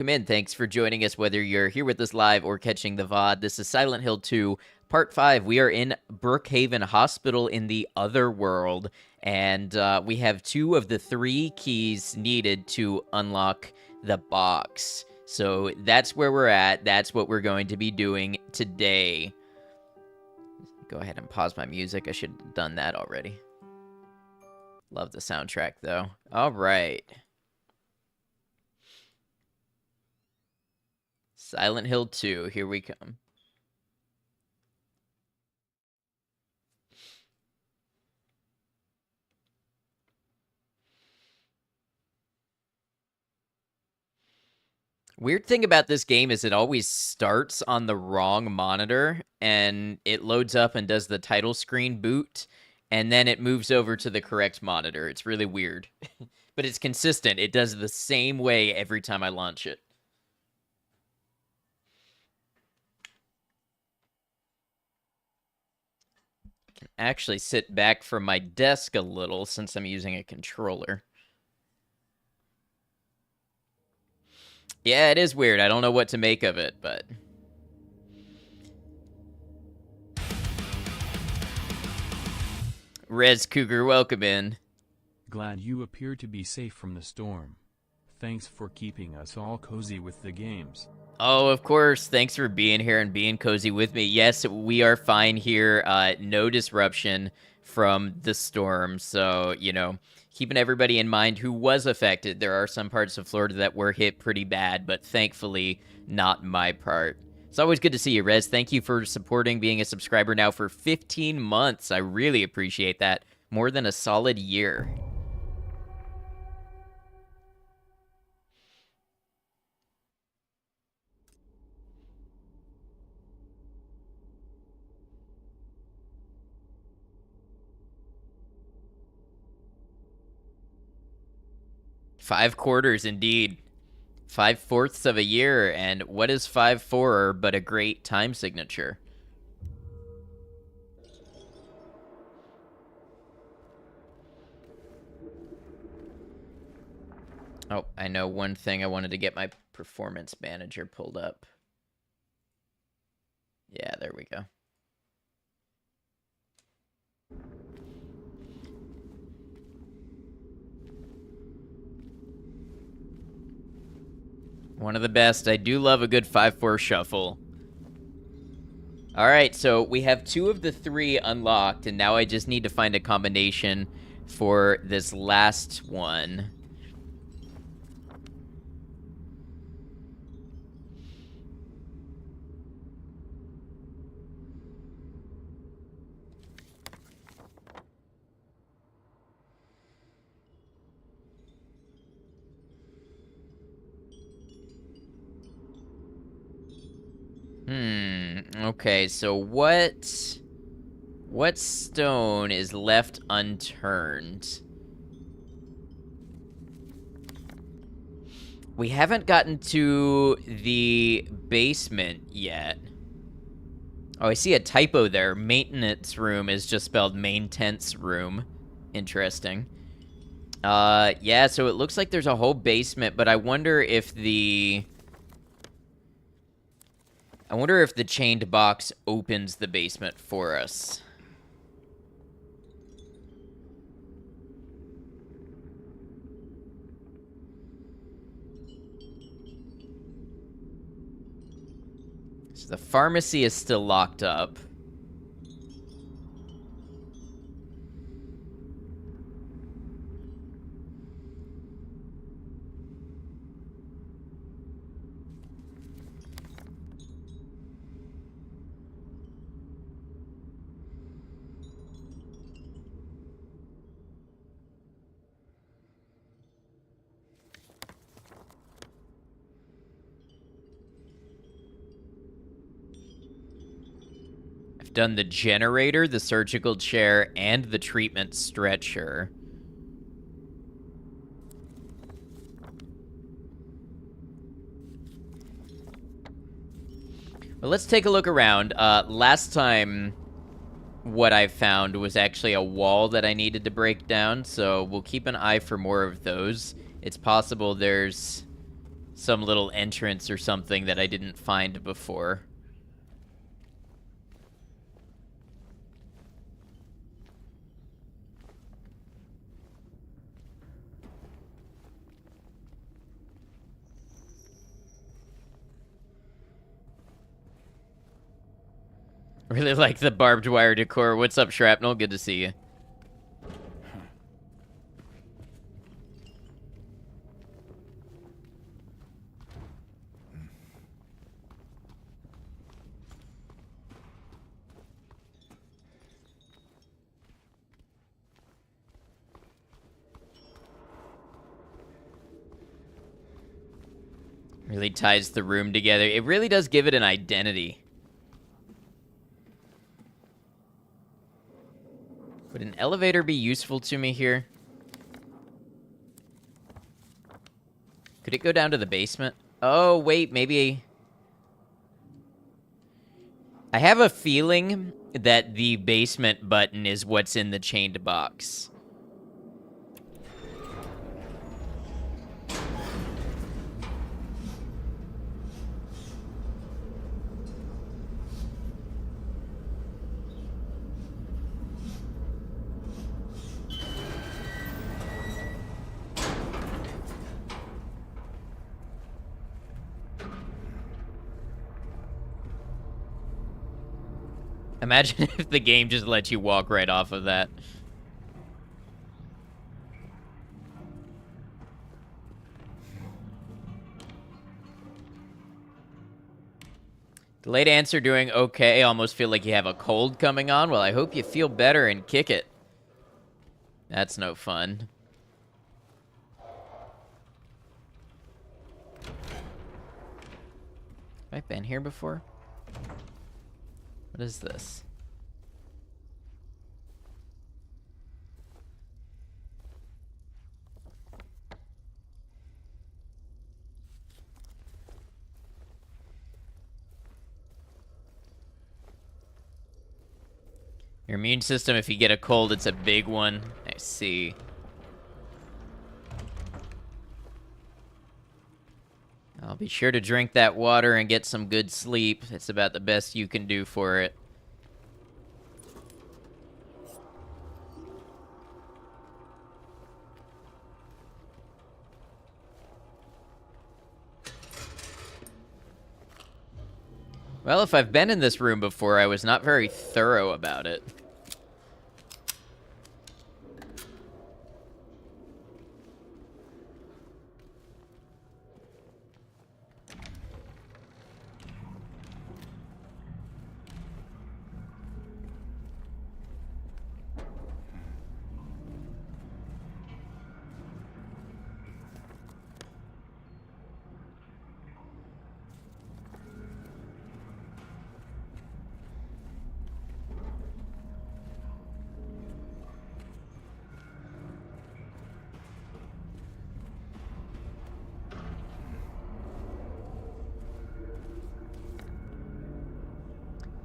Come in. Thanks for joining us, whether you're here with us live or catching the VOD. This is Silent Hill 2, Part 5. We are in Brookhaven Hospital in the other world, and we have 2 of the 3 keys needed to unlock the box. So that's where we're at. That's what we're going to be doing today. Go ahead and pause my music. I should have done that already. Love the soundtrack, though. All right. Silent Hill 2, here we come. Weird thing about this game is it always starts on the wrong monitor, and it loads up and does the title screen boot, and then it moves over to the correct monitor. It's really weird. But it's consistent. It does the same way every time I launch it. Actually sit back from my desk a little since I'm using a controller. Yeah, it is weird. I don't know what to make of it, but... Rez Cougar, welcome in. Glad you appear to be safe from the storm. Thanks for keeping us all cozy with the games. Oh, of course. Thanks for being here and being cozy with me. Yes, we are fine here. No disruption from the storm. So, you know, keeping everybody in mind who was affected. There are some parts of Florida that were hit pretty bad, but thankfully not my part. It's always good to see you, Rez. Thank you for supporting, being a subscriber now for 15 months. I really appreciate that. More than a solid year. Five quarters, indeed. 5/4 of a year, and what is 5/4 but a great time signature? Oh, I know one thing. I wanted to get my performance manager pulled up. Yeah, there we go. One of the best. I do love a good 5/4 shuffle. All right, so we have 2 of the 3 unlocked, and now I just need to find a combination for this last one. Okay, so what stone is left unturned? We haven't gotten to the basement yet. Oh, I see a typo there. Maintenance room is just spelled main-tense room. Interesting. Yeah, so it looks like there's a whole basement, but I wonder if the chained box opens the basement for us. So the pharmacy is still locked up. Done the generator, the surgical chair, and the treatment stretcher. Well, let's take a look around. Last time, what I found was actually a wall that I needed to break down, so we'll keep an eye for more of those. It's possible there's some little entrance or something that I didn't find before. Really like the barbed wire decor. What's up, Shrapnel? Good to see you. Really ties the room together. It really does give it an identity. Would an elevator be useful to me here? Could it go down to the basement? Oh, wait, maybe... I have a feeling that the basement button is what's in the chained box. Imagine if the game just lets you walk right off of that. Delayed answer doing okay. Almost feel like you have a cold coming on. Well, I hope you feel better and kick it. That's no fun. Have I been here before? What is this? Your immune system, if you get a cold, it's a big one. I see. I'll be sure to drink that water and get some good sleep. It's about the best you can do for it. Well, if I've been in this room before, I was not very thorough about it.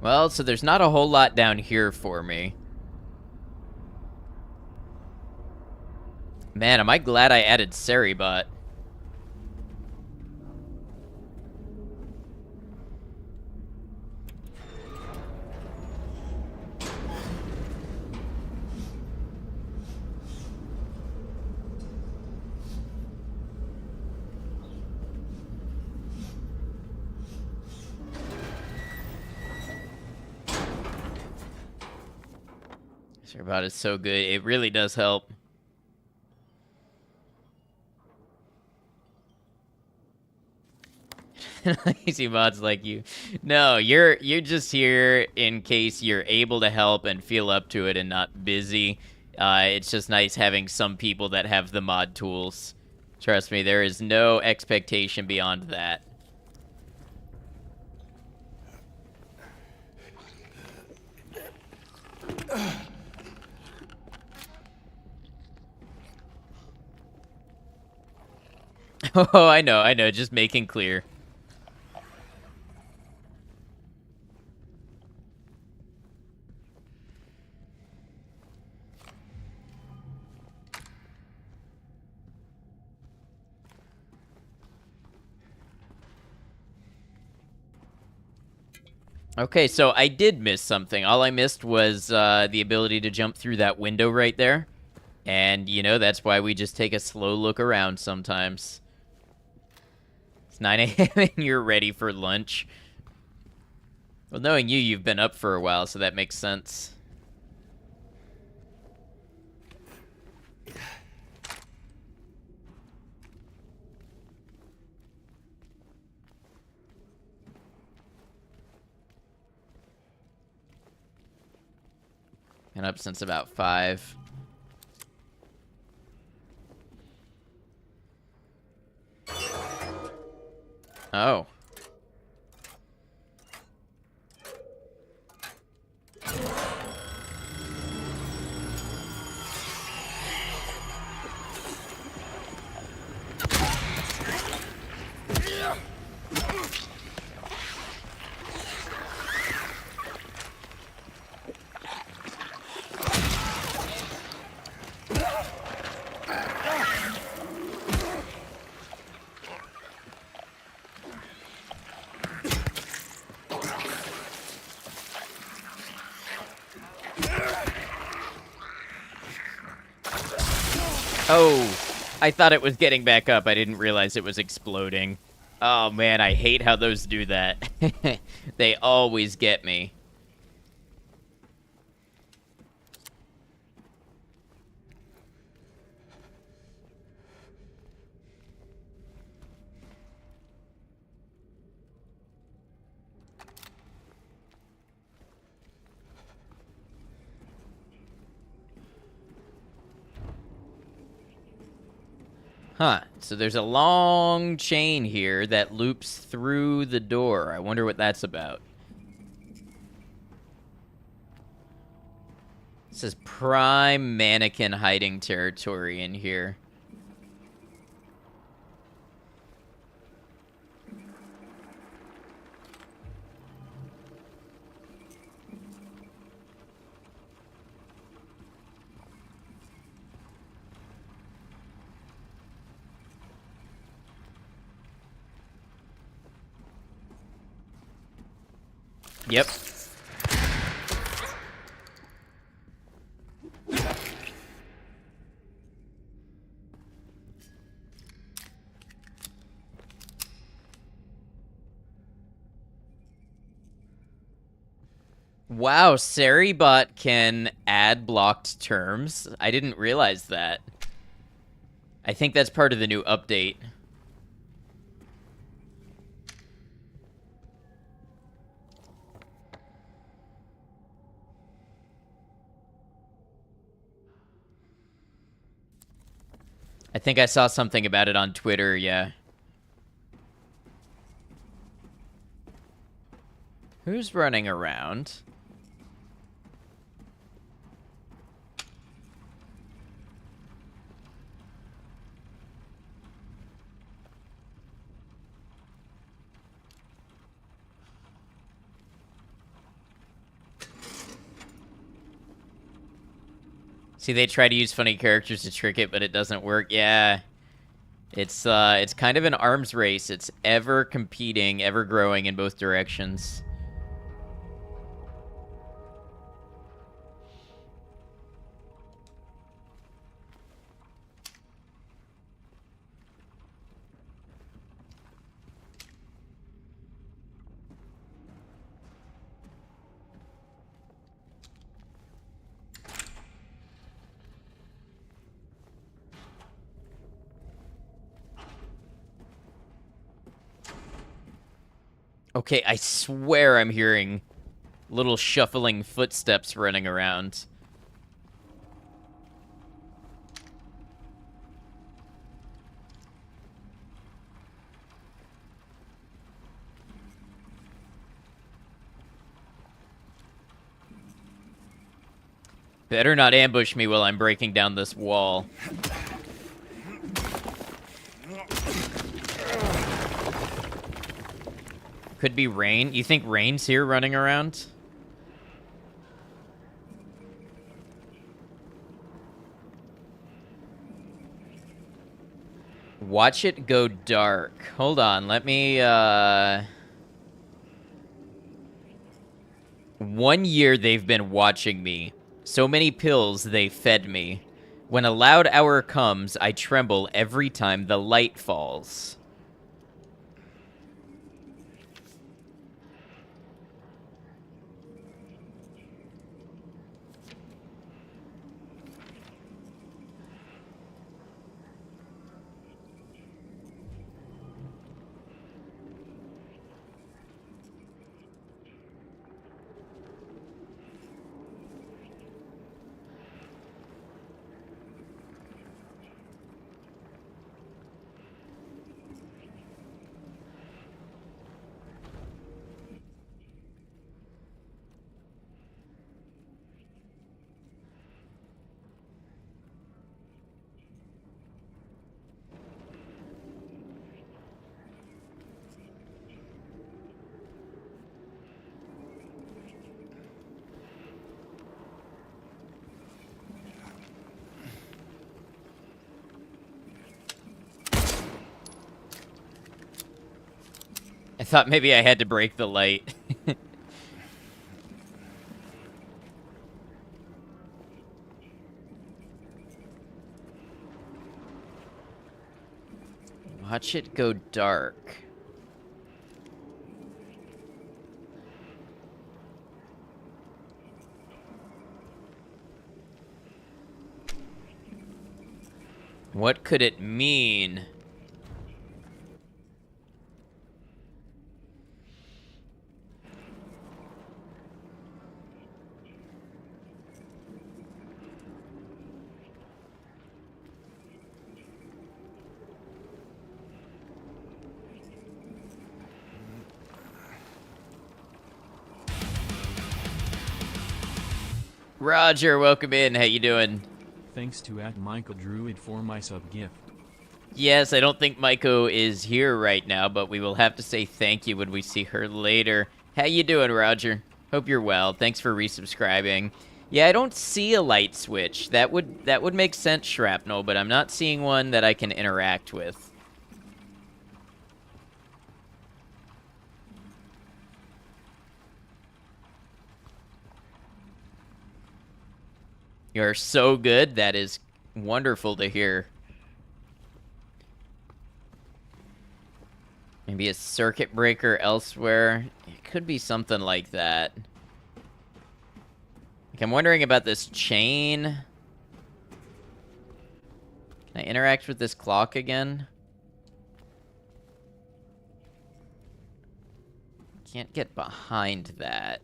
Well, so there's not a whole lot down here for me. Man, am I glad I added Seribot. Seribot is so good. It really does help. Lazy mods like you. No, you're just here in case you're able to help and feel up to it and not busy. It's just nice having some people that have the mod tools. Trust me, there is no expectation beyond that. Oh, I know, just making clear. Okay, so I did miss something. All I missed was the ability to jump through that window right there. And, you know, that's why we just take a slow look around sometimes. It's 9 a.m. and you're ready for lunch. Well, knowing you, you've been up for a while, so that makes sense. Been up since about 5. Oh. Oh, I thought it was getting back up. I didn't realize it was exploding. Oh, man, I hate how those do that. They always get me. Huh, so there's a long chain here that loops through the door. I wonder what that's about. This is prime mannequin hiding territory in here. Yep. Wow, Seribot can add blocked terms. I didn't realize that. I think that's part of the new update. I think I saw something about it on Twitter, yeah. Who's running around? See, they try to use funny characters to trick it, but it doesn't work. Yeah. It's kind of an arms race. It's ever competing, ever growing in both directions. Okay, I swear I'm hearing little shuffling footsteps running around. Better not ambush me while I'm breaking down this wall. Could be Rain. You think Rain's here running around? Watch it go dark. Hold on, let me, 1 year they've been watching me. So many pills they fed me. When a loud hour comes, I tremble every time the light falls. I thought maybe I had to break the light. Watch it go dark. What could it mean? Roger, welcome in. How you doing? Thanks to Michael Druid for my sub gift. Yes, I don't think Maiko is here right now, but we will have to say thank you when we see her later. How you doing, Roger? Hope you're well. Thanks for resubscribing. Yeah, I don't see a light switch. That would make sense, Shrapnel, but I'm not seeing one that I can interact with. You're so good. That is wonderful to hear. Maybe a circuit breaker elsewhere. It could be something like that. Like, I'm wondering about this chain. Can I interact with this clock again? Can't get behind that.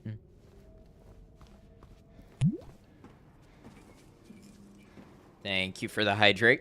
Thank you for the hydrate.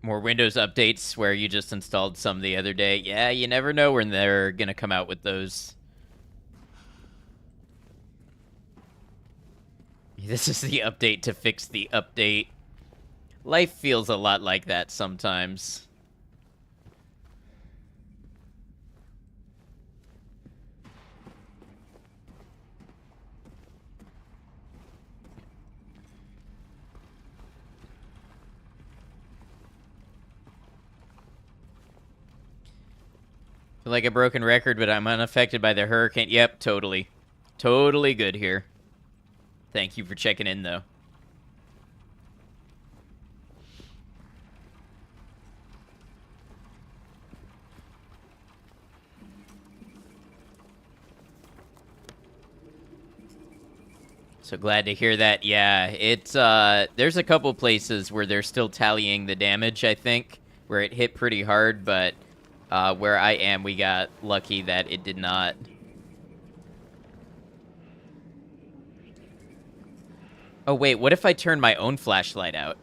More Windows updates where you just installed some the other day. Yeah, you never know when they're gonna come out with those. This is the update to fix the update. Life feels a lot like that sometimes. Feel like a broken record, but I'm unaffected by the hurricane. Yep, totally. Totally good here. Thank you for checking in, though. So glad to hear that. Yeah, it's there's a couple places where they're still tallying the damage, I think, where it hit pretty hard, but where I am, we got lucky that it did not. Oh, wait, what if I turn my own flashlight out?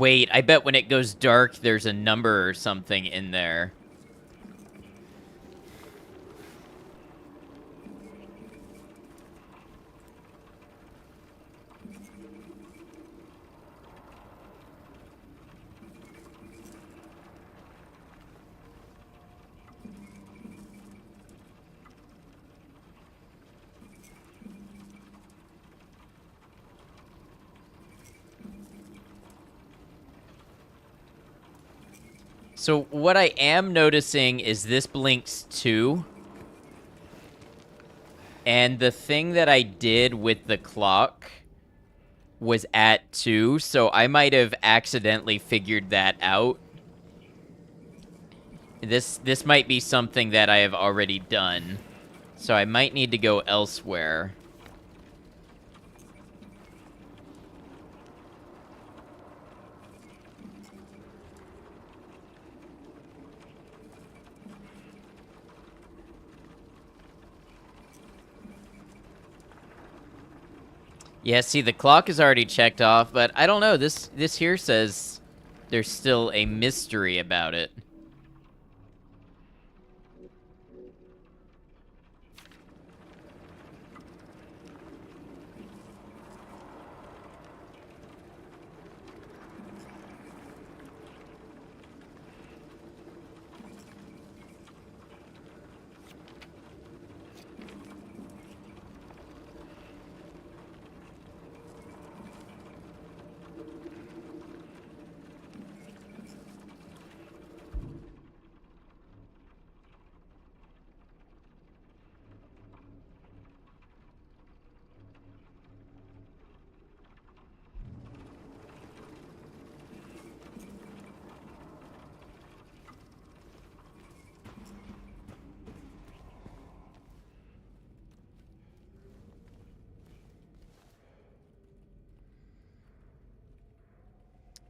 Wait, I bet when it goes dark, there's a number or something in there. So what I am noticing is this blinks too. And the thing that I did with the clock was at 2, so I might have accidentally figured that out. This might be something that I have already done. So I might need to go elsewhere. Yeah, see, the clock is already checked off, but I don't know. This here says there's still a mystery about it.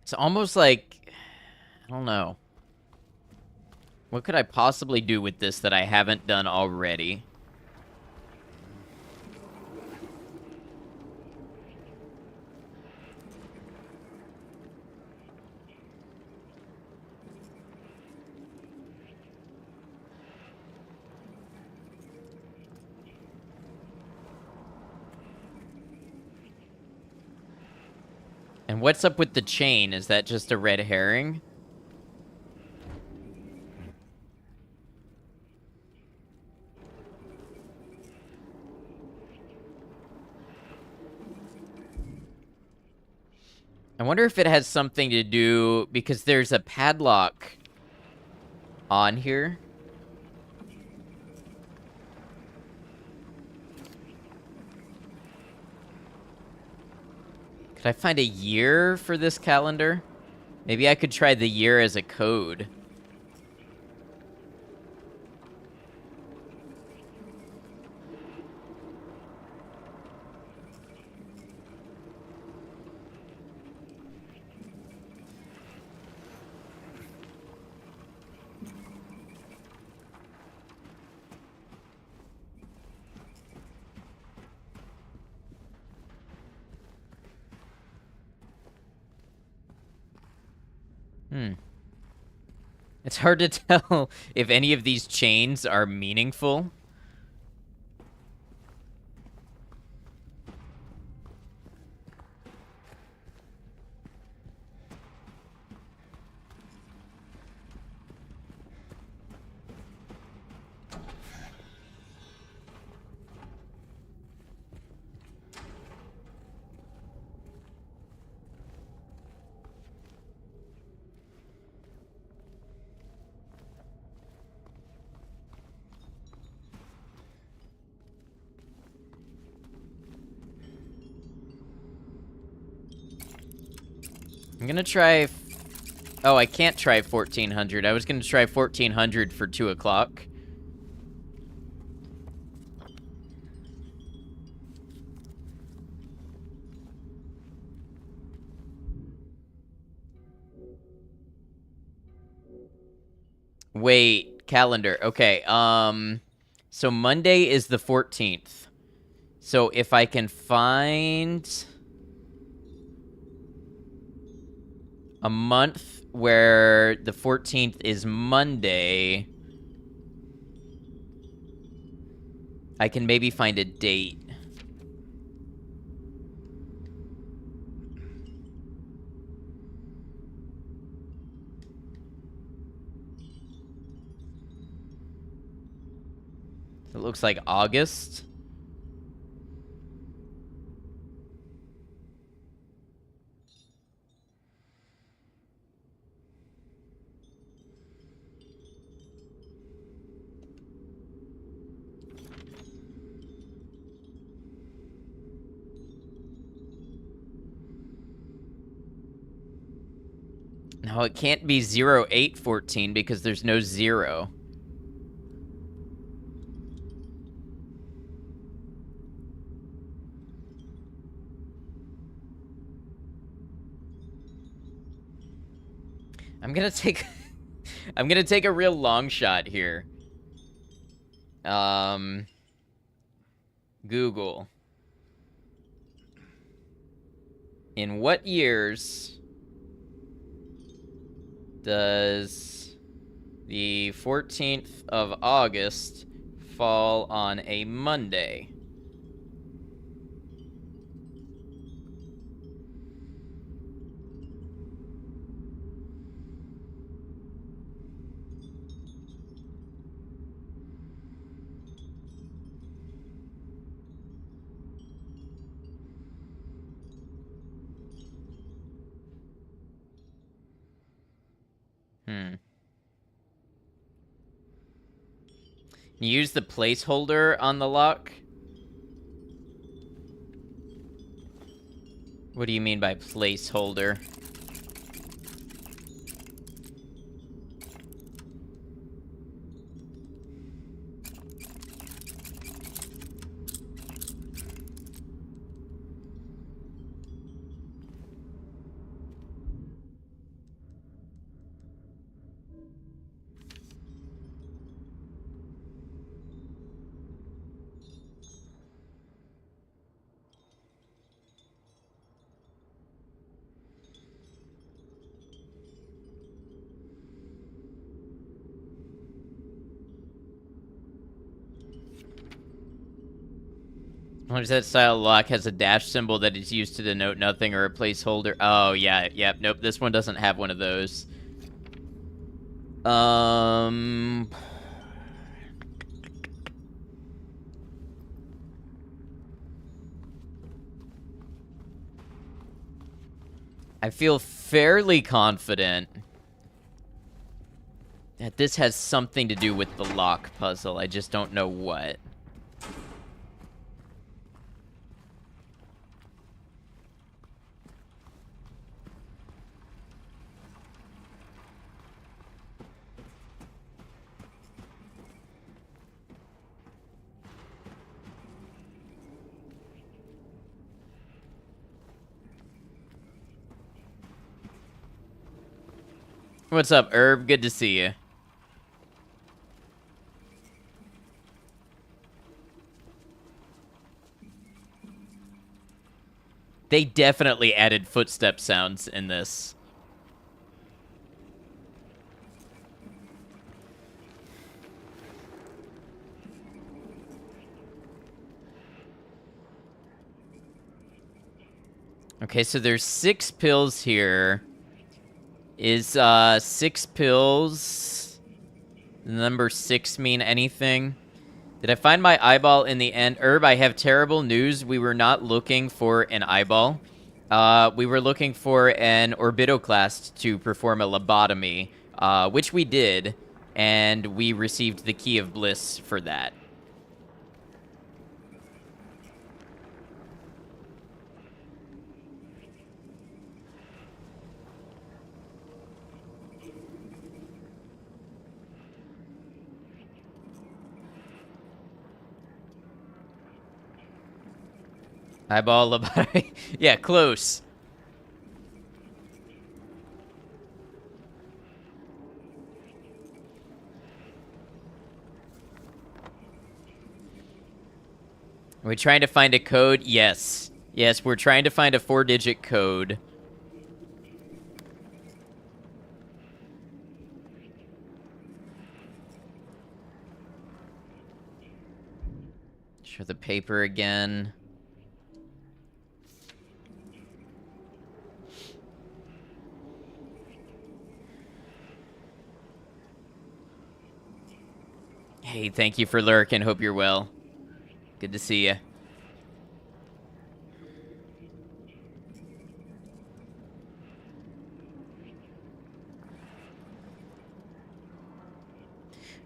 It's almost like, I don't know. What could I possibly do with this that I haven't done already? And what's up with the chain? Is that just a red herring? I wonder if it has something to do, because there's a padlock on here. Could I find a year for this calendar? Maybe I could try the year as a code. It's hard to tell if any of these chains are meaningful. I'm gonna try... Oh, I can't try 1400. I was gonna try 1400 for 2 o'clock. Wait, calendar. Okay, so Monday is the 14th. So if I can find... a month where the 14th is Monday, I can maybe find a date. It looks like August. No, it can't be 0814 because there's no 0. I'm gonna take I'm gonna take a real long shot here. Google. In what years does the 14th of August fall on a Monday? Use the placeholder on the lock? What do you mean by placeholder? What is that style lock has a dash symbol that is used to denote nothing or a placeholder? Oh, yeah, nope, this one doesn't have one of those. I feel fairly confident that this has something to do with the lock puzzle. I just don't know what. What's up, Herb? Good to see you. They definitely added footstep sounds in this. Okay, so there's 6 pills here. Is 6 pills the number 6 mean anything? Did I find my eyeball in the end? Herb, I have terrible news. We were not looking for an eyeball. We were looking for an orbitoclast to perform a lobotomy, which we did, and we received the Key of Bliss for that. Eyeball lobotomy. Yeah, close. Are we trying to find a code? Yes. Yes, we're trying to find a 4-digit code. Show the paper again. Hey, thank you for lurking. Hope you're well. Good to see you.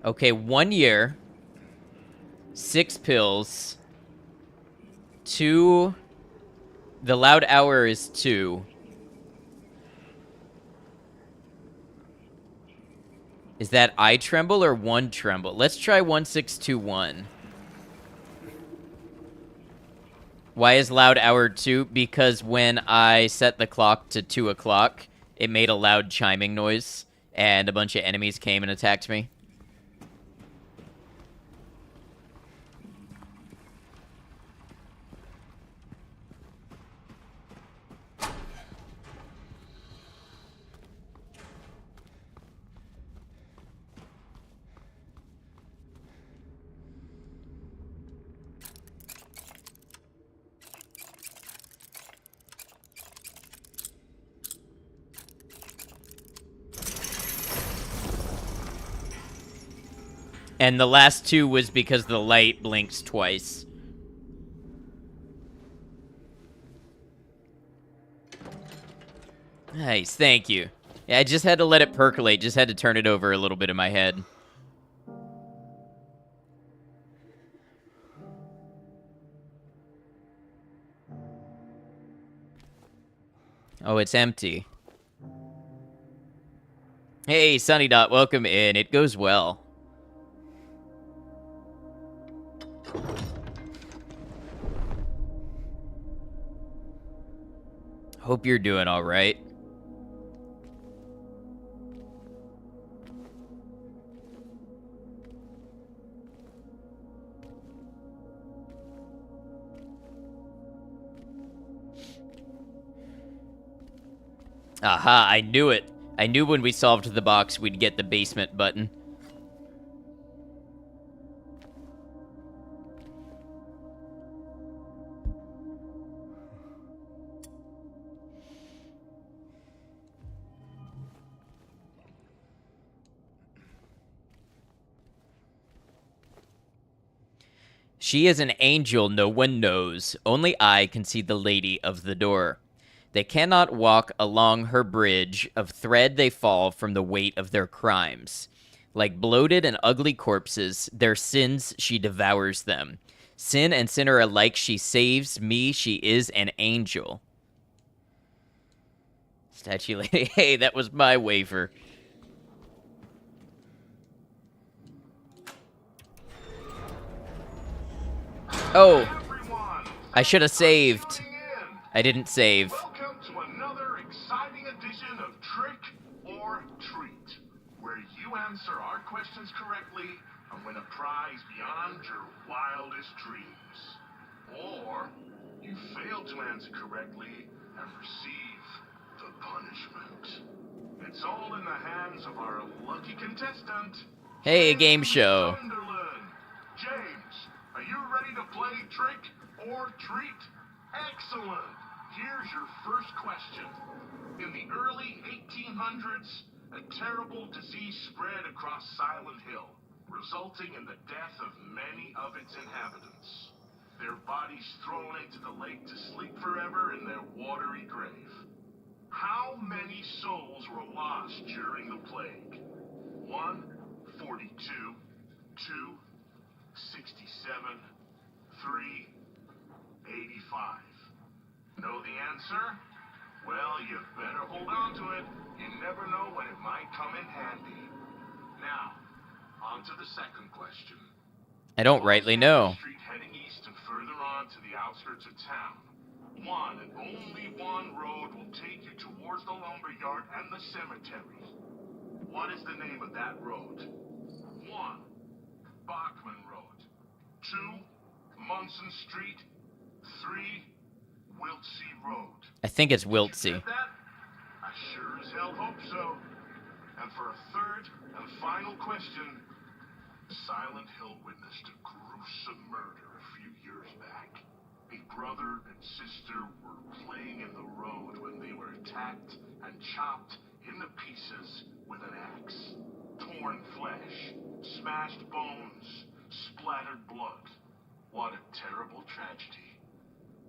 Okay, 1 year, 6 pills, 2. The loud hour is 2. Is that I tremble or 1 tremble? Let's try 1621. Why is loud hour 2? Because when I set the clock to 2 o'clock, it made a loud chiming noise, and a bunch of enemies came and attacked me. And the last 2 was because the light blinks twice. Nice, thank you. Yeah, I just had to let it percolate, just had to turn it over a little bit in my head. Oh, it's empty. Hey, Sunny Dot, welcome in. It goes well. Hope you're doing all right. Aha, I knew it. I knew when we solved the box we'd get the basement button. She is an angel no one knows. Only I can see the lady of the door. They cannot walk along her bridge. Of thread they fall from the weight of their crimes. Like bloated and ugly corpses, their sins she devours them. Sin and sinner alike she saves. Me, she is an angel. Statue lady, hey, that was my wafer. Oh, I should have saved. I didn't save. Welcome to another exciting edition of Trick or Treat, where you answer our questions correctly and win a prize beyond your wildest dreams. Or you fail to answer correctly and receive the punishment. It's all in the hands of our lucky contestant. Hey, a game show. Sunderland. James, are you ready to play Trick or Treat? Excellent. Here's your first question. In the early 1800s, a terrible disease spread across Silent Hill, resulting in the death of many of its inhabitants. Their bodies thrown into the lake to sleep forever in their watery grave. How many souls were lost during the plague? 1, 42, 2, 67, 3, 85. Know the answer? Well, you better hold on to it. You never know when it might come in handy. Now, on to the second question. I don't rightly know. Street heading east and further on to the outskirts of town. One and only one road will take you towards the lumberyard and the cemetery. What is the name of that road? 1. Bachman Road. 2. Munson Street. 3. Wiltsey Road. I think it's Wiltsey. Did you get that? I sure as hell hope so. And for a third and final question, Silent Hill witnessed a gruesome murder a few years back. A brother and sister were playing in the road when they were attacked and chopped into pieces with an axe. Torn flesh, smashed bones, splattered blood. What a terrible tragedy.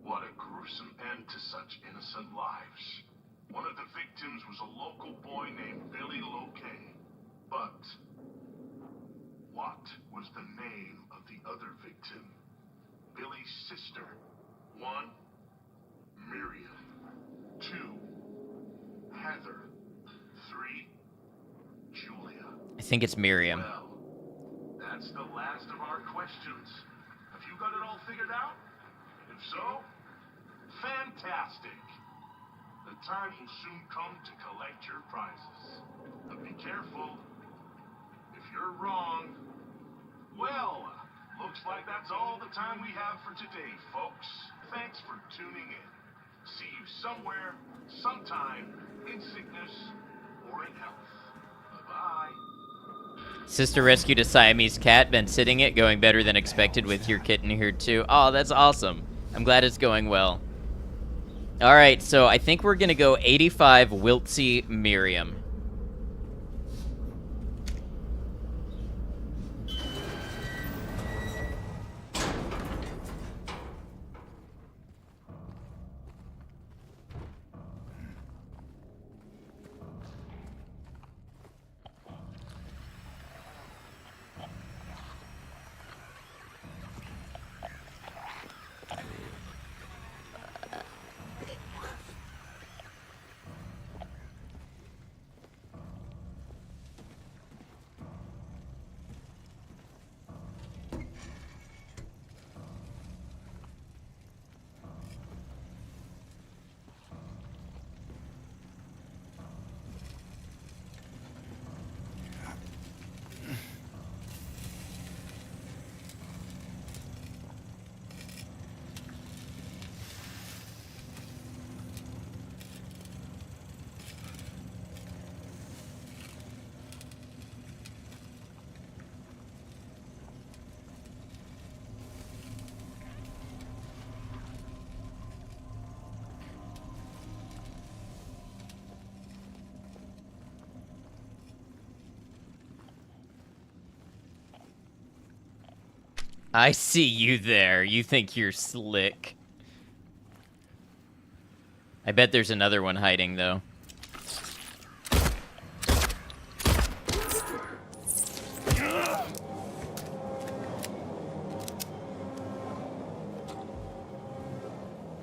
What a gruesome end to such innocent lives. One of the victims was a local boy named Billy Locay. But what was the name of the other victim? Billy's sister. 1, Miriam. 2, Heather. 3, Julia. I think it's Miriam. Well, that's the last of our questions. Have you got it all figured out? If so, fantastic. The time will soon come to collect your prizes. But be careful. If you're wrong, well, looks like that's all the time we have for today, folks. Thanks for tuning in. See you somewhere, sometime, in sickness or in health. Bye-bye. Sister rescued a Siamese cat. Been sitting it, going better than expected with your kitten here too. Oh, that's awesome. I'm glad it's going well. All right, so I think we're gonna go 85 Wiltsy Miriam. I see you there. You think you're slick. I bet there's another one hiding, though.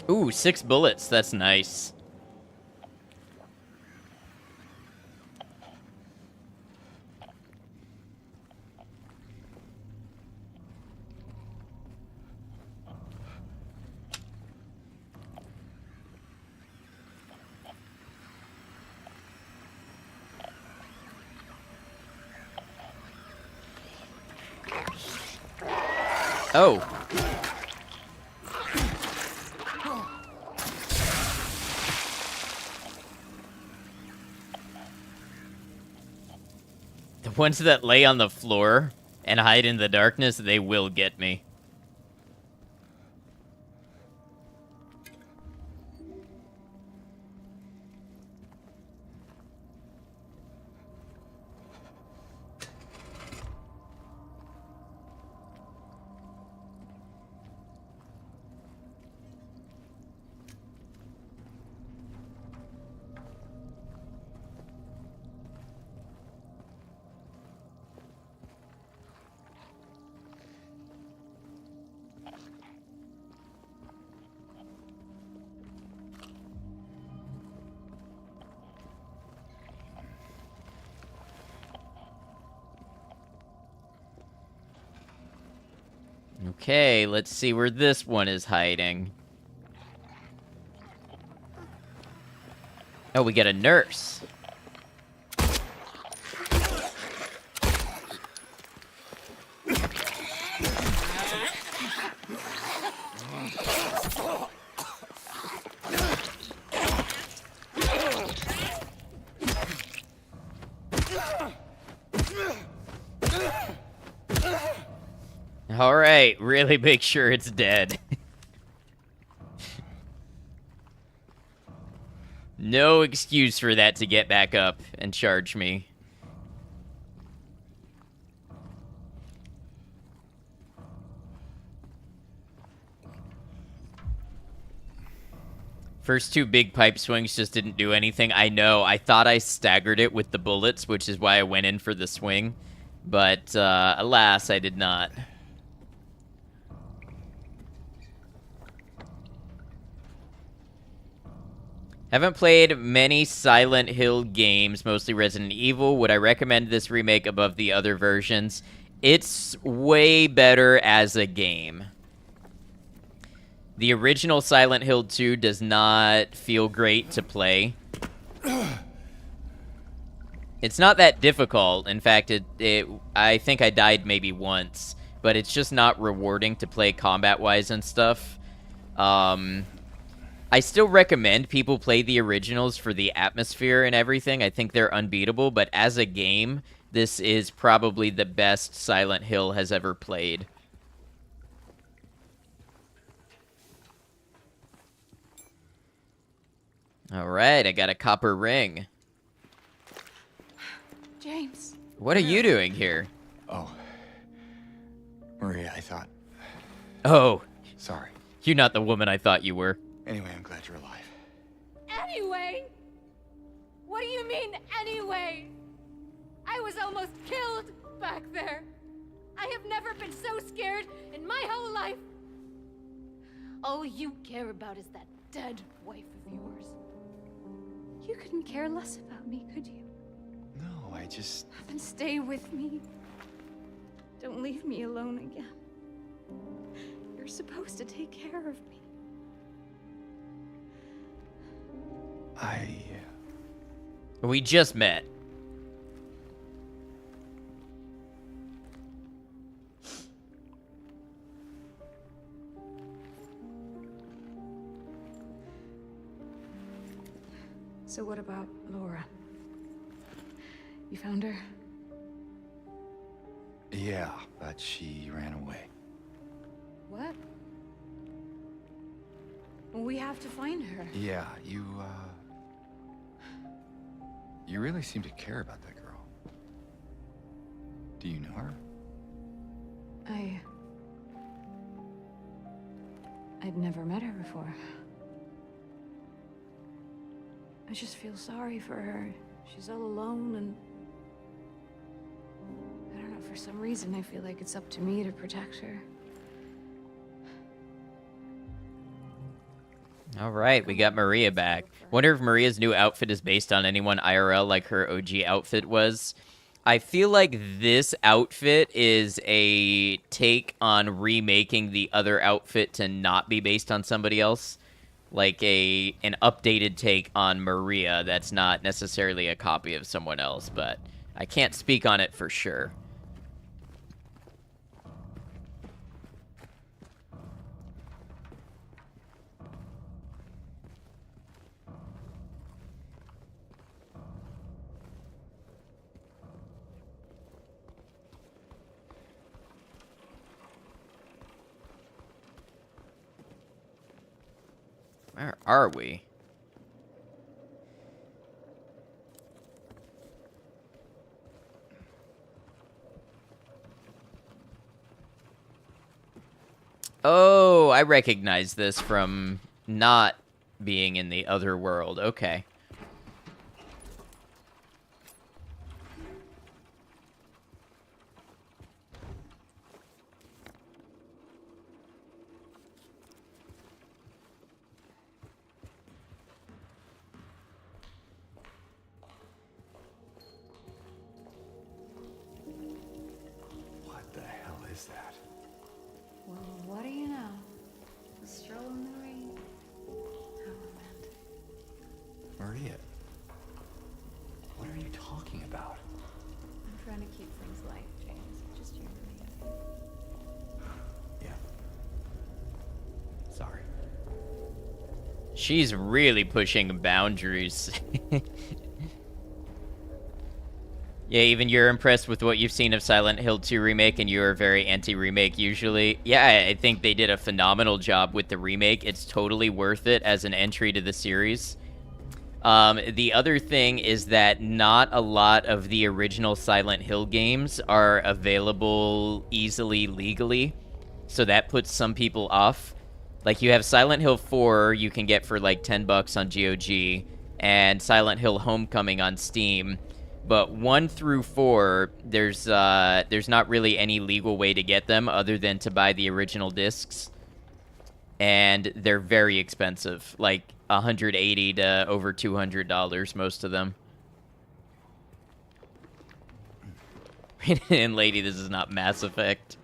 Ooh, 6 bullets. That's nice. Oh. The ones that lay on the floor and hide in the darkness, they will get me. Okay, let's see where this one is hiding. Oh, we got a nurse. All right, really make sure it's dead. No excuse for that to get back up and charge me. First two big pipe swings just didn't do anything. I know. I thought I staggered it with the bullets, which is why I went in for the swing. But, alas, I did not. Haven't played many Silent Hill games, mostly Resident Evil. Would I recommend this remake above the other versions? It's way better as a game. The original Silent Hill 2 does not feel great to play. It's not that difficult. In fact, I think I died maybe once, but it's just not rewarding to play combat-wise and stuff. I still recommend people play the originals for the atmosphere and everything. I think they're unbeatable, but as a game, this is probably the best Silent Hill has ever played. All right, I got a copper ring. James. What are you doing here? Oh. Maria, I thought. Oh, Sorry. you're not the woman I thought you were. Anyway, I'm glad you're alive. Anyway? What do you mean, anyway? I was almost killed back there. I have never been so scared in my whole life. All you care about is that dead wife of yours. You couldn't care less about me, could you? No, I just... Then stay with me. Don't leave me alone again. You're supposed to take care of me. We just met. So what about Laura? You found her? Yeah, but she ran away. What? Well, we have to find her. Yeah, you really seem to care about that girl. Do you know her? I'd never met her before. I just feel sorry for her. She's all alone and... I don't know, for some reason I feel like it's up to me to protect her. All right, we got Maria back. Wonder if Maria's new outfit is based on anyone IRL like her OG outfit was. I feel like this outfit is a take on remaking the other outfit to not be based on somebody else. Like an updated take on Maria that's not necessarily a copy of someone else, but I can't speak on it for sure. Where are we? Oh, I recognize this from not being in the other world. Okay. What the hell is that? Well, what do you know? A stroll in the rain. How romantic. Maria. What are you talking about? I'm trying to keep things light, James. Just you and me. Yeah. Sorry. She's really pushing boundaries. Yeah, even you're impressed with what you've seen of Silent Hill 2 Remake, and you're very anti-remake usually. Yeah, I think they did a phenomenal job with the remake. It's totally worth it as an entry to the series. The other thing is that not a lot of the original Silent Hill games are available easily legally, so that puts some people off. Like, you have Silent Hill 4 you can get for like $10 on GOG, and Silent Hill Homecoming on Steam. But 1 through 4, there's not really any legal way to get them other than to buy the original discs. And they're very expensive, like $180 to over $200, most of them. And lady, this is not Mass Effect.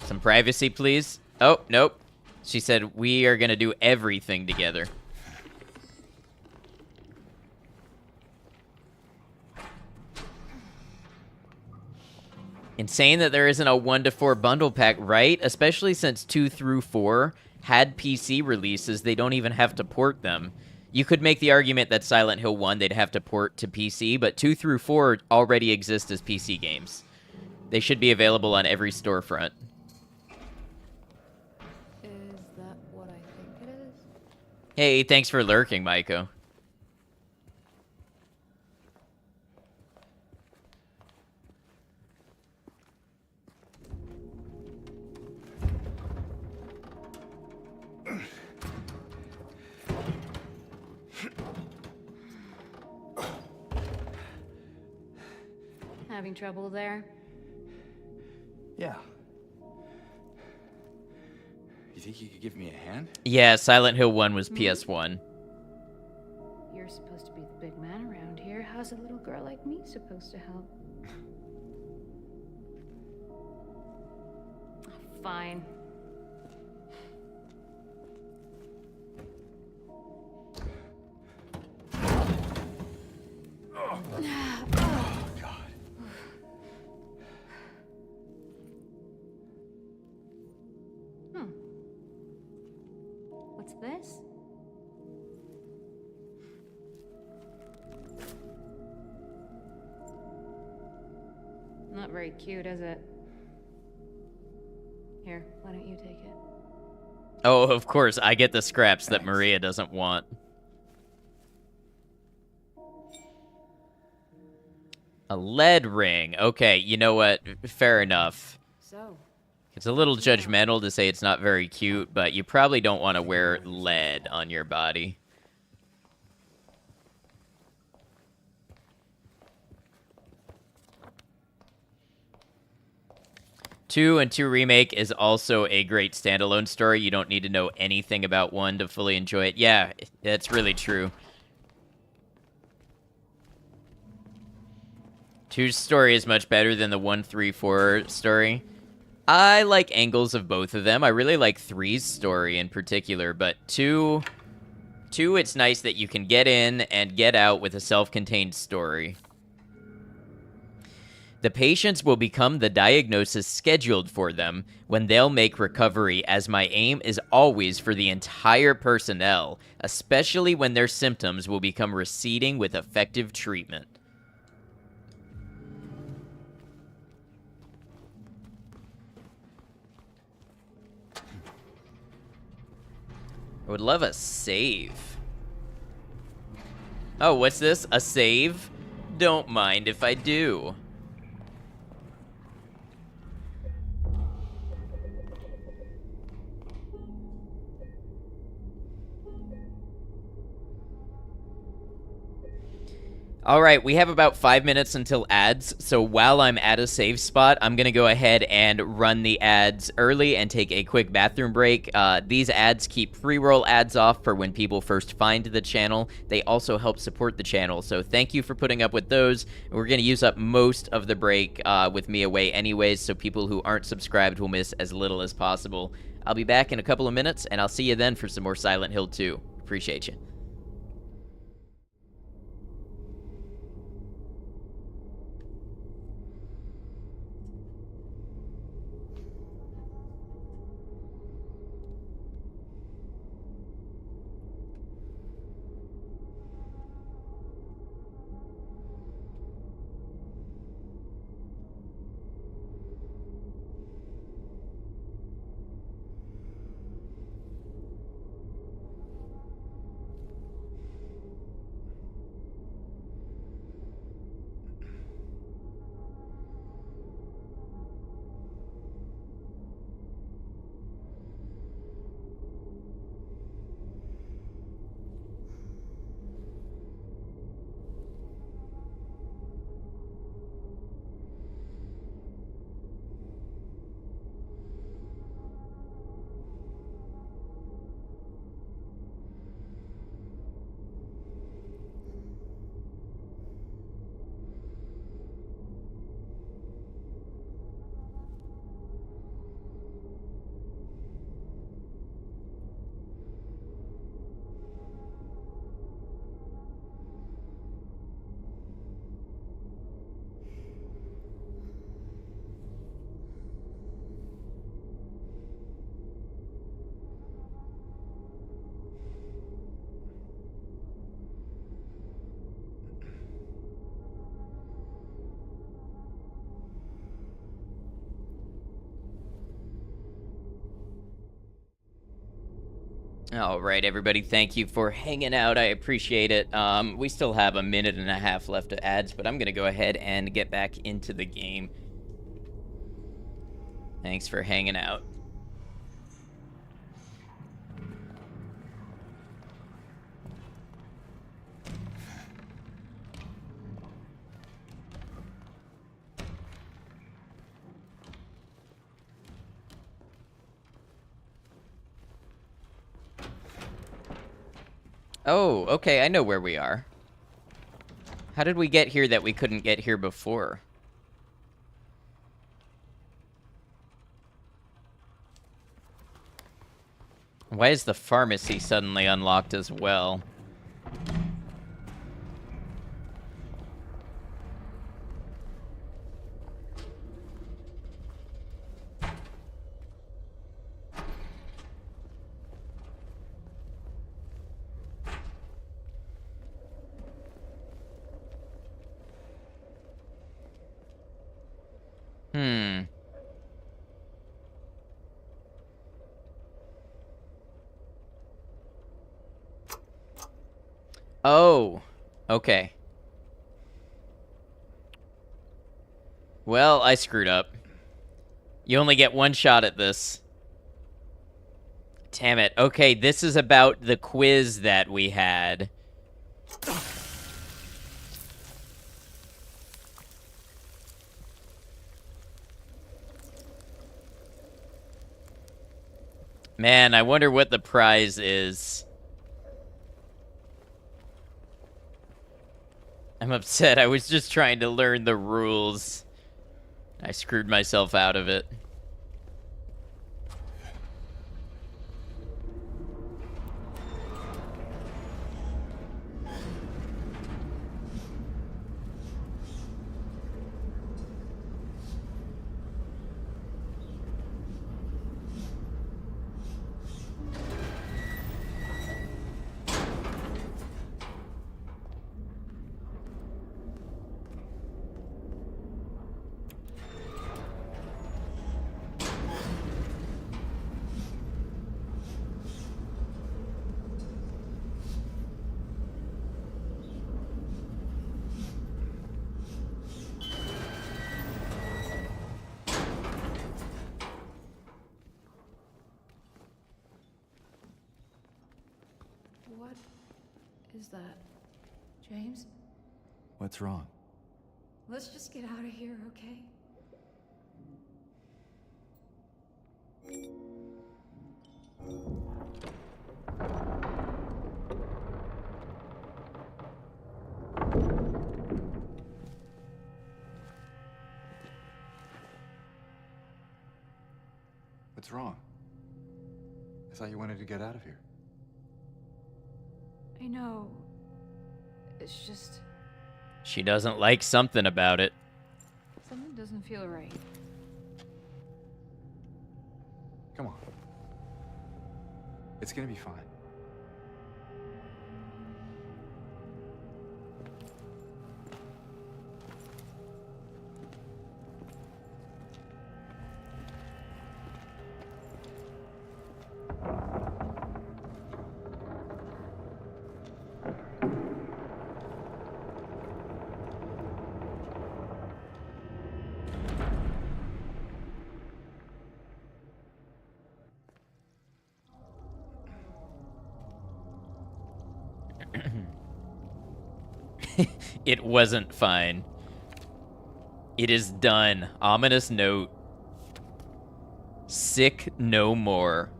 Some privacy, please. Oh, nope. She said, we are gonna do everything together. Insane that there isn't a 1 to 4 bundle pack, right? Especially since 2 through 4 had PC releases, they don't even have to port them. You could make the argument that Silent Hill 1 they'd have to port to PC, but 2 through 4 already exist as PC games. They should be available on every storefront. Is that what I think it is? Hey, thanks for lurking, Maiko. Having trouble there? Yeah. You think you could give me a hand? Yeah, Silent Hill 1 was PS1. You're supposed to be the big man around here. How's a little girl like me supposed to help? Fine. Oh, God. What's this? Not very cute, is it? Here, why don't you take it? Oh, of course, I get the scraps that Thanks. Maria doesn't want. A lead ring. Okay, you know what? Fair enough. So, It's a little judgmental to say it's not very cute, but you probably don't want to wear lead on your body. Two and 2 Remake is also a great standalone story. You don't need to know anything about 1 to fully enjoy it. Yeah, that's really true. 2's story is much better than the 1, 3, 4 story. I like angles of both of them. I really like 3's story in particular, but 2, it's nice that you can get in and get out with a self-contained story. The patients will become the diagnosis scheduled for them when they'll make recovery, as my aim is always for the entire personnel, especially when their symptoms will become receding with effective treatment. I would love a save. Oh, what's this? A save? Don't mind if I do. All right, we have about 5 minutes until ads, so while I'm at a save spot, I'm going to go ahead and run the ads early and take a quick bathroom break. These ads keep pre-roll ads off for when people first find the channel. They also help support the channel, so thank you for putting up with those. We're going to use up most of the break with me away anyways, so people who aren't subscribed will miss as little as possible. I'll be back in a couple of minutes, and I'll see you then for some more Silent Hill 2. Appreciate you. All right, everybody, thank you for hanging out. I appreciate it. We still have a minute and a half left of ads, but I'm going to go ahead and get back into the game. Thanks for hanging out. Oh, okay, I know where we are. How did we get here that we couldn't get here before? Why is the pharmacy suddenly unlocked as well? Oh, okay. Well, I screwed up. You only get one shot at this. Damn it. Okay, this is about the quiz that we had. Man, I wonder what the prize is. I'm upset. I was just trying to learn the rules. I screwed myself out of it. What is that? James? What's wrong? Let's just get out of here, okay? What's wrong? I thought you wanted to get out of here. I know. It's just... She doesn't like something about it. something doesn't feel right. Come on. It's gonna be fine. It wasn't fine. It is done. Ominous note. Sick no more.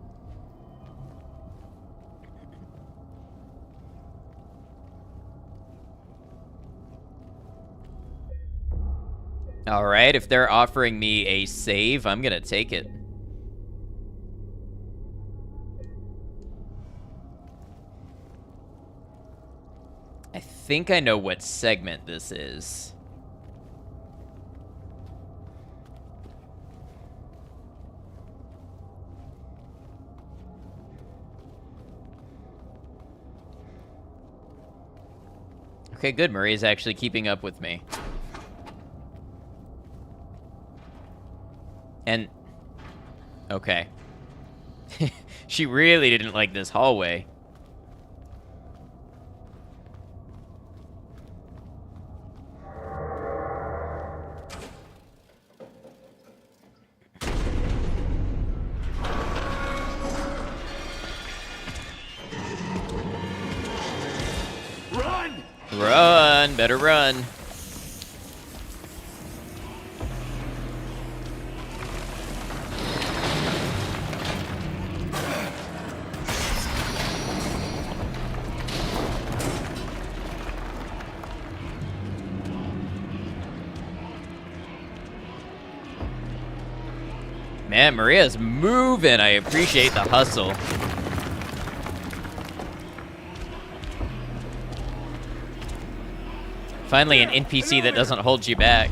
Alright, if they're offering me a save, I'm gonna take it. I think I know what segment this is. Okay, good. Maria's actually keeping up with me. And... okay. She really didn't like this hallway. Run! Run! Better run. Man, Maria's moving. I appreciate the hustle. Finally, an NPC that doesn't hold you back.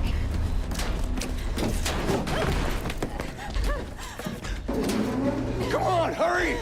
Come on, hurry!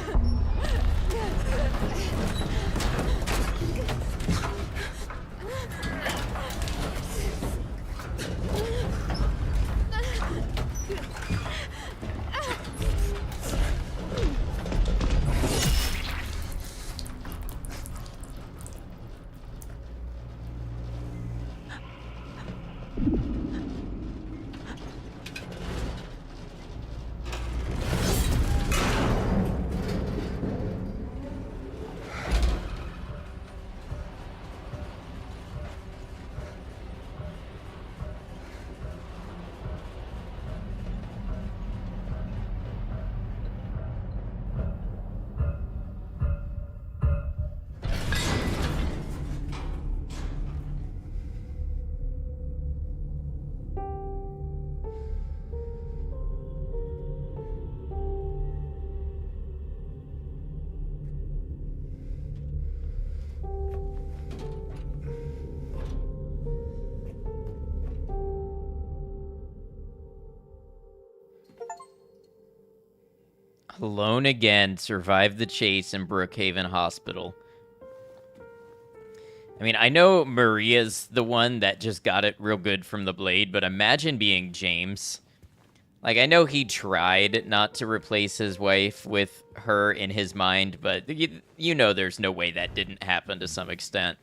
Alone again, survived the chase in Brookhaven Hospital. I mean, I know Maria's the one that just got it real good from the blade, but imagine being James. Like, I know he tried not to replace his wife with her in his mind, but you know there's no way that didn't happen to some extent.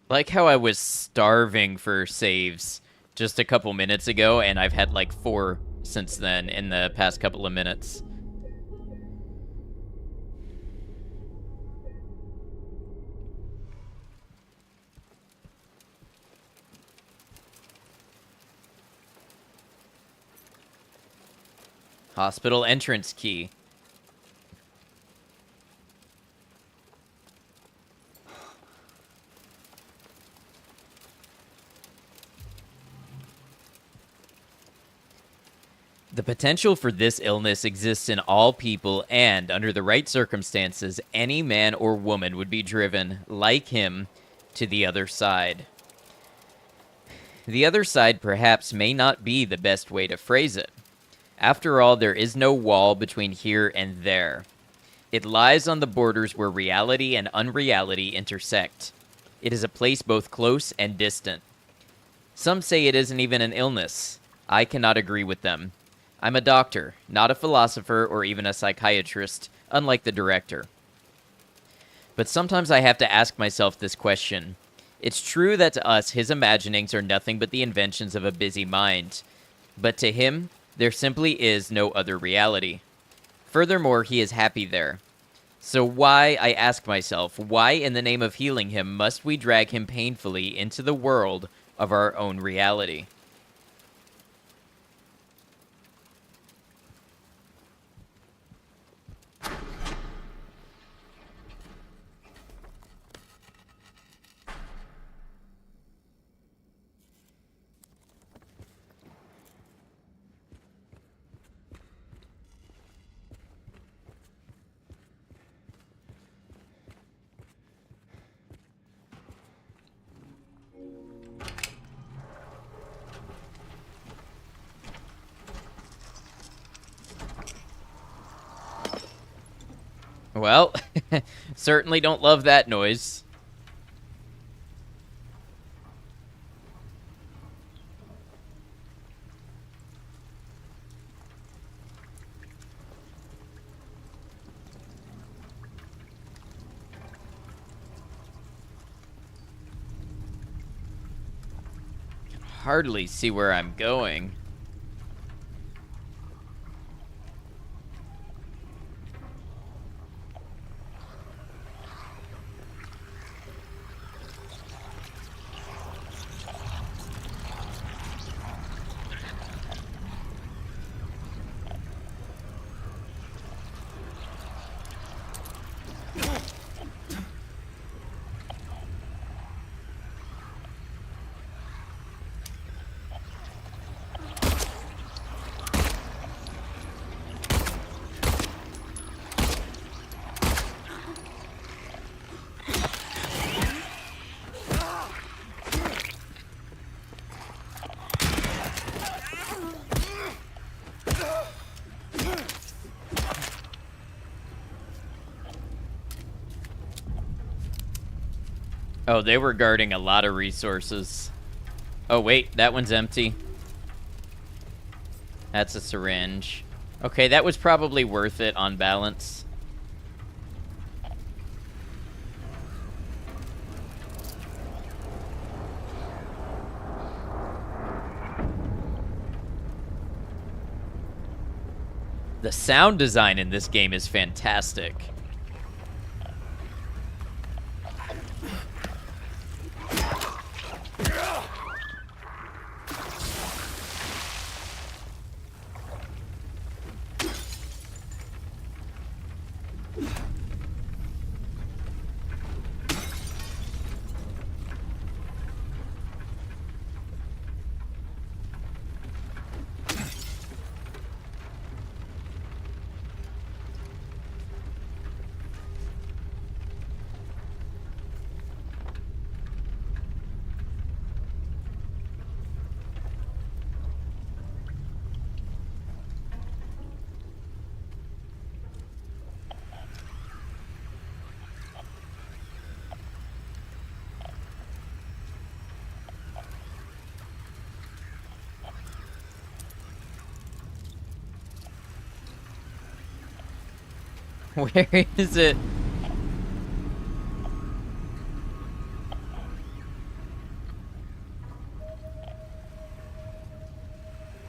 Like how I was starving for saves just a couple minutes ago, and I've had like 4 since then in the past couple of minutes. Hospital entrance key. The potential for this illness exists in all people, and under the right circumstances, any man or woman would be driven, like him, to the other side. The other side perhaps may not be the best way to phrase it. After all, there is no wall between here and there. It lies on the borders where reality and unreality intersect. It is a place both close and distant. Some say it isn't even an illness. I cannot agree with them. I'm a doctor, not a philosopher or even a psychiatrist, unlike the director. But sometimes I have to ask myself this question. It's true that to us, his imaginings are nothing but the inventions of a busy mind. But to him, there simply is no other reality. Furthermore, he is happy there. So why, I ask myself, why in the name of healing him must we drag him painfully into the world of our own reality? Well, certainly don't love that noise. Can hardly see where I'm going. Oh, they were guarding a lot of resources. Oh, wait, that one's empty. That's a syringe. Okay, that was probably worth it on balance. The sound design in this game is fantastic. Where is it?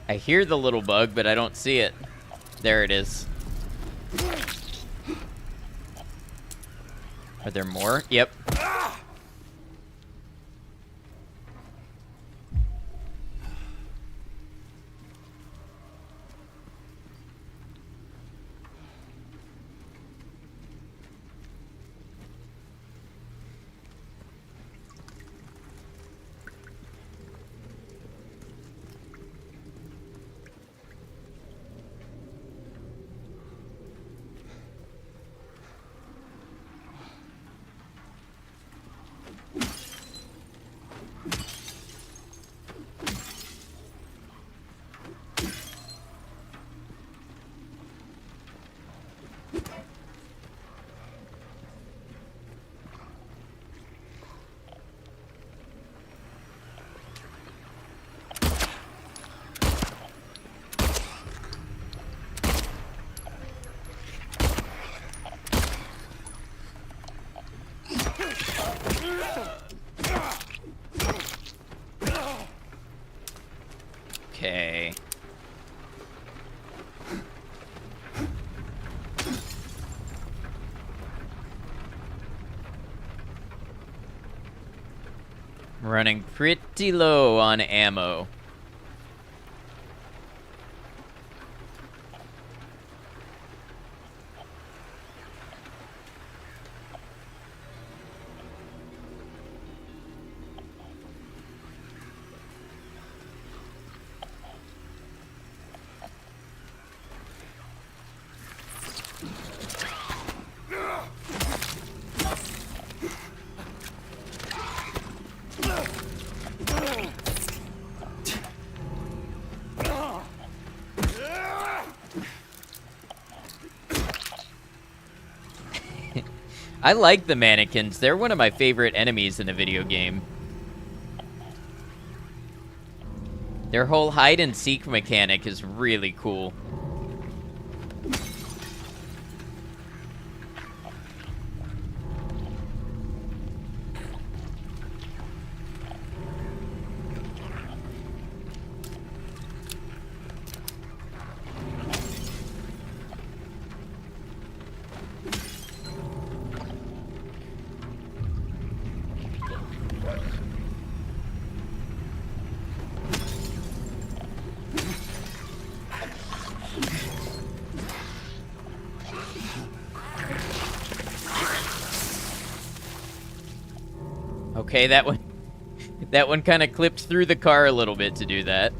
I hear the little bug, but I don't see it. There it is. Are there more? Yep. Running pretty low on ammo. I like the mannequins. They're one of my favorite enemies in a video game. Their whole hide and seek mechanic is really cool. Okay, that one kind of clipped through the car a little bit to do that.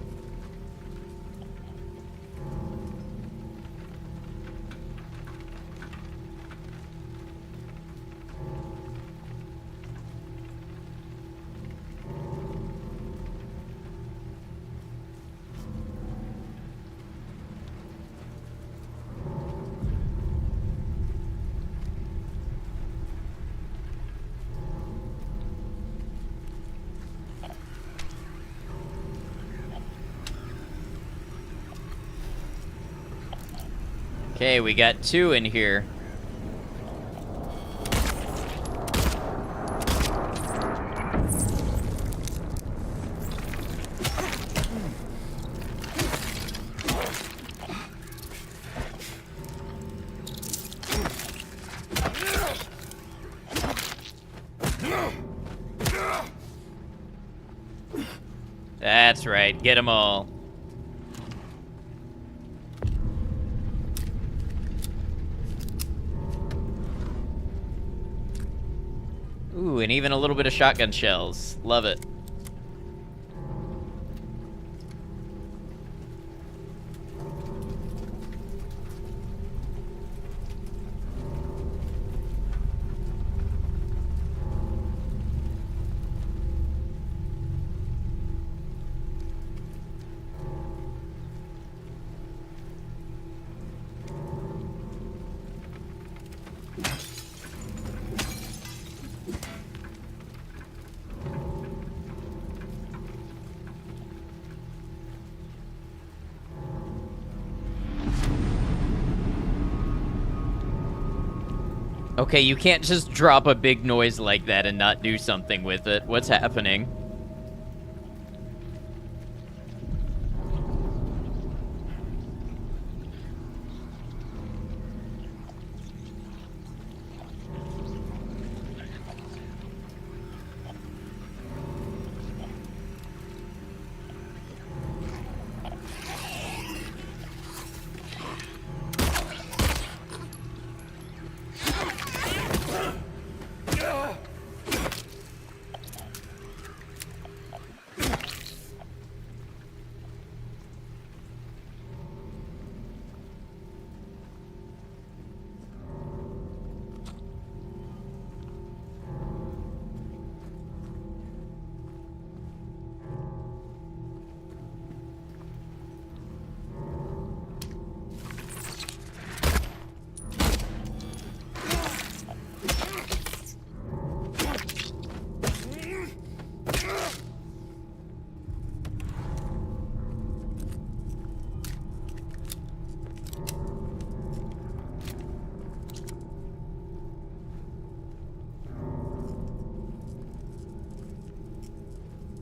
Okay, we got 2 in here. That's right, get them all. Ooh, and even a little bit of shotgun shells. Love it. Okay, you can't just drop a big noise like that and not do something with it. What's happening?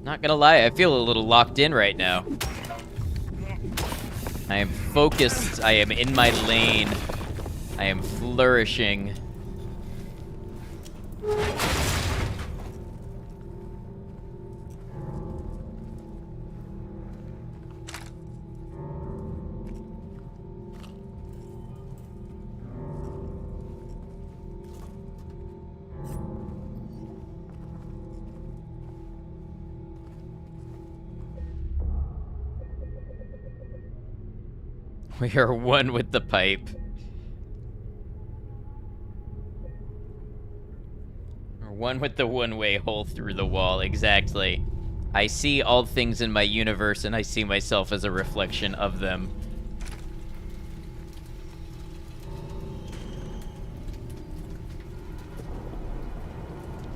Not gonna lie, I feel a little locked in right now. I am focused, I am in my lane. I am flourishing. We are one with the pipe. Or one with the one-way hole through the wall, exactly. I see all things in my universe, and I see myself as a reflection of them.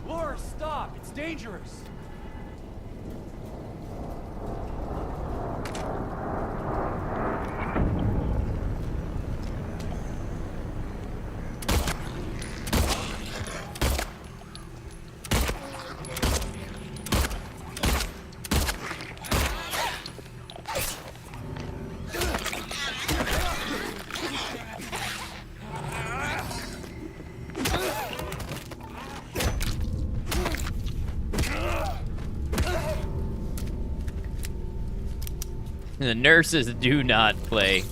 Laura, stop! It's dangerous! The nurses do not play.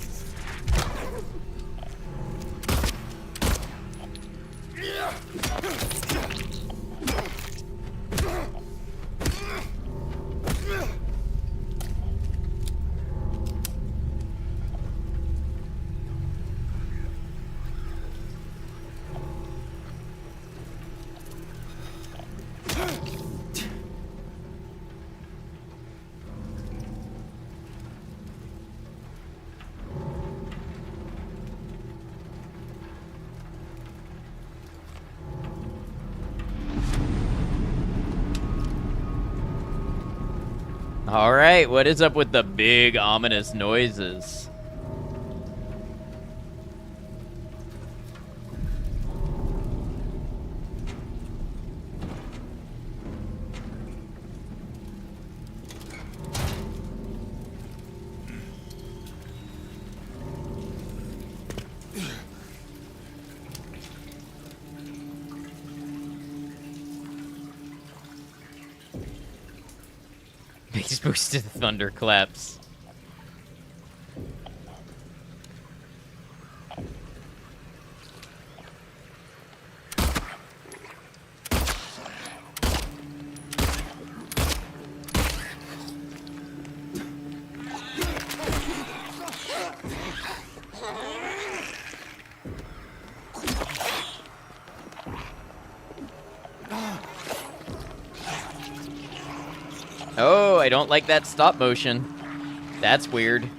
All right, what is up with the big ominous noises? Base boosted thunderclaps. Oh, I don't like that stop motion. That's weird.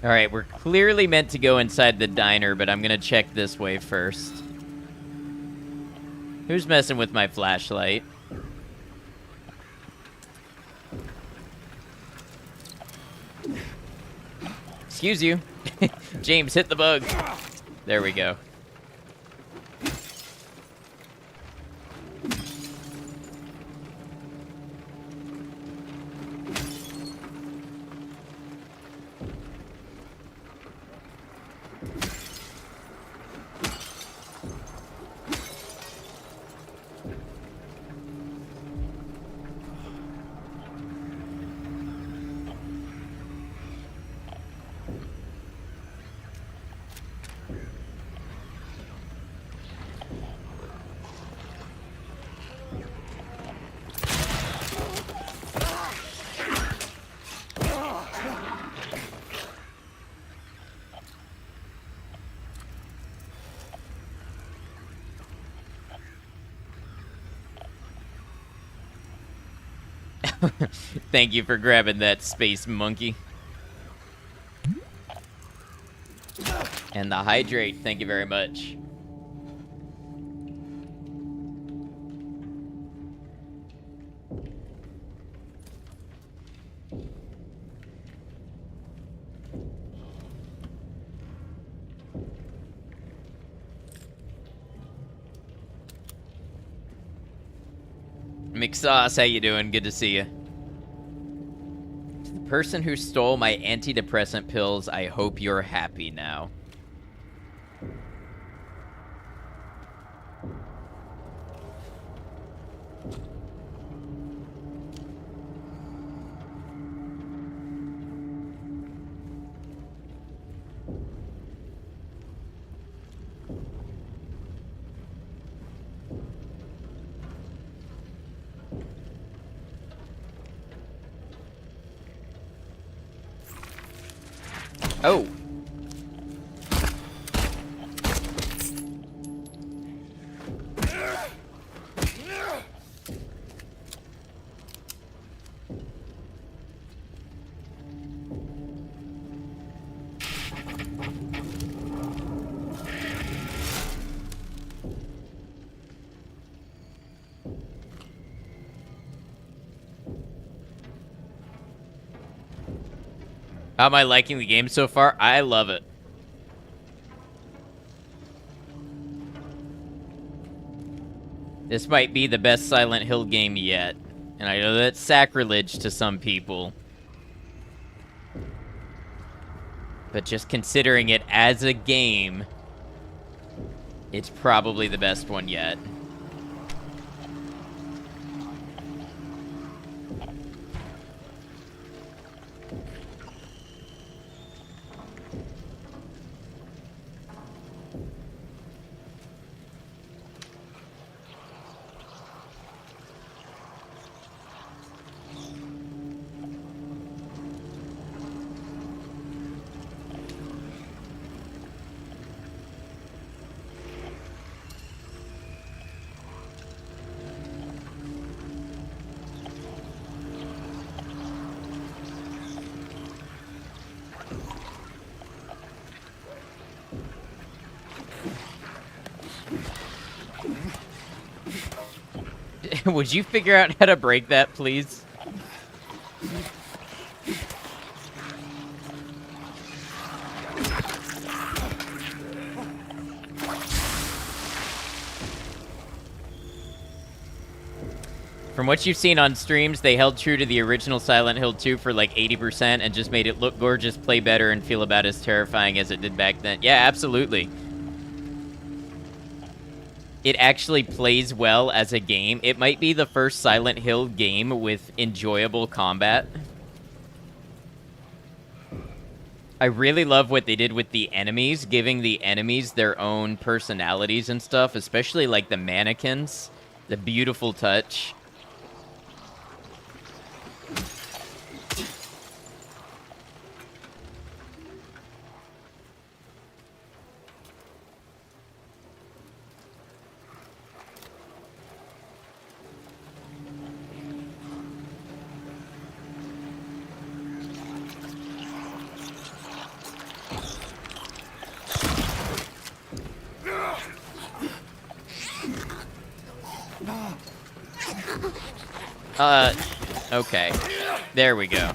All right, we're clearly meant to go inside the diner, but I'm gonna check this way first. Who's messing with my flashlight? Excuse you. James, hit the bug. There we go. Thank you for grabbing that space monkey. And the hydrate, thank you very much. McSauce, how you doing? Good to see you. To the person who stole my antidepressant pills, I hope you're happy now. Oh. How am I liking the game so far? I love it. This might be the best Silent Hill game yet. And I know that's sacrilege to some people. But just considering it as a game, it's probably the best one yet. Would you figure out how to break that, please? From what you've seen on streams, they held true to the original Silent Hill 2 for like 80% and just made it look gorgeous, play better, and feel about as terrifying as it did back then. Yeah, absolutely. It actually plays well as a game. It might be the first Silent Hill game with enjoyable combat. I really love what they did with the enemies, giving the enemies their own personalities and stuff, especially like the mannequins. The beautiful touch. Okay. There we go.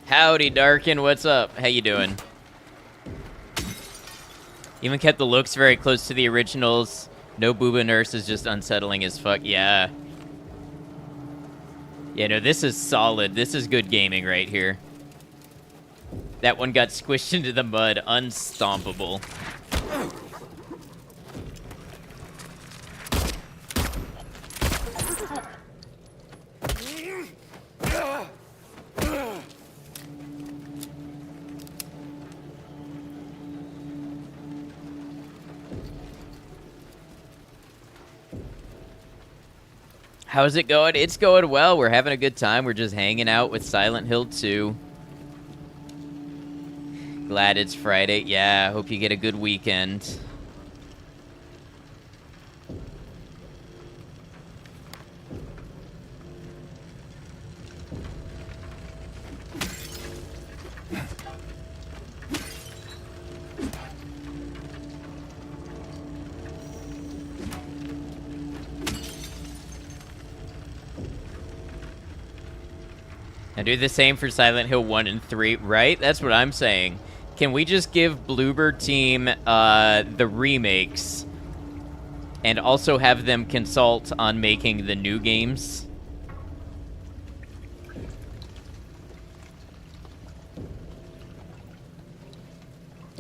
Howdy, Darkin. What's up? How you doing? Even kept the looks very close to the originals. No Booba Nurse is just unsettling as fuck. Yeah. Yeah, no, this is solid. This is good gaming right here. That one got squished into the mud. Unstompable. How's it going? It's going well. We're having a good time. We're just hanging out with Silent Hill 2. Glad it's Friday. Yeah, hope you get a good weekend. And do the same for Silent Hill 1 and 3, right? That's what I'm saying. Can we just give Bloober Team the remakes and also have them consult on making the new games?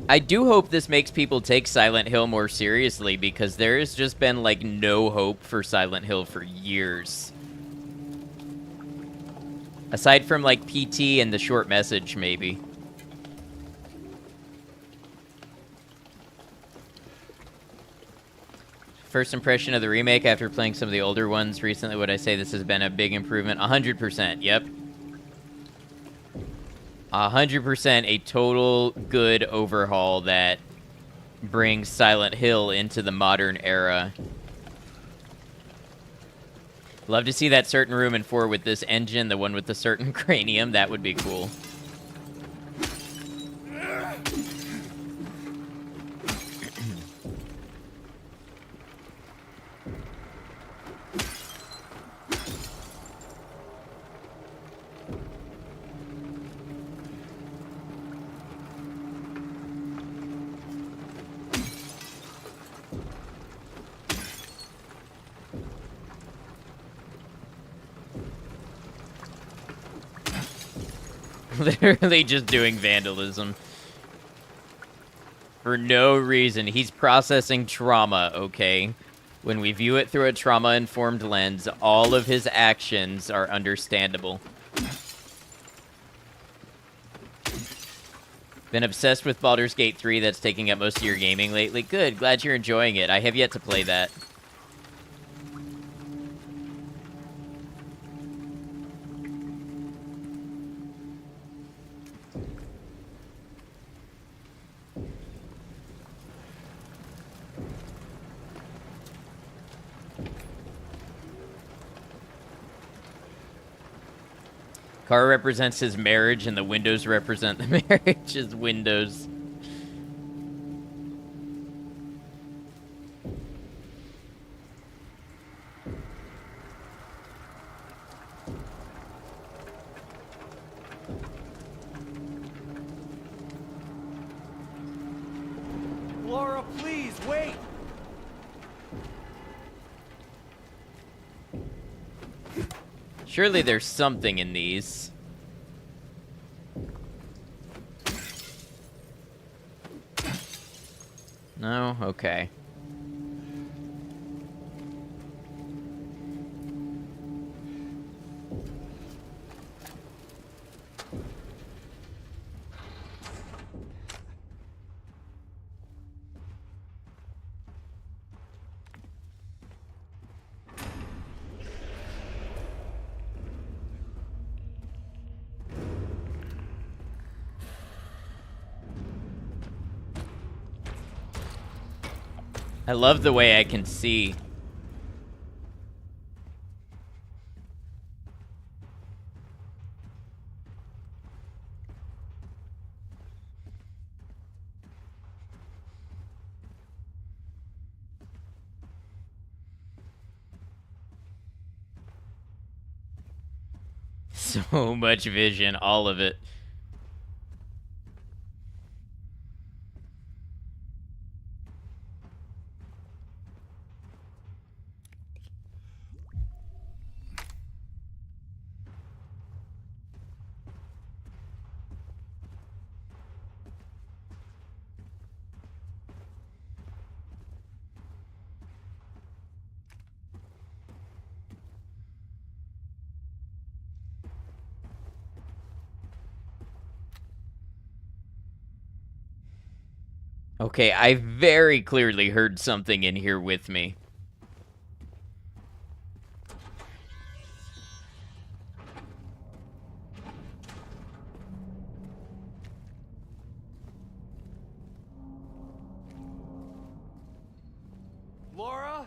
I do hope this makes people take Silent Hill more seriously, because there has just been, like, no hope for Silent Hill for years. Aside from, like, PT and the short message, maybe. First impression of the remake after playing some of the older ones recently, would I say this has been a big improvement? 100%, yep. 100% a total good overhaul that brings Silent Hill into the modern era. Love to see that certain room in 4 with this engine, the one with the certain cranium. That would be cool. Literally just doing vandalism. For no reason. He's processing trauma, okay? When we view it through a trauma-informed lens, all of his actions are understandable. Been obsessed with Baldur's Gate 3. That's taking up most of your gaming lately. Good. Glad you're enjoying it. I have yet to play that. Car represents his marriage, and the windows represent the marriage's windows. Laura, please, wait! Surely there's something in these. No? Okay. I love the way I can see. So much vision, all of it. Okay, I very clearly heard something in here with me. Laura?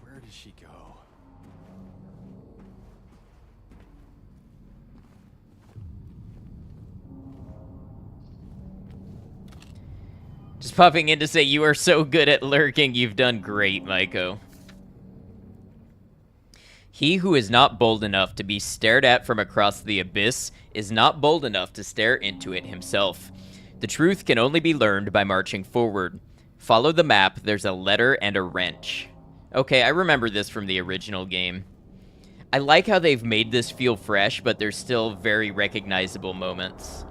Where did she go? Just popping in to say you are so good at lurking. You've done great, Maiko. He who is not bold enough to be stared at from across the abyss is not bold enough to stare into it himself. The truth can only be learned by marching forward. Follow the map, there's a letter and a wrench. Okay, I remember this from the original game. I like how they've made this feel fresh, but there's still very recognizable moments.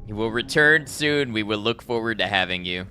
You will return soon. We will look forward to having you.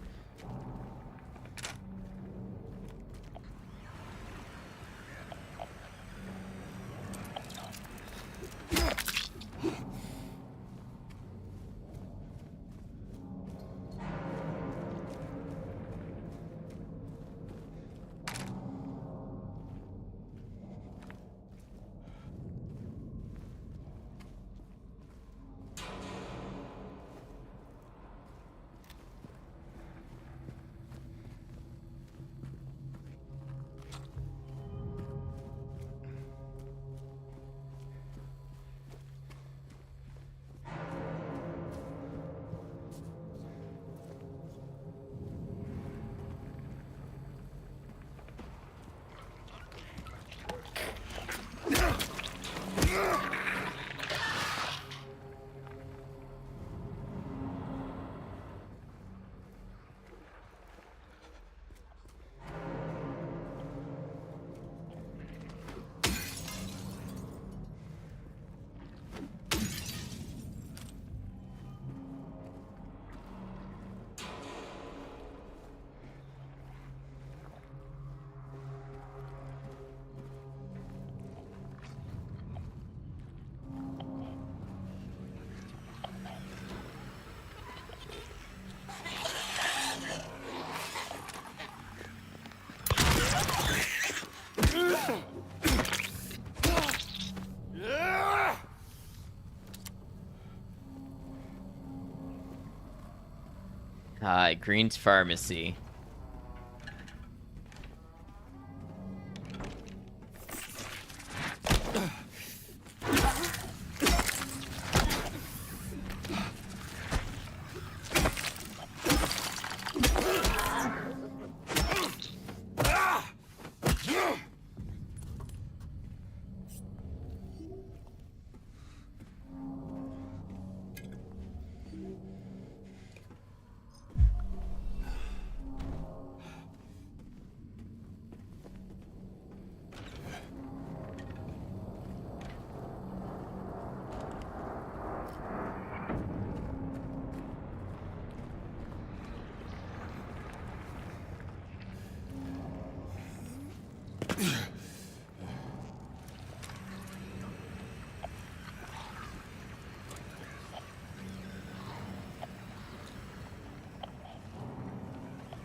Hi, Green's Pharmacy.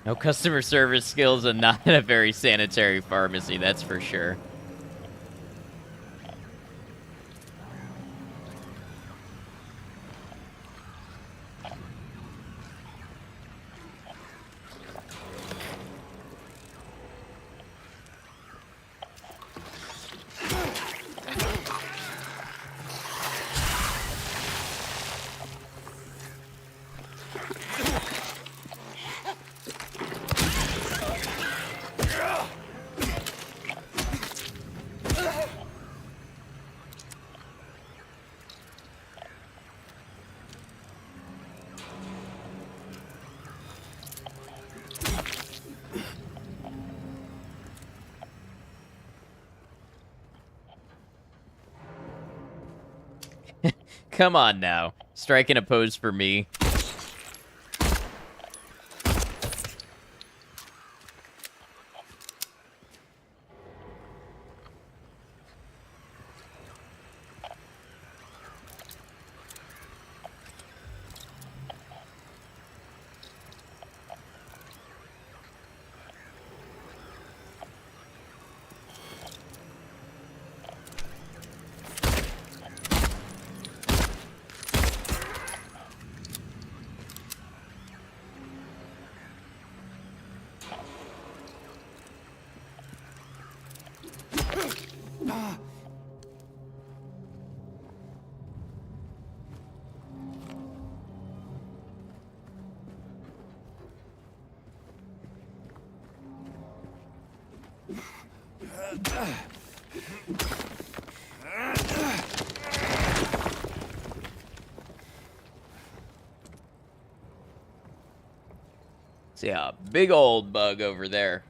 No customer service skills and not a very sanitary pharmacy, that's for sure. Come on now. Striking a pose for me. See a big old bug over there.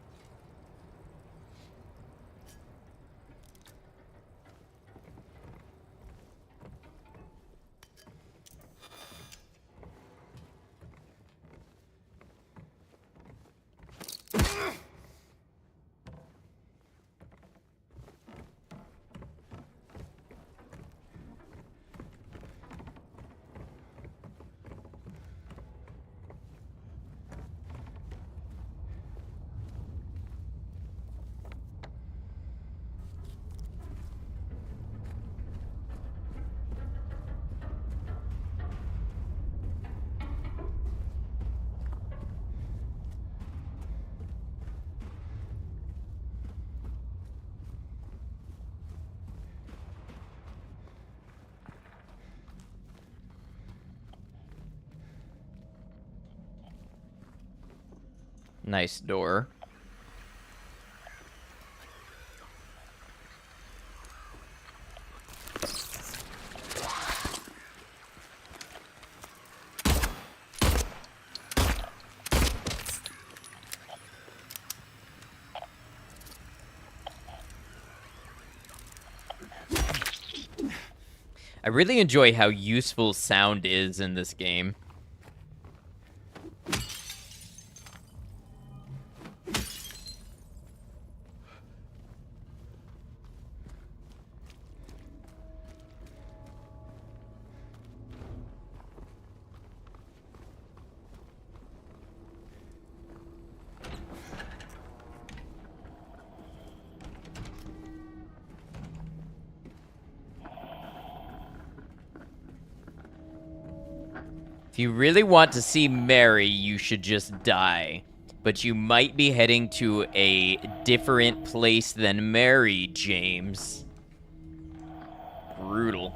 Nice door. I really enjoy how useful sound is in this game. If you really want to see Mary, you should just die. But you might be heading to a different place than Mary, James. Brutal.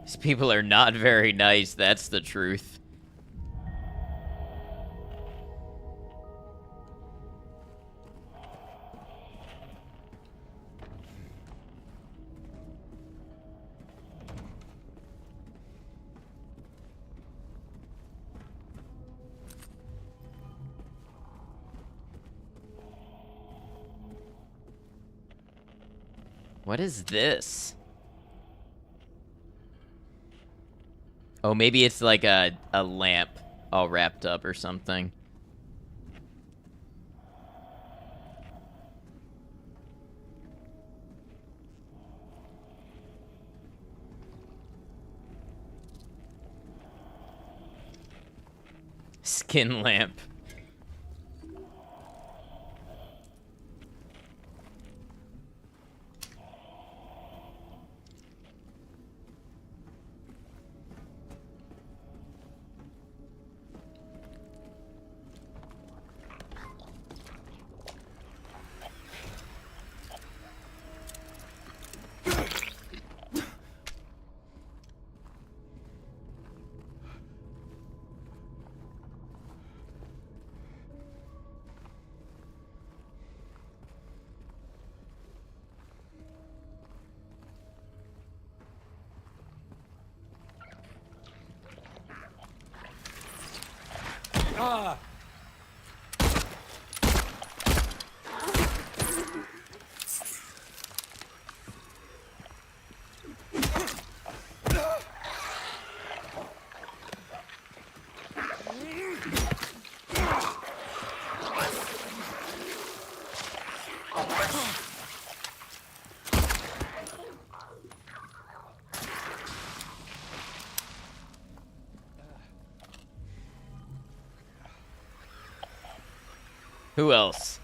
These people are not very nice, that's the truth. What is this? Oh, maybe it's like a lamp all wrapped up or something. Skin lamp. Ah! Who else?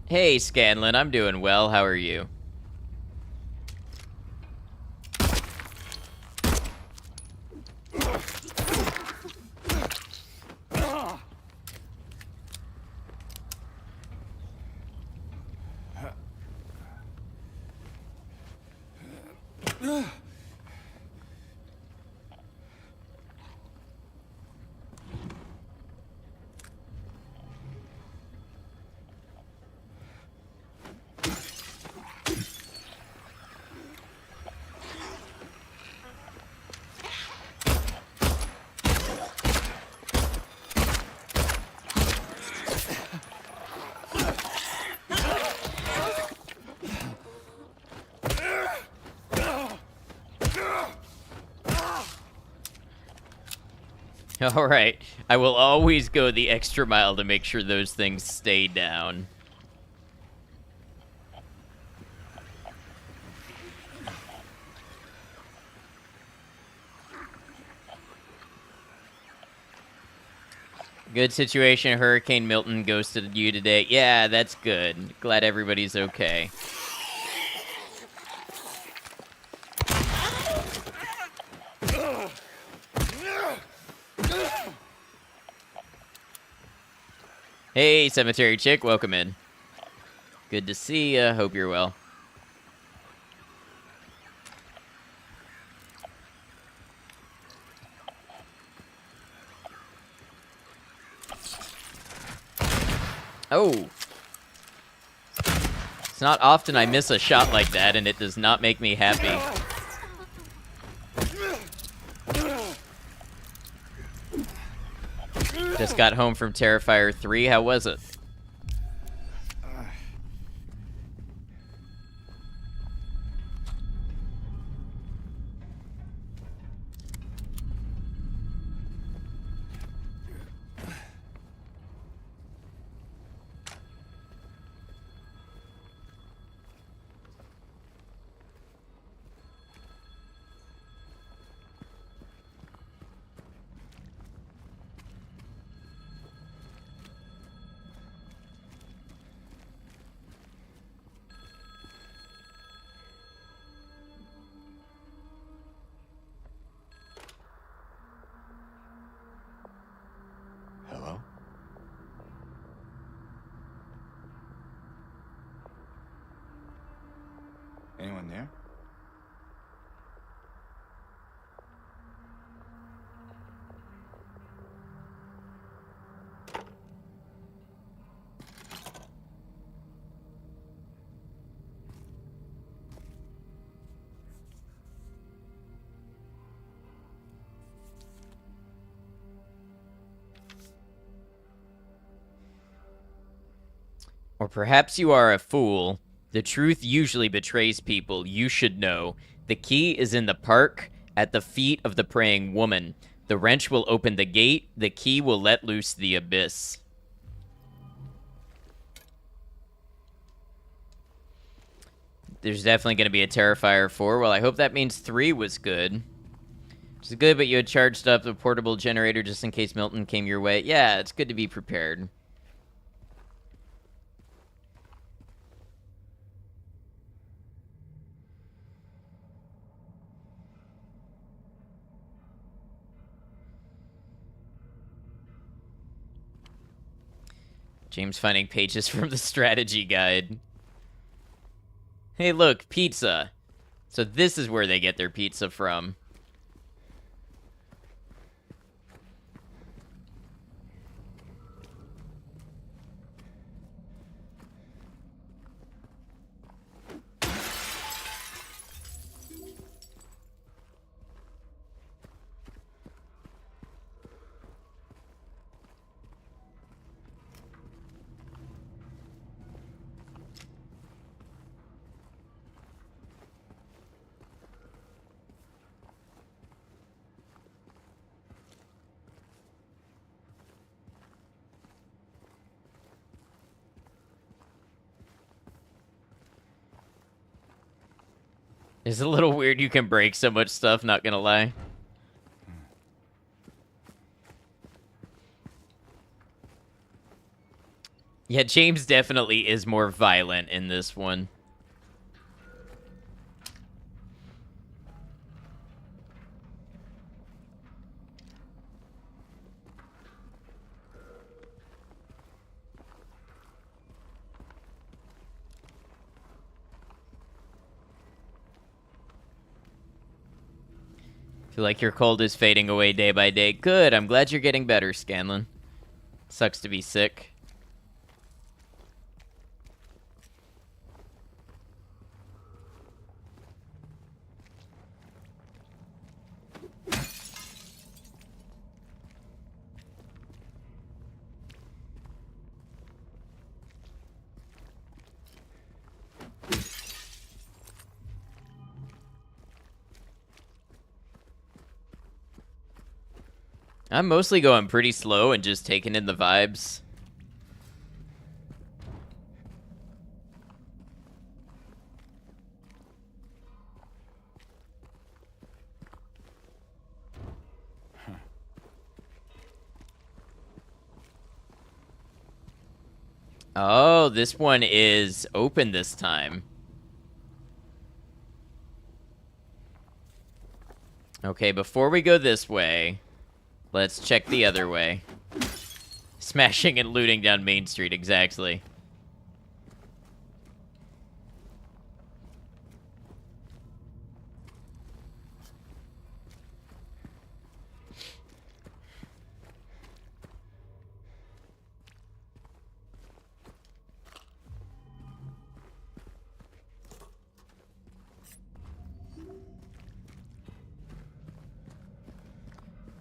Hey, Scanlan, I'm doing well. How are you? All right. I will always go the extra mile to make sure those things stay down. Good situation. Hurricane Milton ghosted you today. Yeah, that's good. Glad everybody's okay. Hey, Cemetery Chick, welcome in. Good to see ya. Hope you're well. Oh. It's not often I miss a shot like that, and it does not make me happy. Just got home from Terrifier 3. How was it? Hello? Anyone there? Or perhaps you are a fool. The truth usually betrays people. You should know. The key is in the park, at the feet of the praying woman. The wrench will open the gate. The key will let loose the abyss. There's definitely going to be a Terrifier 4. Well, I hope that means 3 was good. Which is good, but you had charged up the portable generator just in case Milton came your way. Yeah, it's good to be prepared. James finding pages from the strategy guide. Hey, look, pizza. So this is where they get their pizza from. It's a little weird you can break so much stuff, not gonna lie. Yeah, James definitely is more violent in this one. Feel like your cold is fading away day by day. Good, I'm glad you're getting better, Scanlan. Sucks to be sick. I'm mostly going pretty slow and just taking in the vibes. Oh, this one is open this time. Okay, before we go this way, let's check the other way. Smashing and looting down Main Street, exactly.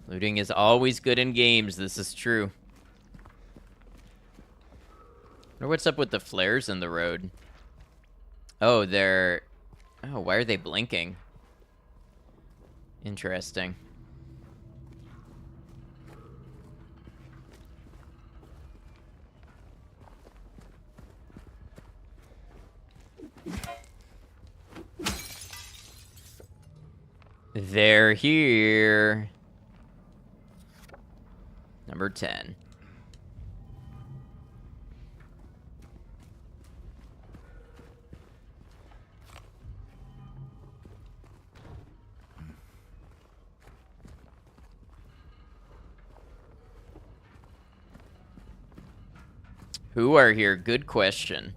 Looting is always good in games, this is true. Wonder what's up with the flares in the road. Oh, they're... Oh, why are they blinking? Interesting. They're here. Number 10. Who are here? Good question.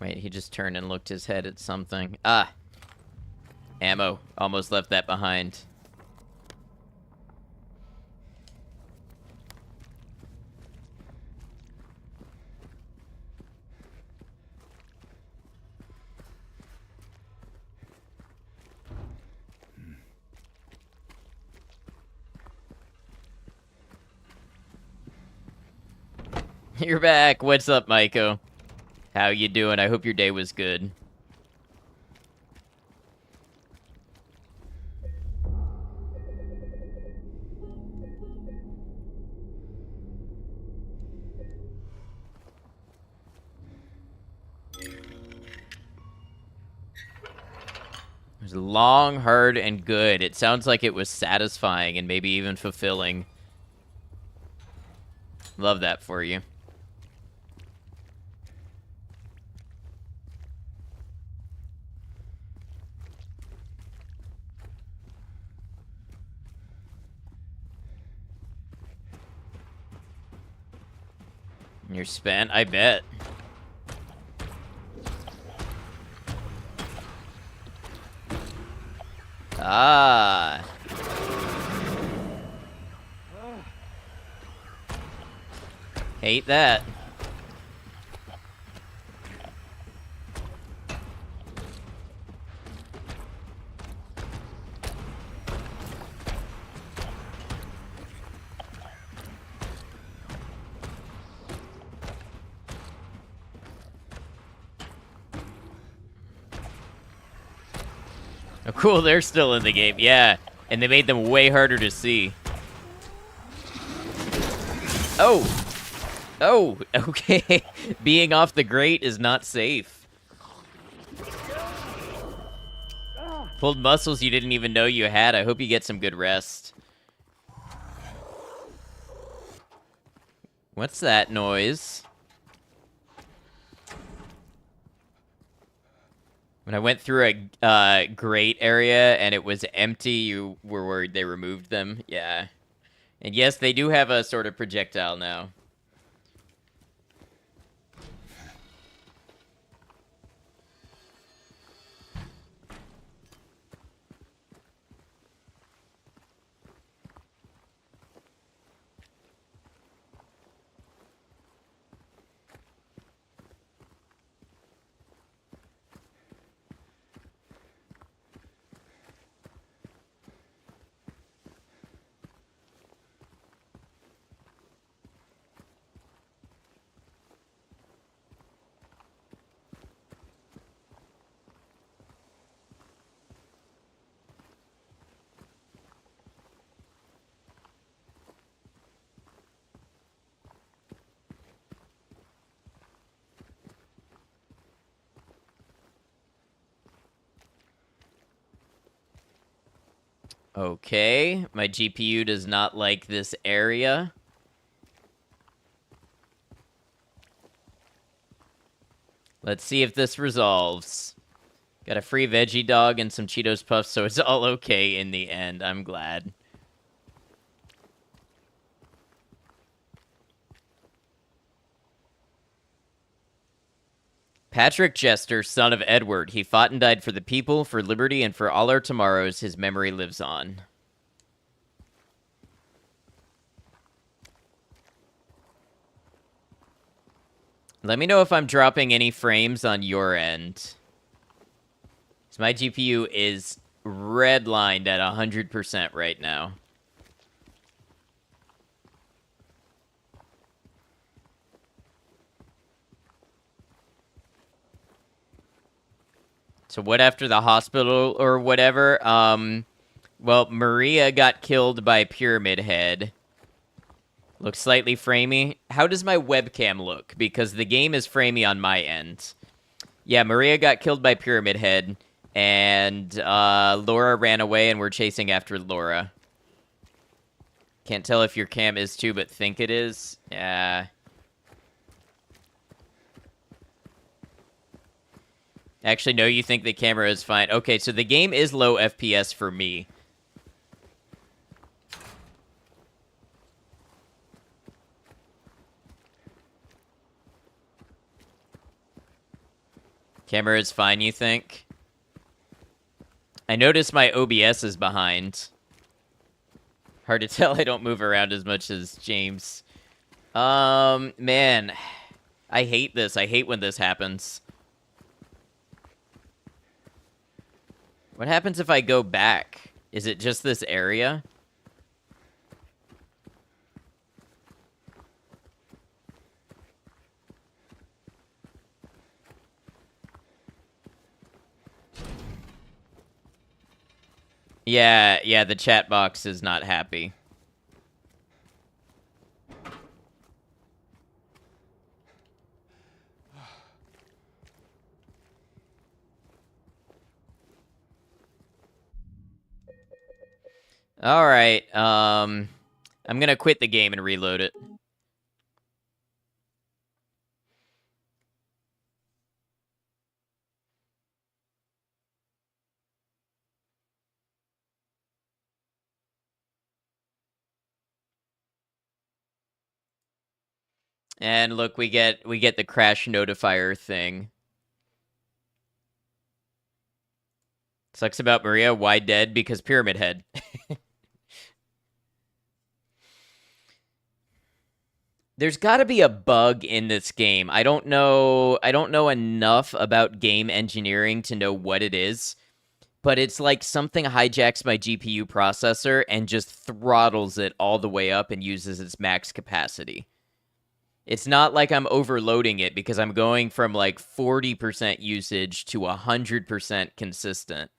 Wait, he just turned and looked his head at something. Ah! Ammo. Almost left that behind. You're back. What's up, Maiko? How you doing? I hope your day was good. It was long, hard, and good. It sounds like it was satisfying and maybe even fulfilling. Love that for you. You're spent? I bet. Ah. Hate that. Oh, cool, they're still in the game. Yeah, and they made them way harder to see. Oh! Oh, okay. Being off the grate is not safe. Pulled muscles you didn't even know you had. I hope you get some good rest. What's that noise? When I went through a grate area and it was empty, you were worried they removed them. Yeah. And yes, they do have a sort of projectile now. Okay, my GPU does not like this area. Let's see if this resolves. Got a free veggie dog and some Cheetos Puffs, so it's all okay in the end. I'm glad. Patrick Jester, son of Edward. He fought and died for the people, for liberty, and for all our tomorrows. His memory lives on. Let me know if I'm dropping any frames on your end. So my GPU is redlined at 100% right now. So what after the hospital or whatever? Well, Maria got killed by Pyramid Head. Looks slightly framey. How does my webcam look? Because the game is framey on my end. Yeah, Maria got killed by Pyramid Head, and Laura ran away, and we're chasing after Laura. Can't tell if your cam is too, but think it is. Yeah. Actually, no, you think the camera is fine. Okay, so the game is low FPS for me. Camera is fine, you think? I noticed my OBS is behind. Hard to tell, I don't move around as much as James. Man. I hate this. I hate when this happens. What happens if I go back? Is it just this area? Yeah, the chat box is not happy. All right, I'm gonna quit the game and reload it. And look, we get the crash notifier thing. Sucks about Maria. Why dead? Because Pyramid Head. There's got to be a bug in this game. I don't know enough about game engineering to know what it is, but it's like something hijacks my GPU processor and just throttles it all the way up and uses its max capacity. It's not like I'm overloading it because I'm going from like 40% usage to 100% consistent.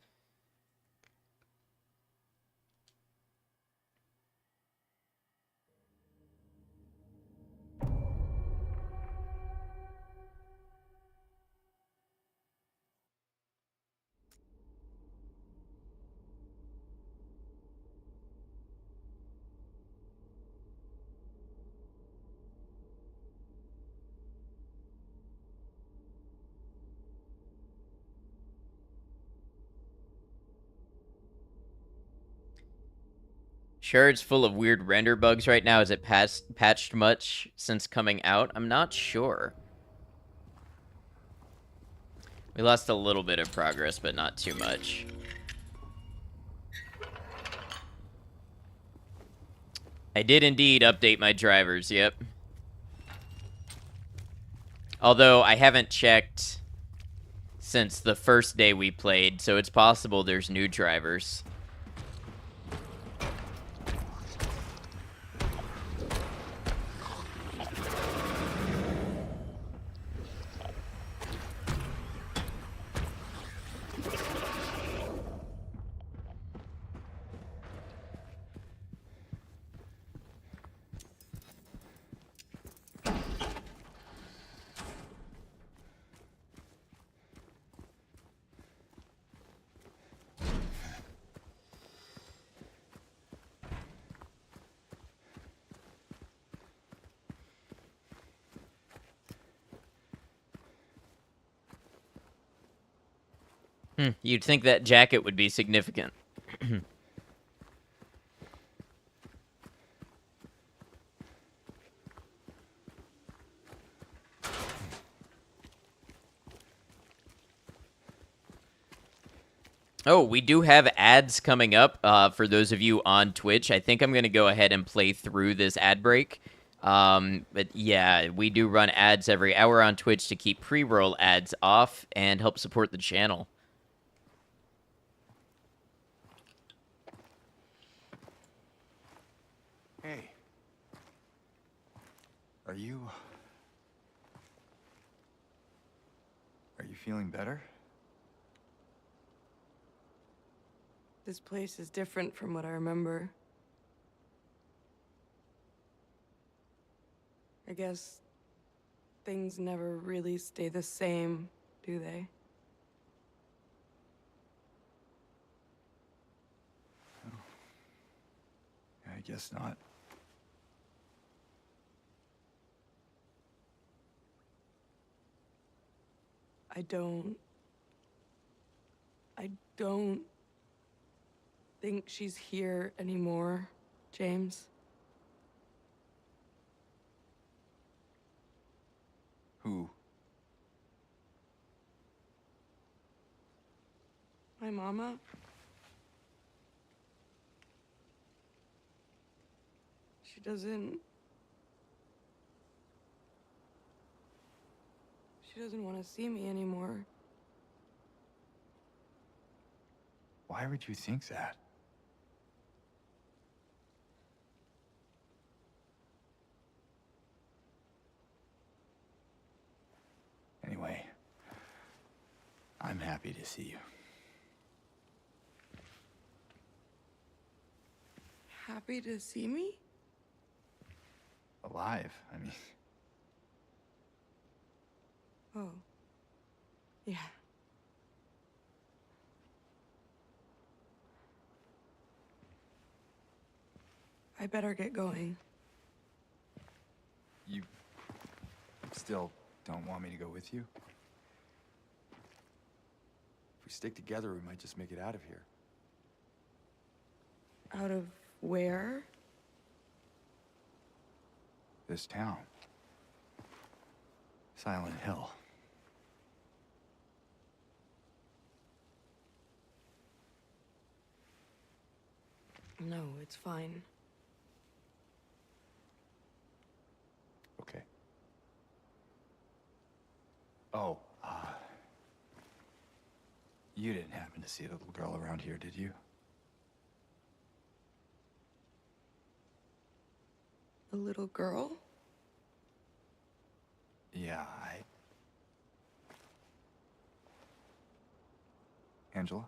Sure, it's full of weird render bugs right now. Is it patched much since coming out? I'm not sure. We lost a little bit of progress, but not too much. I did indeed update my drivers, yep. Although I haven't checked since the first day we played, so it's possible there's new drivers. You'd think that jacket would be significant. Oh, we do have ads coming up for those of you on Twitch. I think I'm going to go ahead and play through this ad break. But yeah, we do run ads every hour on Twitch to keep pre-roll ads off and help support the channel. Hey. Are you feeling better? This place is different from what I remember. I guess things never really stay the same, do they? I guess not. I don't think she's here anymore, James. Who? My mama? She doesn't want to see me anymore. Why would you think that? Anyway, I'm happy to see you. Happy to see me? Alive, I mean. Oh. Yeah. I better get going. You still don't want me to go with you? If we stick together, we might just make it out of here. Out of where? This town. Silent Hill. No, it's fine. Okay. Oh, you didn't happen to see a little girl around here, did you? A little girl? Yeah, Angela?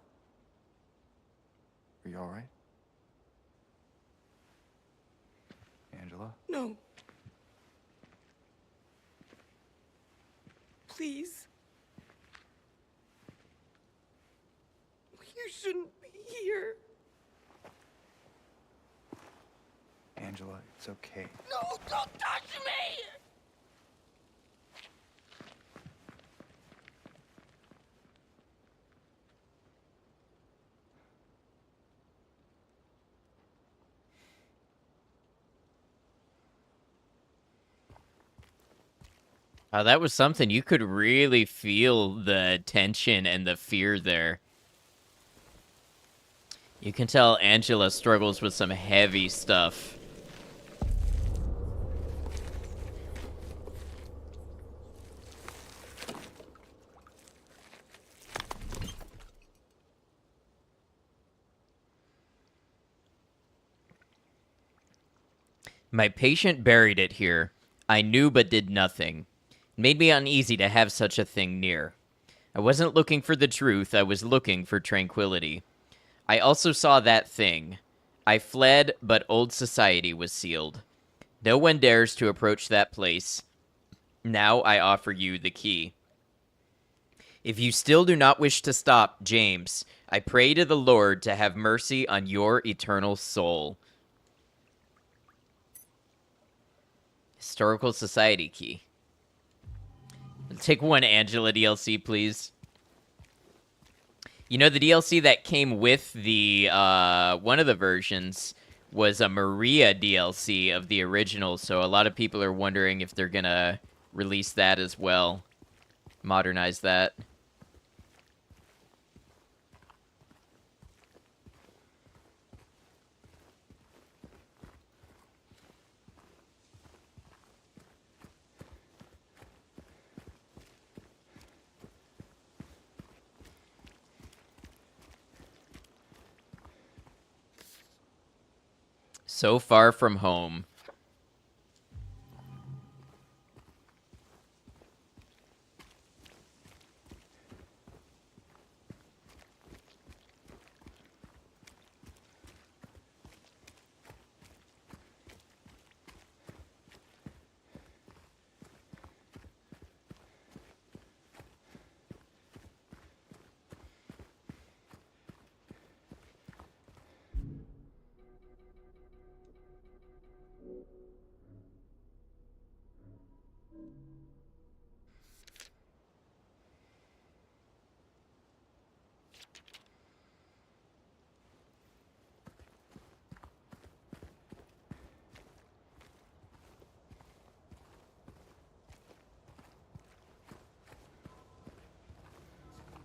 Are you all right? Angela? No. Please. You shouldn't be here. Angela, it's okay. No, don't touch me! That was something. You could really feel the tension and the fear there. You can tell Angela struggles with some heavy stuff. My patient buried it here. I knew but did nothing. It made me uneasy to have such a thing near. I wasn't looking for the truth, I was looking for tranquility. I also saw that thing. I fled, but old society was sealed. No one dares to approach that place. Now I offer you the key. If you still do not wish to stop, James, I pray to the Lord to have mercy on your eternal soul. Historical Society key. Take one Angela DLC, please. You know, the DLC that came with the one of the versions was a Maria DLC of the original, so a lot of people are wondering if they're gonna release that as well. Modernize that. So far from home.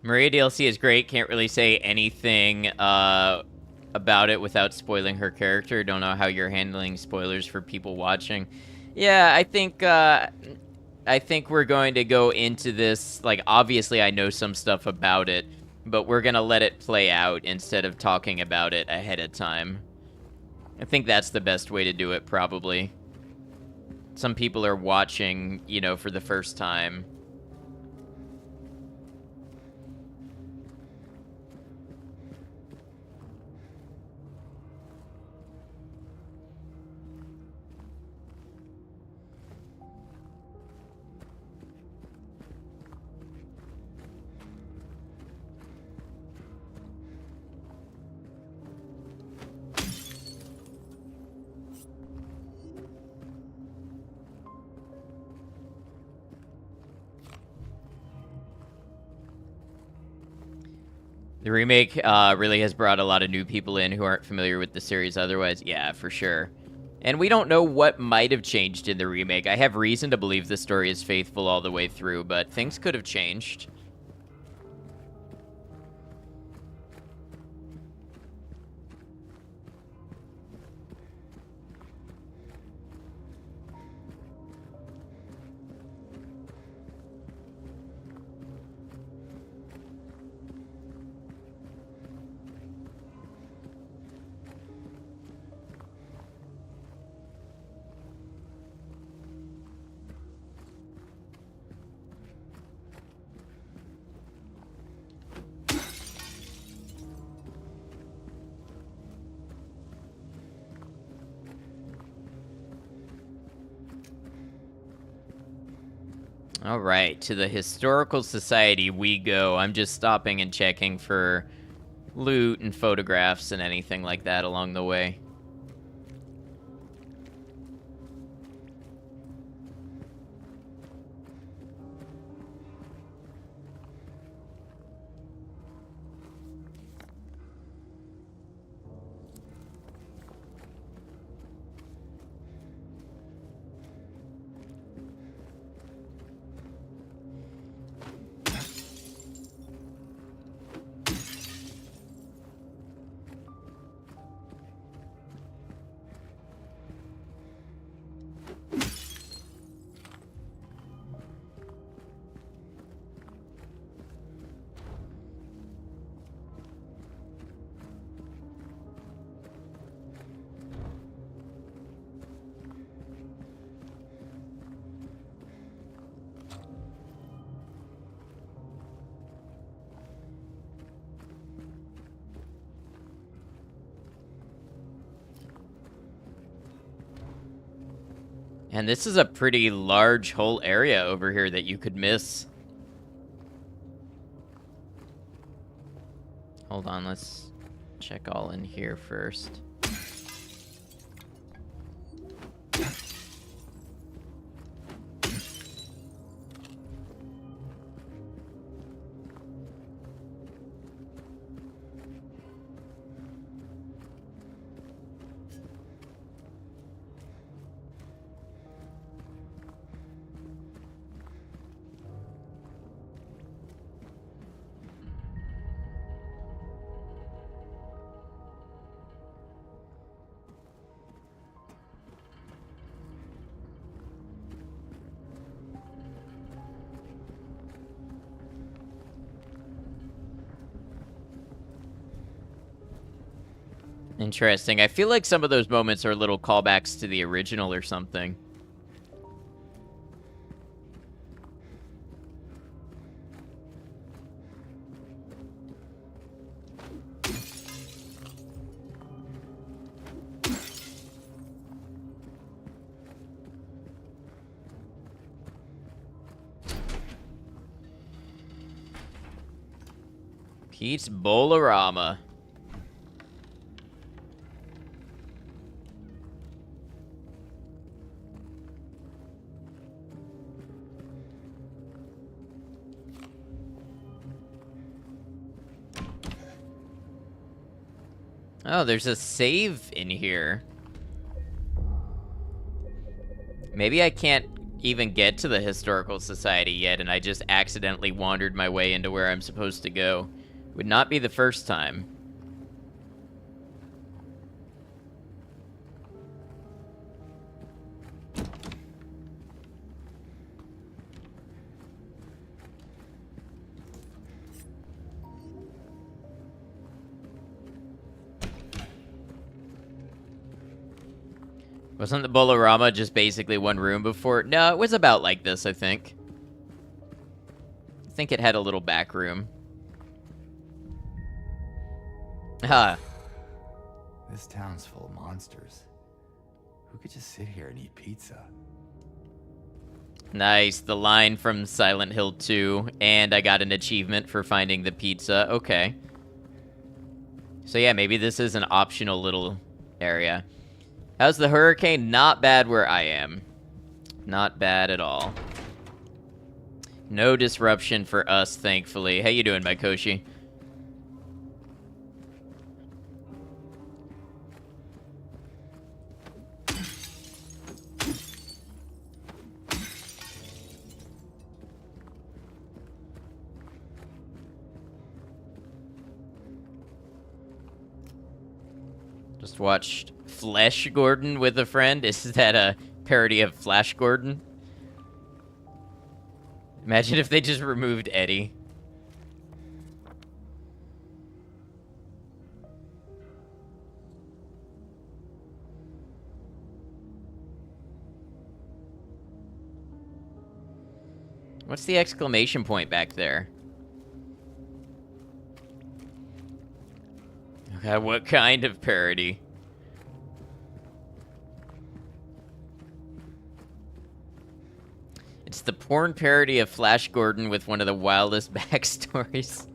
Maria DLC is great. Can't really say anything about it without spoiling her character. Don't know how you're handling spoilers for people watching. Yeah, I think we're going to go into this. Like, obviously, I know some stuff about it, but we're gonna let it play out instead of talking about it ahead of time. I think that's the best way to do it, probably. Some people are watching, you know, for the first time. The remake really has brought a lot of new people in who aren't familiar with the series otherwise. Yeah, for sure. And we don't know what might have changed in the remake. I have reason to believe the story is faithful all the way through, but things could have changed. All right, to the Historical Society we go. I'm just stopping and checking for loot and photographs and anything like that along the way. And this is a pretty large whole area over here that you could miss. Hold on, let's check all in here first. Interesting. I feel like some of those moments are little callbacks to the original or something. Pete's Bolorama. Oh, there's a save in here. Maybe I can't even get to the Historical Society yet, and I just accidentally wandered my way into where I'm supposed to go. Would not be the first time. Wasn't the Bolorama just basically one room before? No, it was about like this, I think. I think it had a little back room. Ah. This town's full of monsters. Who could just sit here and eat pizza? Nice, the line from Silent Hill 2, and I got an achievement for finding the pizza. Okay. So yeah, maybe this is an optional little area. How's the hurricane? Not bad where I am. Not bad at all. No disruption for us, thankfully. How you doing, Maikoshi? Just watched Flesh Gordon with a friend. Is that a parody of Flash Gordon? Imagine if they just removed Eddie. What's the exclamation point back there? Okay, what kind of parody? It's the porn parody of Flash Gordon with one of the wildest backstories.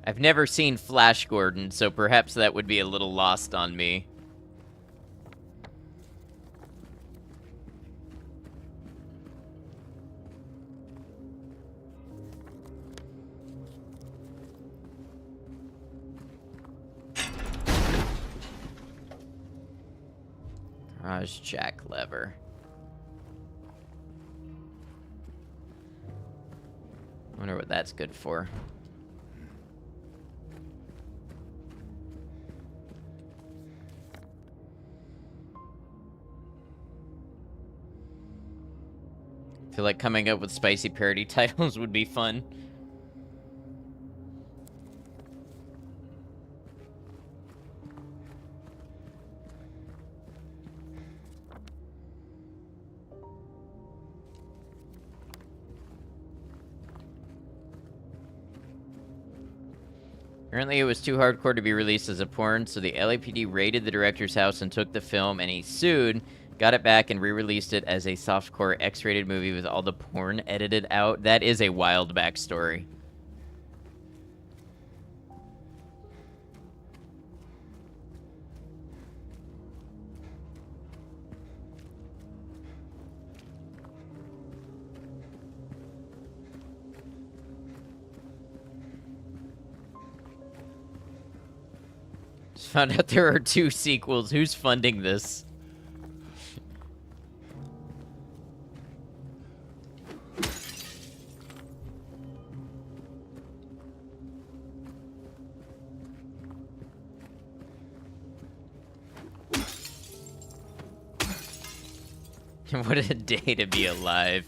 I've never seen Flash Gordon, so perhaps that would be a little lost on me. Garage jack lever. Wonder what that's good for. Feel like coming up with spicy parody titles would be fun. Apparently, it was too hardcore to be released as a porn, so the LAPD raided the director's house and took the film, and he sued, got it back, and re-released it as a softcore X-rated movie with all the porn edited out. That is a wild backstory. Just found out there are 2 sequels. Who's funding this? What a day to be alive.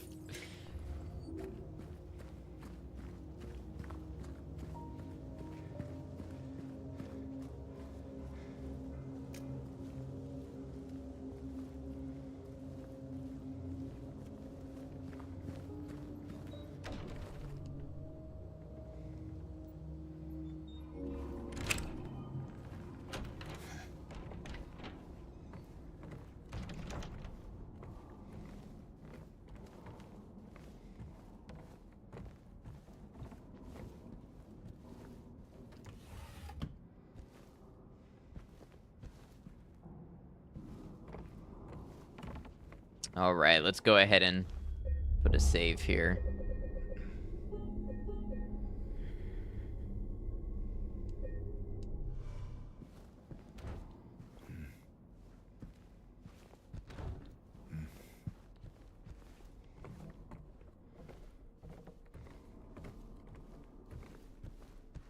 Alright, let's go ahead and put a save here.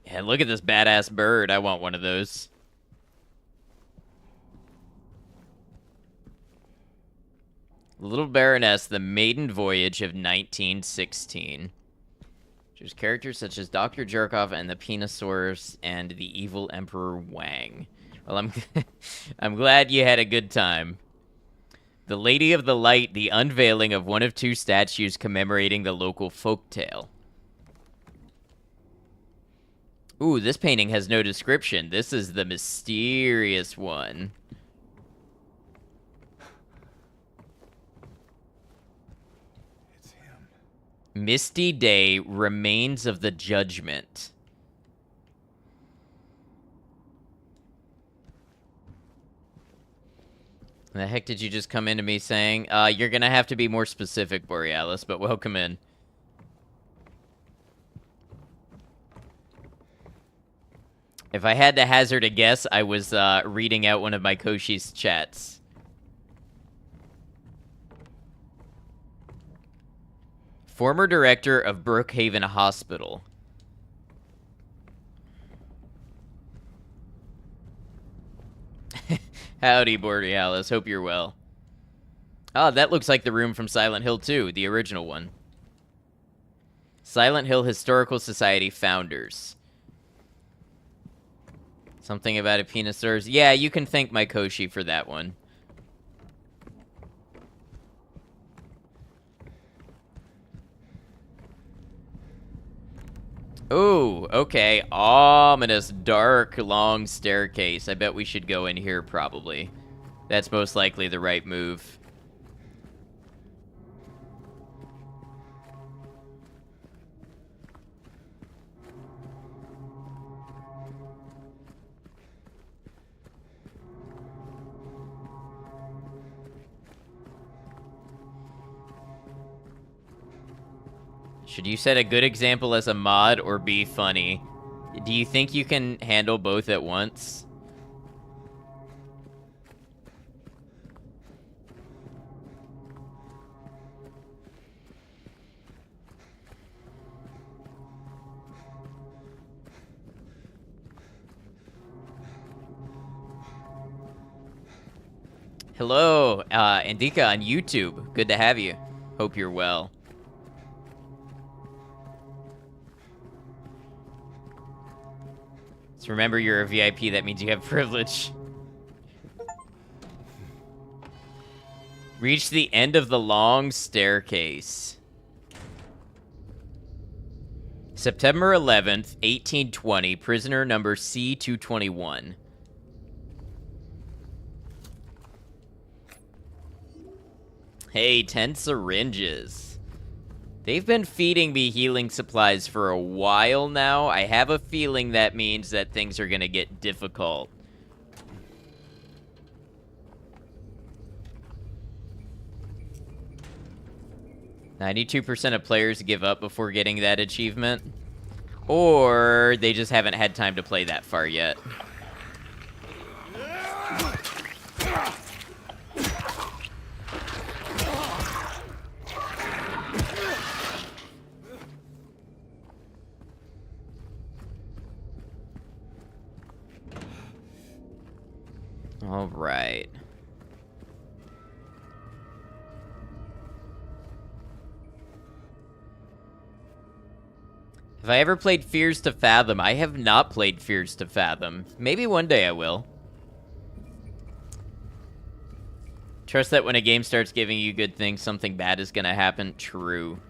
Yeah, look at this badass bird. I want one of those. Little Baroness, The Maiden Voyage of 1916. There's characters such as Dr. Jerkov and the Penosaurus and the evil Emperor Wang. Well, I'm glad you had a good time. The Lady of the Light, the unveiling of one of 2 statues commemorating the local folktale. Ooh, this painting has no description. This is the mysterious one. Misty Day, Remains of the Judgment. The heck did you just come into me saying? You're gonna have to be more specific, Borealis, but welcome in. If I had to hazard a guess, I was reading out one of my Koshi's chats. Former director of Brookhaven Hospital. Howdy, Borealis. Hope you're well. Oh, that looks like the room from Silent Hill 2, the original one. Silent Hill Historical Society founders. Something about a Penosaurus. Yeah, you can thank my Koshi for that one. Ooh, okay. Ominous, dark, long staircase. I bet we should go in here, probably. That's most likely the right move. Should you set a good example as a mod or be funny? Do you think you can handle both at once? Hello, Andika on YouTube. Good to have you. Hope you're well. So remember, you're a VIP. That means you have privilege. Reach the end of the long staircase. September 11th, 1820, prisoner number C-221. Hey, 10 syringes. They've been feeding me healing supplies for a while now. I have a feeling that means that things are gonna get difficult. "92% of players give up before getting that achievement. Or they just haven't had time to play that far yet." All right. Have I ever played Fears to Fathom? I have not played Fears to Fathom. Maybe one day I will. Trust that when a game starts giving you good things, something bad is gonna happen. True.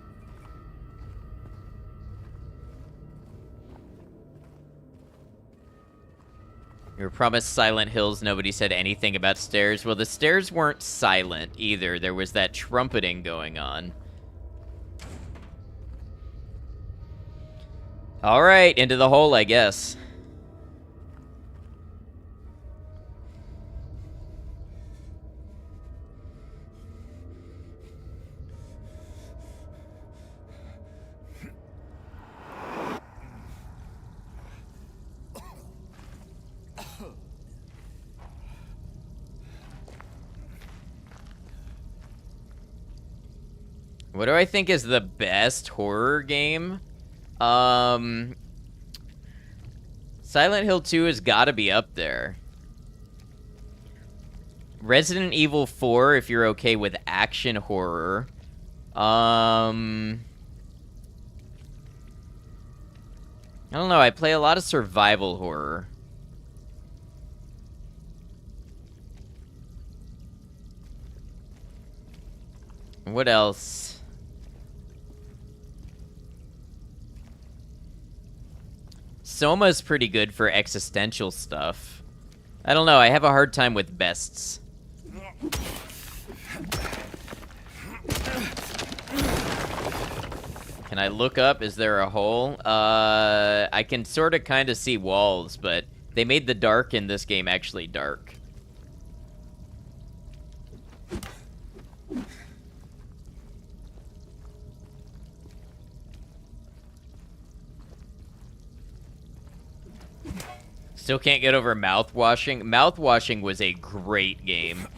You were promised Silent Hills. Nobody said anything about stairs. Well, the stairs weren't silent either. There was that trumpeting going on. All right, into the hole, I guess. What do I think is the best horror game? Silent Hill 2 has got to be up there. Resident Evil 4, if you're okay with action horror. I don't know, I play a lot of survival horror. What else? Soma's pretty good for existential stuff. I don't know, I have a hard time with bests. Can I look up? Is there a hole? I can sort of kind of see walls, but they made the dark in this game actually dark. Still can't get over mouthwashing. Mouthwashing was a great game.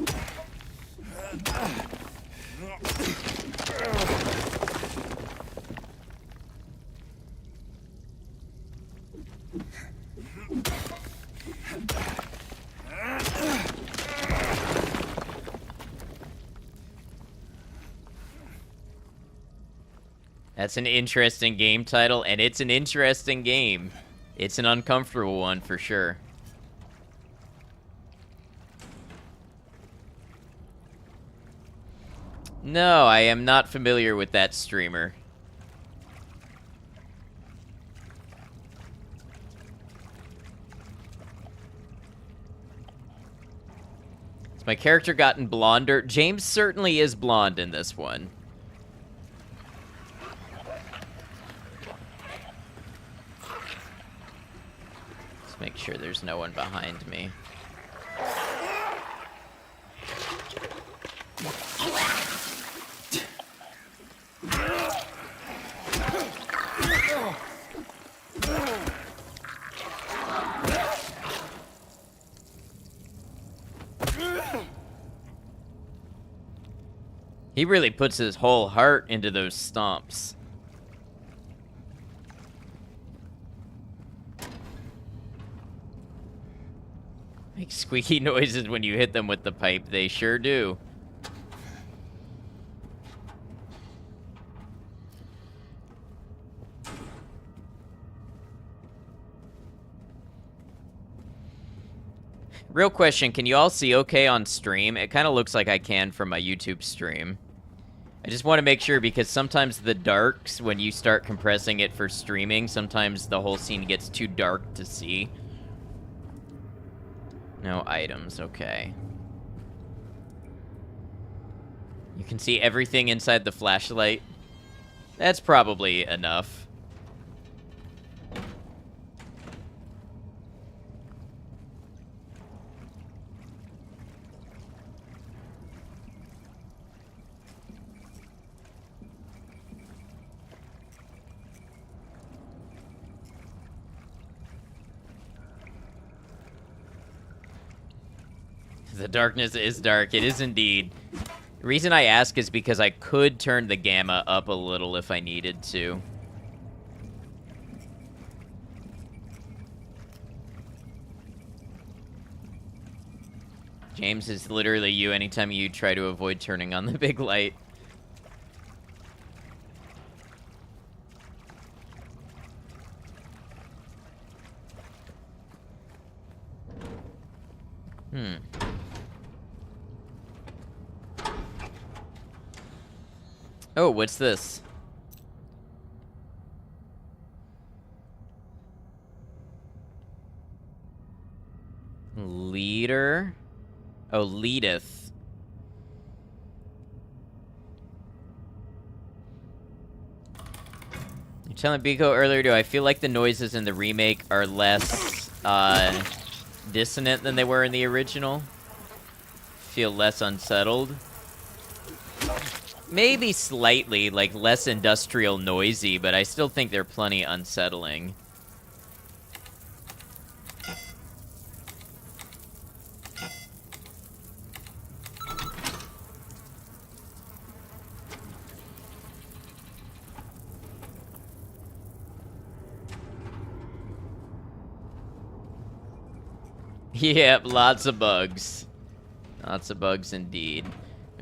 That's an interesting game title, and it's an interesting game. It's an uncomfortable one, for sure. No, I am not familiar with that streamer. Has my character gotten blonder? James certainly is blonde in this one. Make sure there's no one behind me. He really puts his whole heart into those stomps. Make squeaky noises when you hit them with the pipe. They sure do. Real question, can you all see okay on stream? It kind of looks like I can from my YouTube stream. I just want to make sure, because sometimes the darks, when you start compressing it for streaming, sometimes the whole scene gets too dark to see. No items, okay. You can see everything inside the flashlight. That's probably enough. The darkness is dark. It is indeed. The reason I ask is because I could turn the gamma up a little if I needed to. James is literally you anytime you try to avoid turning on the big light. Oh, what's this? Leader? Oh, leadeth. You're telling Biko earlier, do I feel like the noises in the remake are less, dissonant than they were in the original? Feel less unsettled? Maybe slightly, like, less industrial noisy, but I still think they're plenty unsettling. Yep, lots of bugs. Lots of bugs indeed.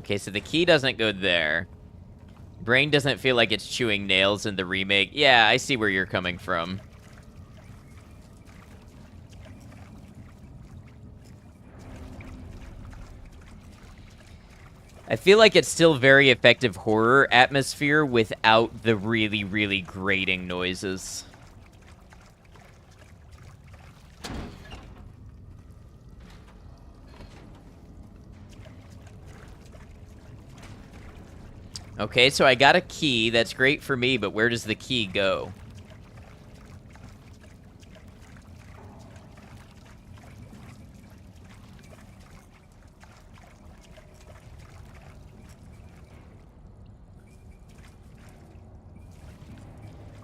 Okay, so the key doesn't go there. Brain doesn't feel like it's chewing nails in the remake. Yeah, I see where you're coming from. I feel like it's still very effective horror atmosphere without the really, really grating noises. Okay, so I got a key. That's great for me, but where does the key go?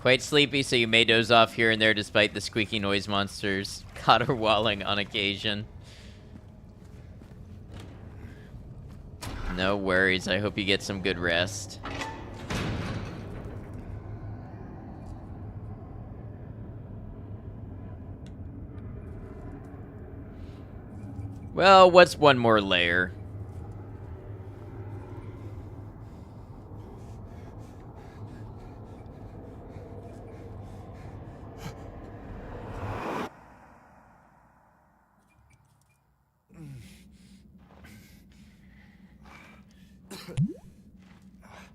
Quite sleepy, so you may doze off here and there despite the squeaky noise monsters caterwauling on occasion. No worries, I hope you get some good rest. Well, what's one more layer?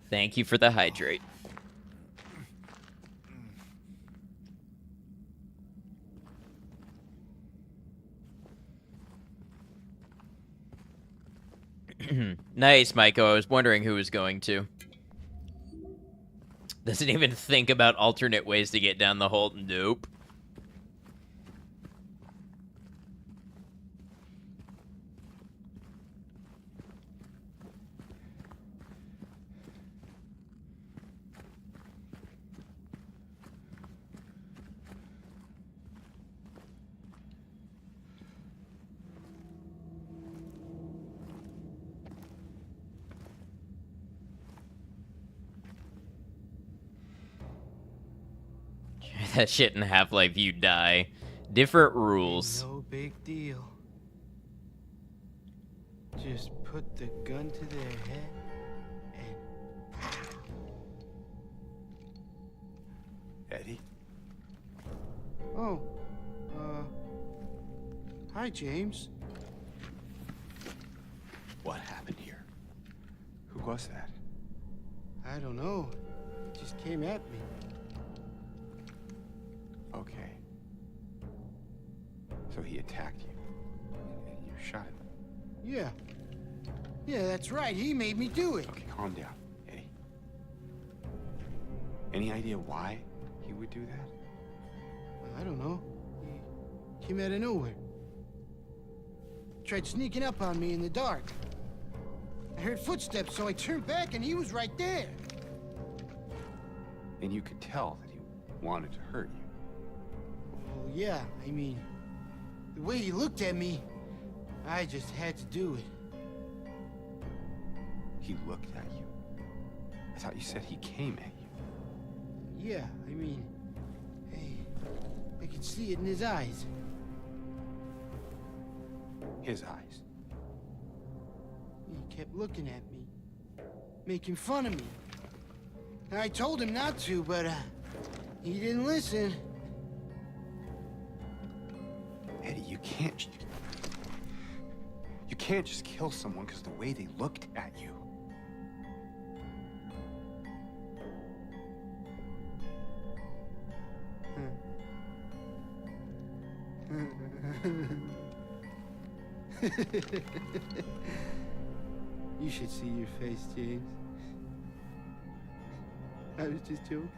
Thank you for the hydrate. Nice, Maiko. I was wondering who was going to. Doesn't even think about alternate ways to get down the hole. Nope. That shit in Half-Life, you die. Different rules. No big deal. Just put the gun to their head and... Eddie? Oh, hi, James. What happened here? Who was that? I don't know. It just came at me. Okay. So he attacked you. And you shot him. Yeah. Yeah, that's right. He made me do it. Okay, calm down, Eddie. Any idea why he would do that? Well, I don't know. He came out of nowhere. Tried sneaking up on me in the dark. I heard footsteps, so I turned back and he was right there. And you could tell that he wanted to hurt you. Well, yeah, I mean, the way he looked at me, I just had to do it. He looked at you? I thought you said he came at you. Yeah, I mean, hey, I could see it in his eyes. His eyes. He kept looking at me, making fun of me. And I told him not to, but he didn't listen. Eddie, you can't just kill someone because of the way they looked at you. You should see your face, James. I was just joking.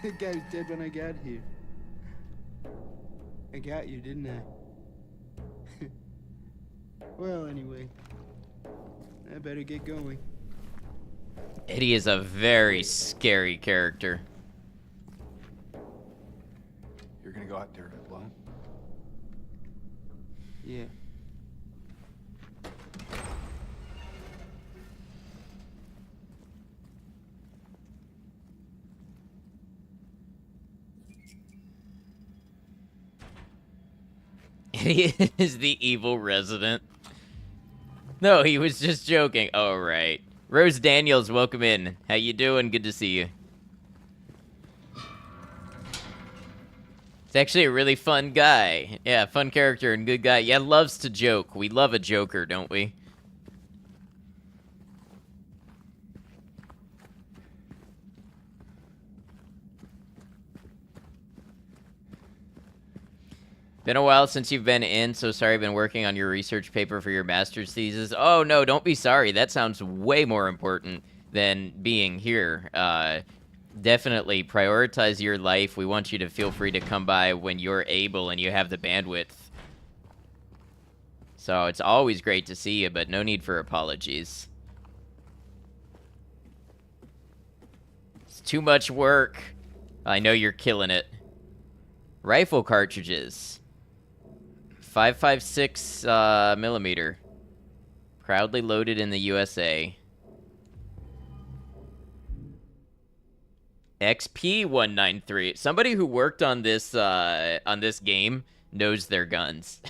The guy was dead when I got here. I got you, didn't I? Well, anyway, I better get going. Eddie is a very scary character. You're gonna go out there alone? Yeah. He is the evil resident. No, he was just joking. Oh, right. Rose Daniels, welcome in. How you doing? Good to see you. He's actually a really fun guy. Yeah, fun character and good guy. Yeah, loves to joke. We love a joker, don't we? Been a while since you've been in, so sorry I've been working on your research paper for your master's thesis. Oh, no, don't be sorry. That sounds way more important than being here. Definitely prioritize your life. We want you to feel free to come by when you're able and you have the bandwidth. So it's always great to see you, but no need for apologies. It's too much work. I know you're killing it. Rifle cartridges. 5.56 millimeter. Proudly loaded in the USA. XP193. Somebody who worked on this game knows their guns.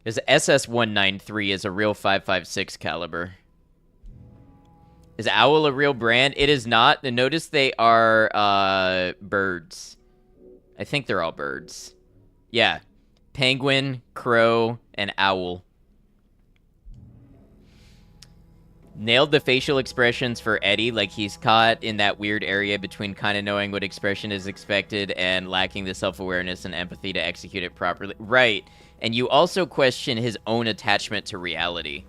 This SS193 is a real 5.56 caliber. Is Owl a real brand? It is not. And notice they are birds. I think they're all birds. Yeah. Penguin, crow, and owl. Nailed the facial expressions for Eddie, like he's caught in that weird area between kind of knowing what expression is expected and lacking the self-awareness and empathy to execute it properly. Right. And you also question his own attachment to reality.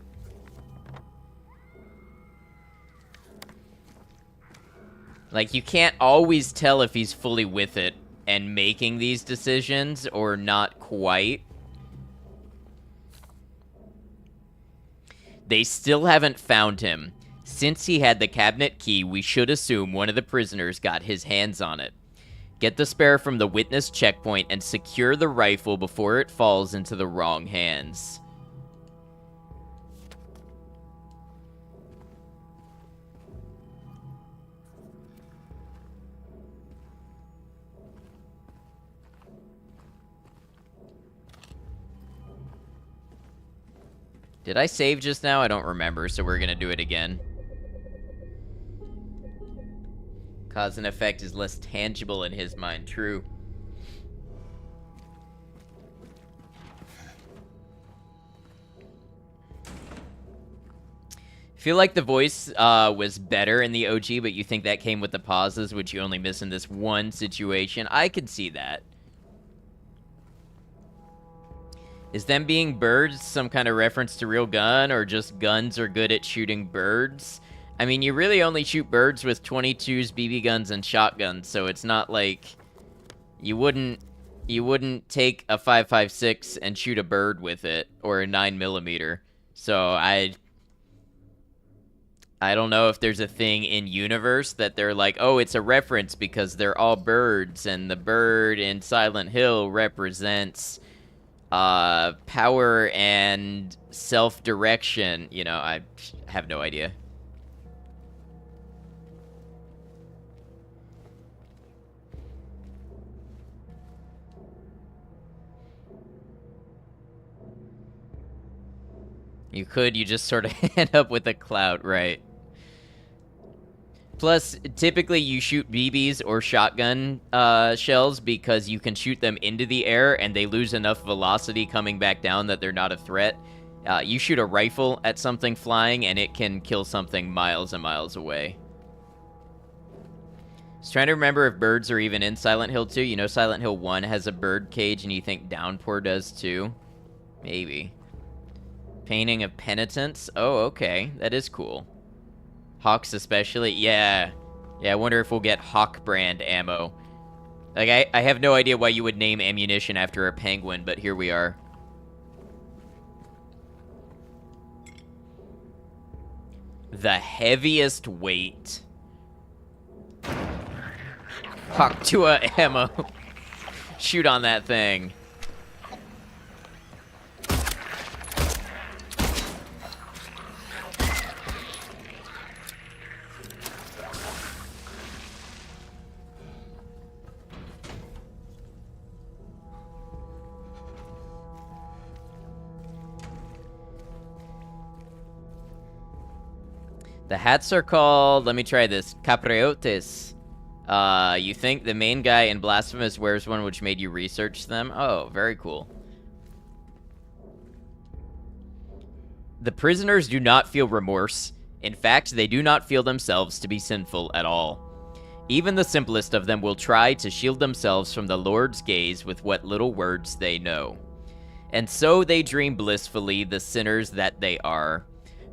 Like, you can't always tell if he's fully with it and making these decisions, or not quite. They still haven't found him. Since he had the cabinet key, we should assume one of the prisoners got his hands on it. Get the spare from the witness checkpoint and secure the rifle before it falls into the wrong hands. Did I save just now? I don't remember, so we're gonna do it again. Cause and effect is less tangible in his mind. True. feel like the voice was better in the OG, but you think that came with the pauses, which you only miss in this one situation. I could see that. Is them being birds some kind of reference to real gun, or just guns are good at shooting birds? I mean, you really only shoot birds with 22s, BB guns, and shotguns, so it's not like you wouldn't take a 5.56 and shoot a bird with it, or a 9mm. So I don't know if there's a thing in universe that they're like, oh, it's a reference because they're all birds, and the bird in Silent Hill represents power and self-direction. You know, I have no idea. You just sort of end up with a cloud, right? Plus, typically you shoot BBs or shotgun shells because you can shoot them into the air and they lose enough velocity coming back down that they're not a threat. You shoot a rifle at something flying and it can kill something miles and miles away. I was trying to remember if birds are even in Silent Hill 2. You know Silent Hill 1 has a bird cage and you think Downpour does too? Maybe. Painting of Penitence? Oh, okay. That is cool. Hawks especially? Yeah. Yeah, I wonder if we'll get Hawk brand ammo. Like, I have no idea why you would name ammunition after a penguin, but here we are. The heaviest weight. Hawk 2 ammo. Shoot on that thing. The hats are called, let me try this, capriotes. You think the main guy in Blasphemous wears one, which made you research them? Oh, very cool. The prisoners do not feel remorse. In fact, they do not feel themselves to be sinful at all. Even the simplest of them will try to shield themselves from the Lord's gaze with what little words they know. And so they dream blissfully, the sinners that they are.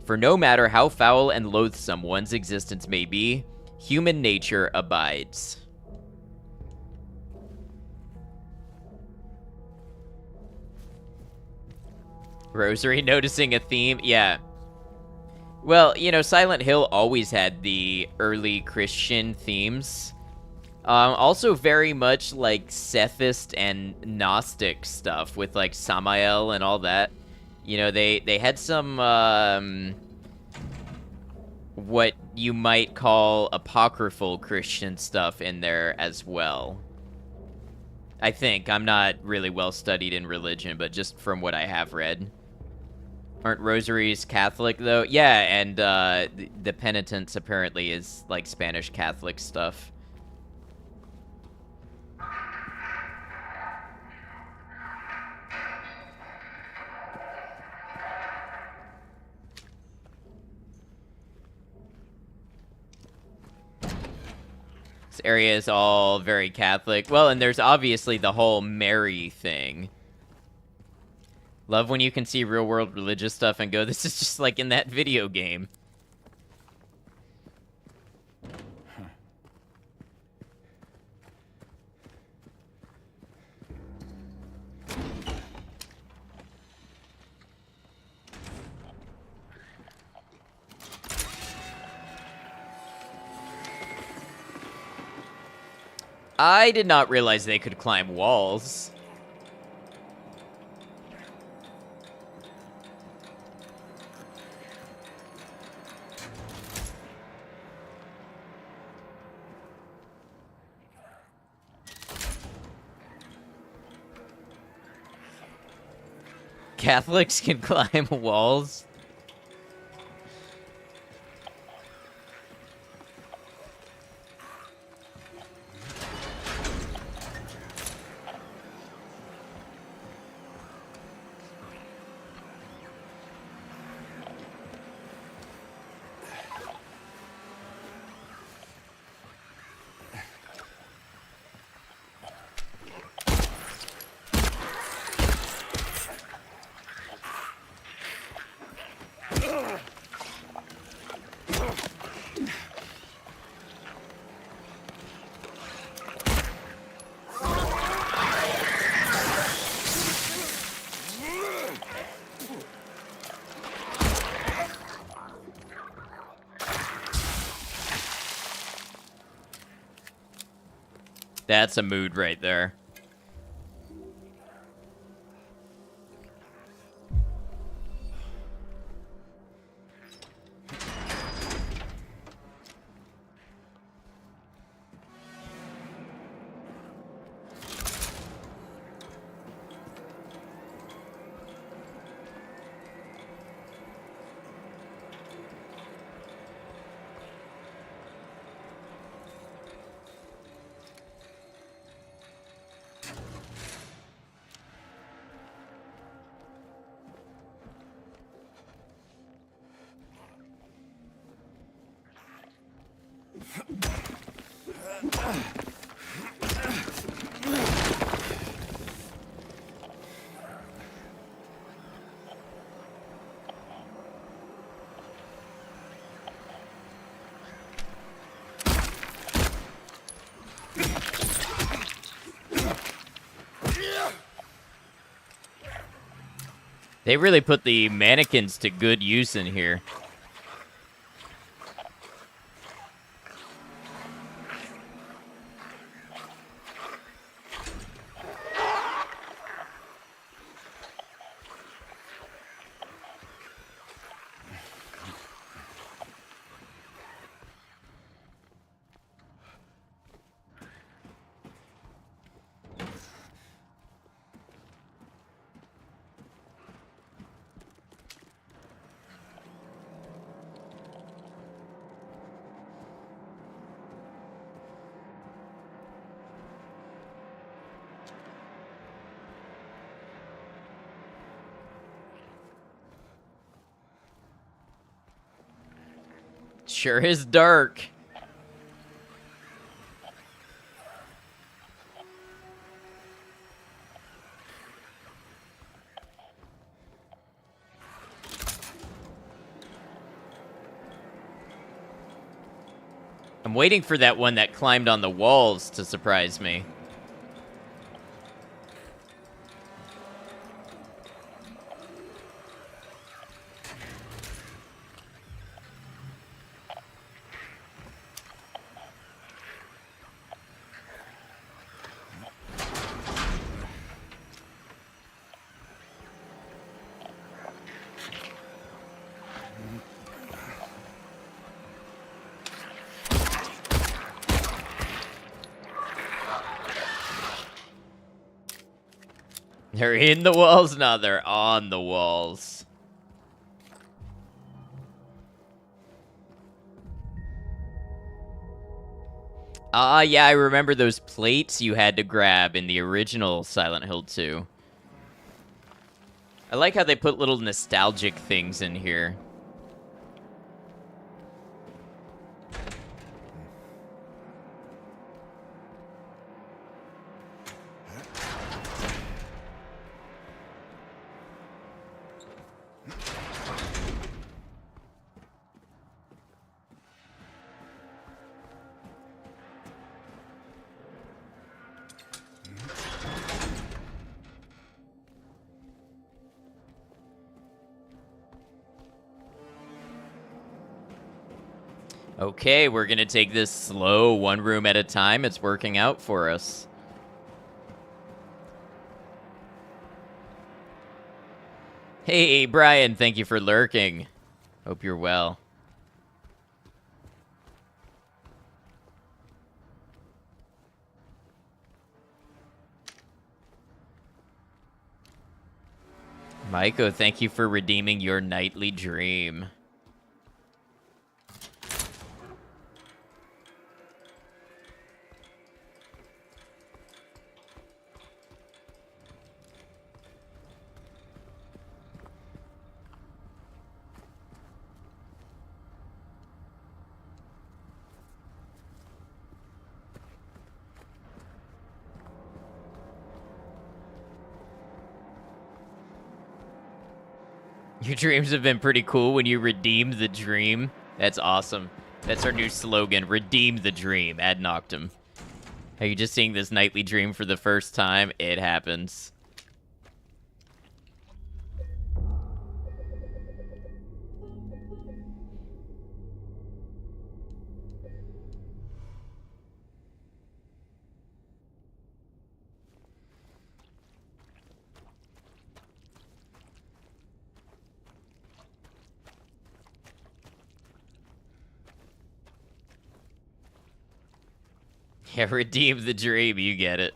For no matter how foul and loathsome one's existence may be, human nature abides. Rosary noticing a theme? Yeah. Well, you know, Silent Hill always had the early Christian themes. Also very much like Sethist and Gnostic stuff with like Samael and all that. You know, they had some, what you might call apocryphal Christian stuff in there as well. I think. I'm not really well studied in religion, but just from what I have read. Aren't rosaries Catholic, though? Yeah, and the penitence apparently is like Spanish Catholic stuff. This area is all very Catholic. Well, and there's obviously the whole Mary thing. Love when you can see real-world religious stuff and go, this is just like in that video game. I did not realize they could climb walls. Catholics can climb walls? That's a mood right there. They really put the mannequins to good use in here. Sure is dark. I'm waiting for that one that climbed on the walls to surprise me. They're in the walls? No, they're on the walls. Yeah, I remember those plates you had to grab in the original Silent Hill 2. I like how they put little nostalgic things in here. Okay, we're gonna take this slow, one room at a time. It's working out for us. Hey, Brian, thank you for lurking. Hope you're well. Maiko, thank you for redeeming your nightly dream. Your dreams have been pretty cool when you redeemed the dream. That's awesome. That's our new slogan, redeem the dream, ad noctem. Are you just seeing this nightly dream for the first time? It happens. Yeah, redeem the dream, you get it.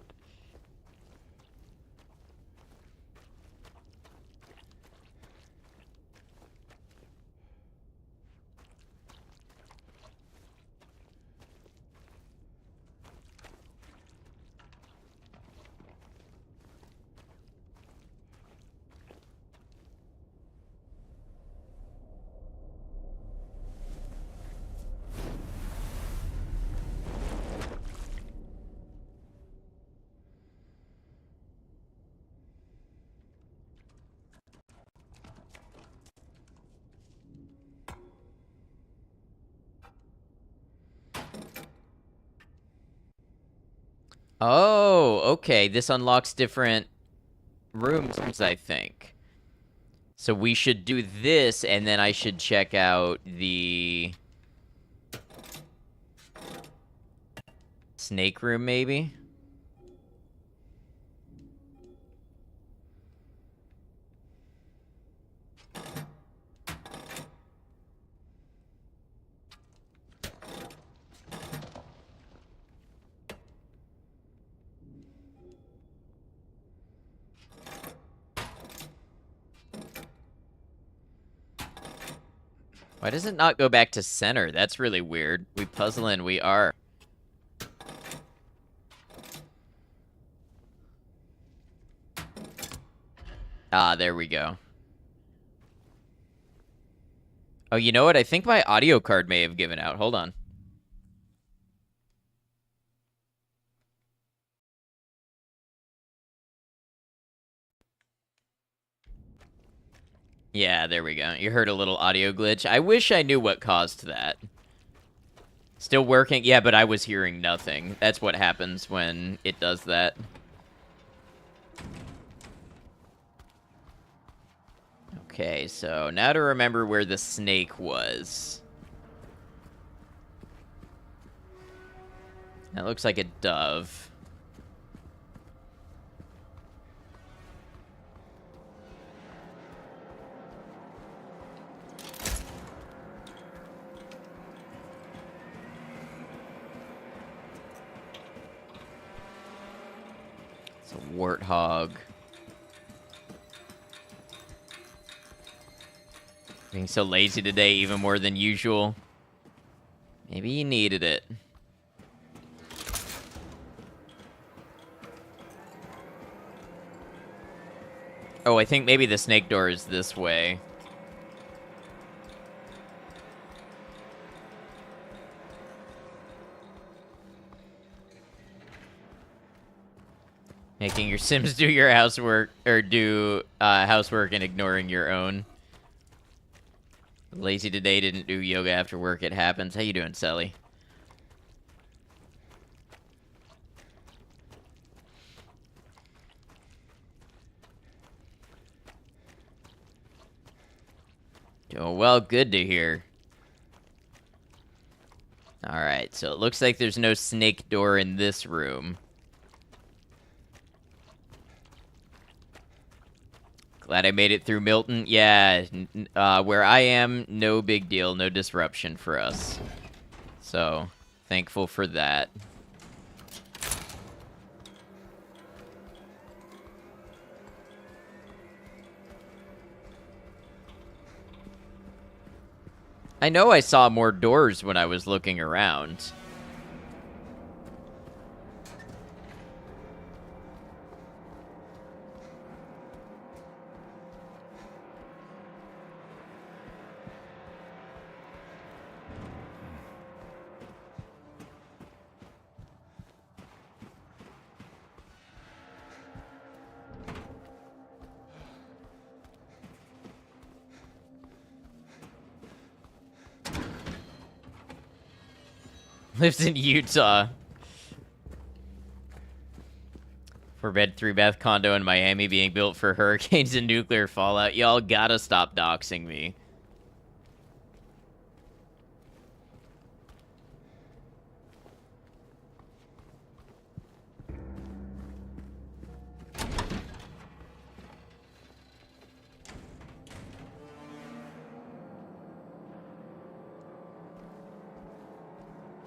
Oh, okay. This unlocks different rooms, I think. So we should do this, and then I should check out the snake room, maybe? Why does it not go back to center? That's really weird. We puzzling, we are. Ah, there we go. Oh, you know what? I think my audio card may have given out. Hold on. Yeah, there we go. You heard a little audio glitch. I wish I knew what caused that. Still working? Yeah, but I was hearing nothing. That's what happens when it does that. Okay, so now to remember where the snake was. That looks like a dove. It's a warthog. Being so lazy today, even more than usual. Maybe you needed it. Oh, I think maybe the snake door is this way. Making your Sims do your housework, or do housework and ignoring your own. Lazy today, didn't do yoga after work, it happens. How you doing, Sally? Oh, well, good to hear. Alright, so it looks like there's no snake door in this room. Glad I made it through Milton. Yeah, where I am, no big deal, no disruption for us. So, thankful for that. I know I saw more doors when I was looking around. Lives in Utah. 4-bed, 3-bath condo in Miami being built for hurricanes and nuclear fallout. Y'all gotta stop doxing me.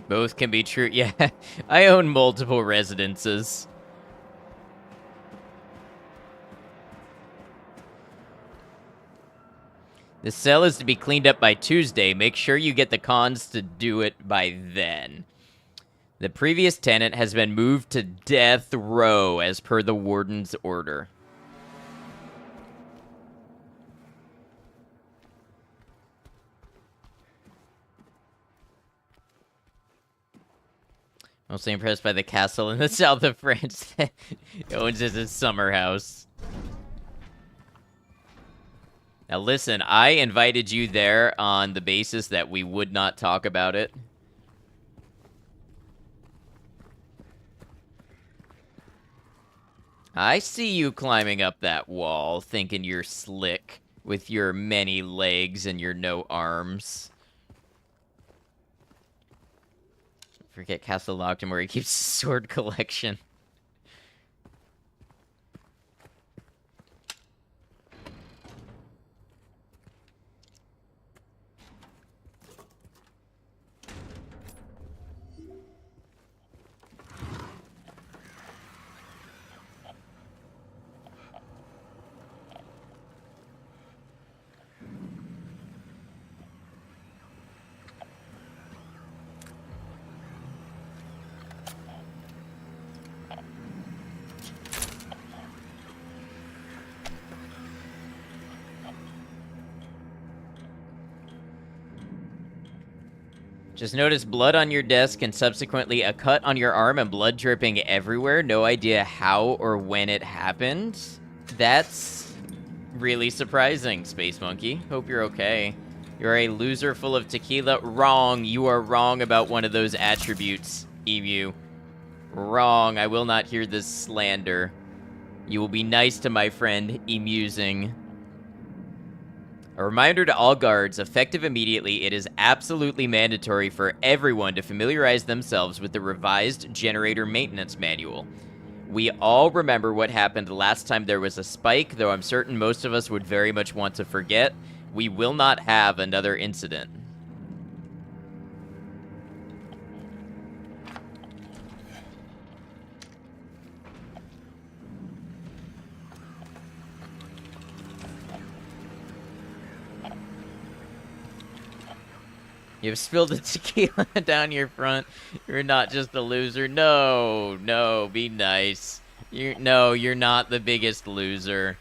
Both can be true. Yeah, I own multiple residences. The cell is to be cleaned up by Tuesday. Make sure you get the cons to do it by then. The previous tenant has been moved to death row as per the warden's order. Mostly impressed by the castle in the south of France that owns as his summer house. Now listen, I invited you there on the basis that we would not talk about it. I see you climbing up that wall, thinking you're slick with your many legs and your no arms. Forget Castle Lockton where he keeps his sword collection. Just notice blood on your desk and subsequently a cut on your arm and blood dripping everywhere. No idea how or when it happened. That's really surprising, Space Monkey. Hope you're okay. You're a loser full of tequila. Wrong. You are wrong about one of those attributes, Emu. Wrong. I will not hear this slander. You will be nice to my friend, Emusing. A reminder to all guards, effective immediately, it is absolutely mandatory for everyone to familiarize themselves with the revised generator maintenance manual. We all remember what happened last time there was a spike, though I'm certain most of us would very much want to forget. We will not have another incident. You've spilled the tequila down your front. You're not just a loser. No, no, be nice. No, you're not the biggest loser.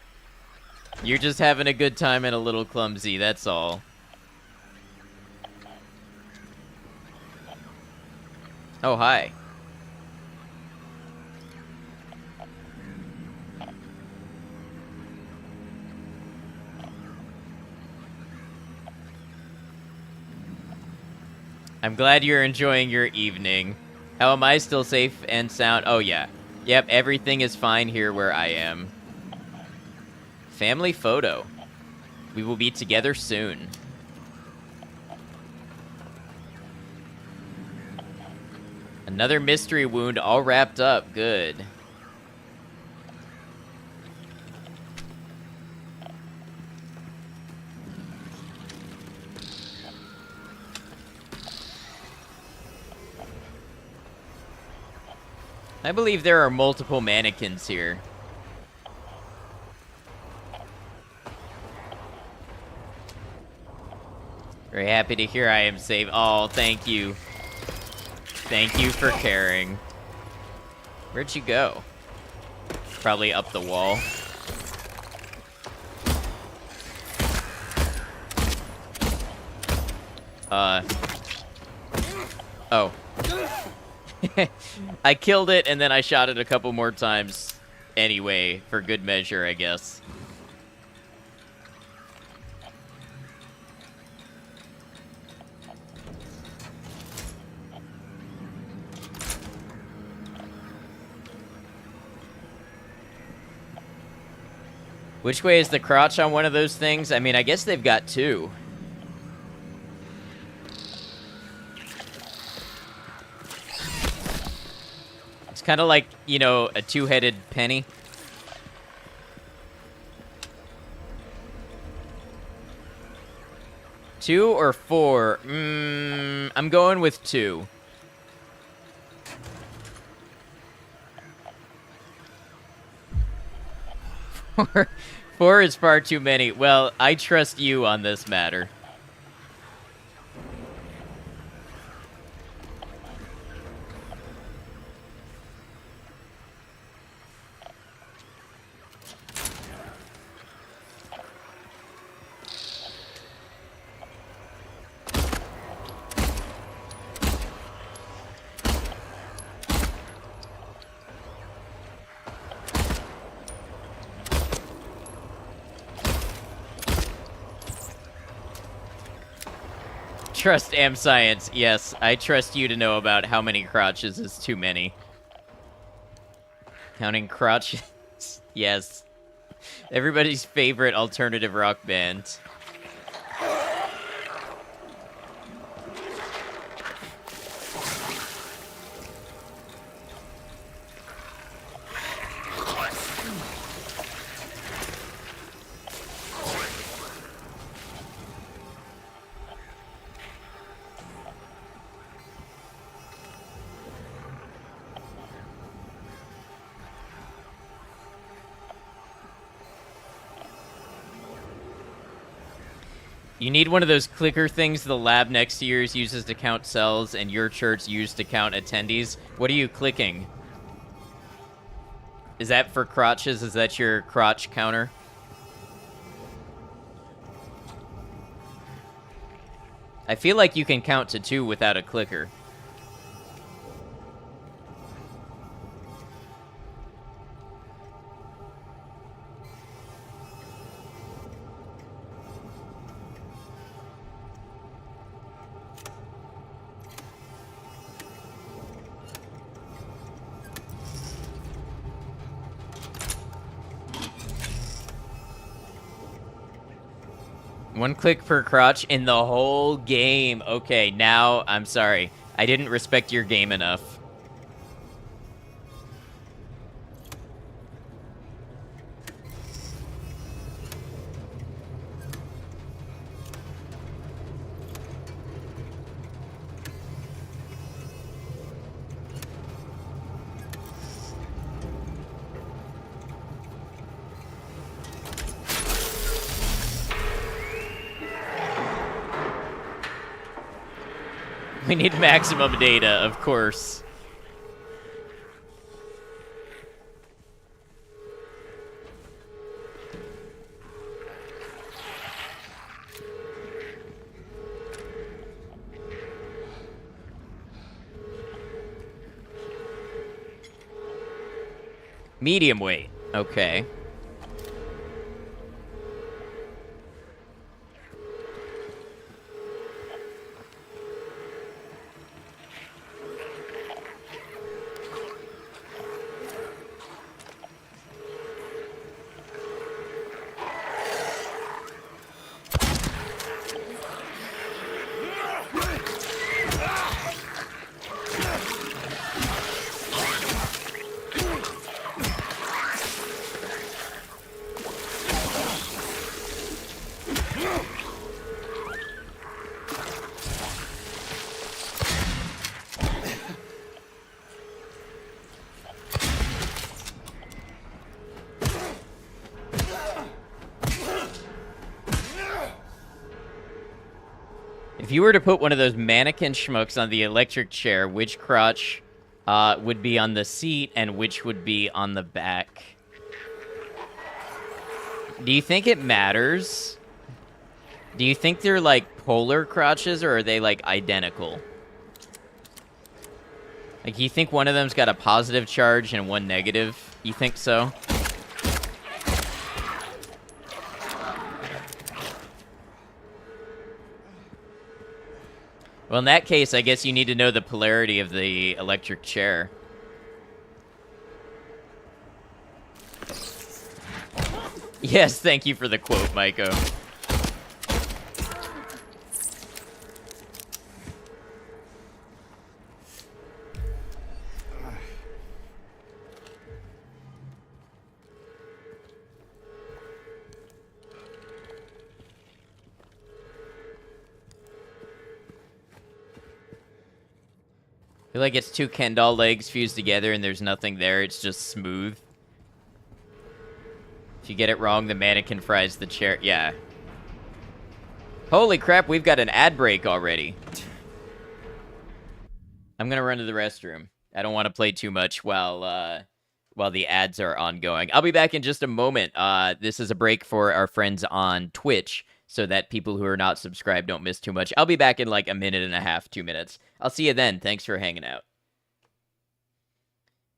You're just having a good time and a little clumsy, that's all. Oh, hi. I'm glad you're enjoying your evening. How am I still safe and sound? Oh, yeah. Yep, everything is fine here where I am. Family photo. We will be together soon. Another mystery wound all wrapped up. Good. I believe there are multiple mannequins here. Very happy to hear I am safe. Oh, thank you. Thank you for caring. Where'd you go? Probably up the wall. Oh. I killed it, and then I shot it a couple more times anyway, for good measure, I guess. Which way is the crotch on one of those things? I mean, I guess they've got two. It's kind of like, you know, a two-headed penny. Two or four? I'm going with two. Four is far too many. Well, I trust you on this matter. Trust Am Science. Yes, I trust you to know about how many crotches is too many. Counting crotches. Yes. Everybody's favorite alternative rock band. You need one of those clicker things the lab next to yours uses to count cells and your church used to count attendees. What are you clicking? Is that for crotches? Is that your crotch counter? I feel like you can count to 2 without a clicker. One click per crotch in the whole game. Okay, now I'm sorry. I didn't respect your game enough. We need maximum data, of course. Medium weight. Okay. If you were to put one of those mannequin schmucks on the electric chair, which crotch would be on the seat and which would be on the back? Do you think it matters? Do you think they're like polar crotches or are they like identical? Like, you think one of them's got a positive charge and one negative? You think so? Well, in that case, I guess you need to know the polarity of the electric chair. Yes, thank you for the quote, Maiko. I feel like it's two Ken doll legs fused together and there's nothing there. It's just smooth. If you get it wrong, the mannequin fries the chair. Yeah. Holy crap, we've got an ad break already. I'm gonna run to the restroom. I don't want to play too much while the ads are ongoing. I'll be back in just a moment. This is a break for our friends on Twitch, so that people who are not subscribed don't miss too much. I'll be back in like a minute and a half, 2 minutes. I'll see you then. Thanks for hanging out.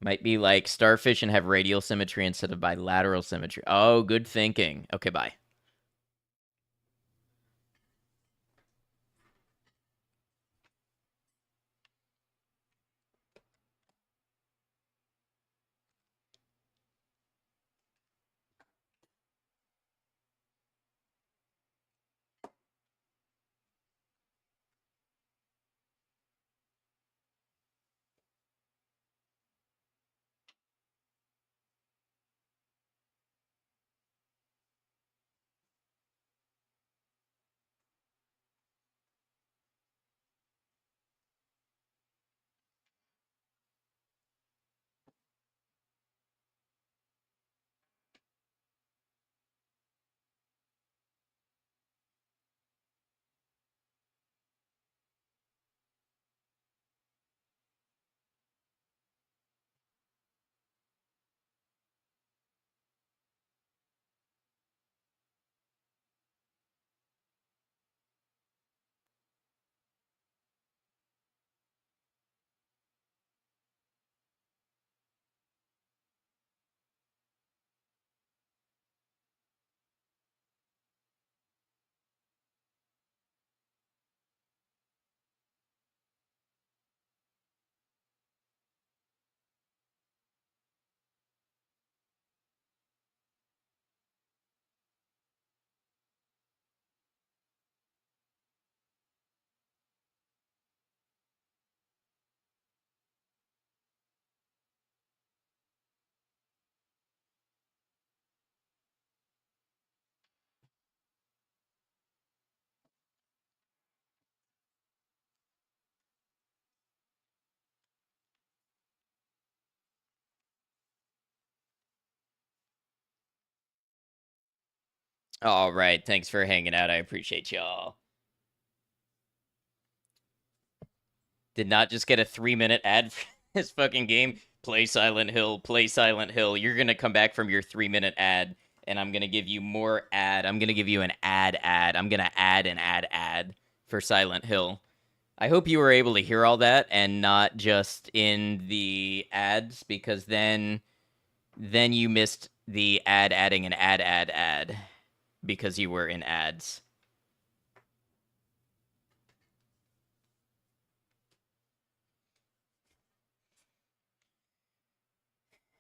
Might be like starfish and have radial symmetry instead of bilateral symmetry. Oh, good thinking. Okay, bye. All right, thanks for hanging out. I appreciate y'all. Did not just get a 3-minute ad for this fucking game. Play Silent Hill, play Silent Hill. You're gonna come back from your 3-minute ad, and I'm gonna give you more ad. I'm gonna give you an ad. I'm gonna add an ad for Silent Hill. I hope you were able to hear all that and not just in the ads, because then you missed the adding an ad because you were in ads.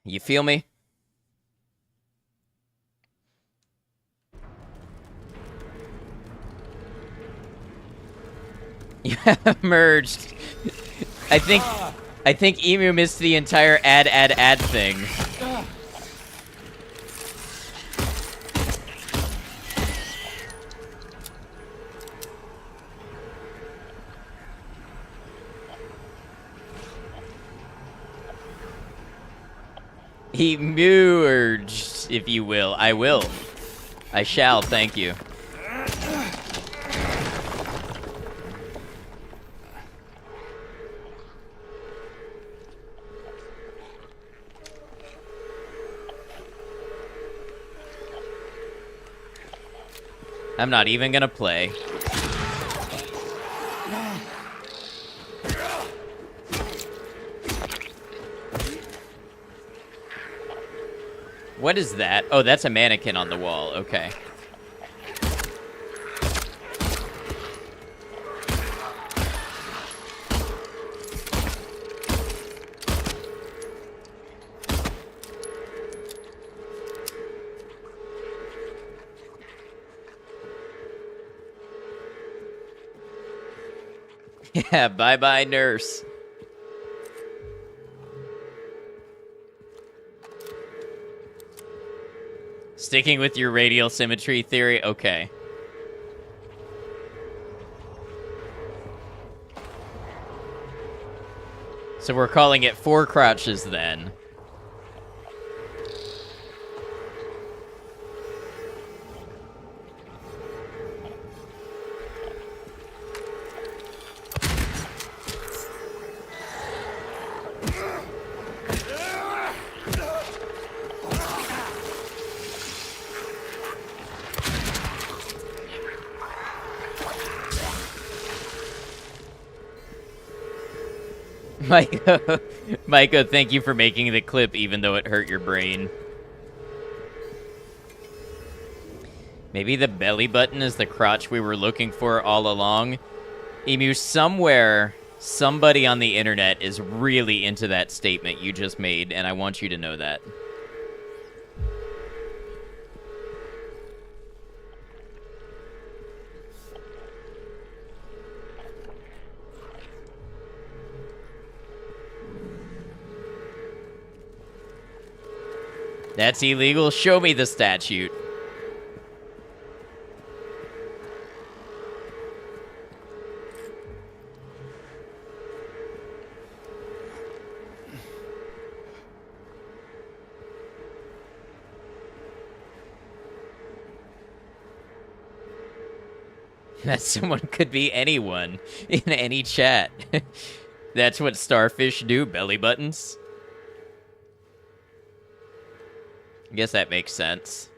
You feel me? You have merged. I think Emu missed the entire ad thing. He merged, if you will. I will. I shall, thank you. I'm not even gonna play. What is that? Oh, that's a mannequin on the wall. Okay. Yeah, bye-bye, nurse. Sticking with your radial symmetry theory? Okay. So we're calling it 4 crotches then. Micah, thank you for making the clip even though it hurt your brain. Maybe the belly button is the crotch we were looking for all along. Emu, somewhere, somebody on the internet is really into that statement you just made, and I want you to know that. That's illegal. Show me the statute. That someone could be anyone in any chat. That's what starfish do, belly buttons. I guess that makes sense.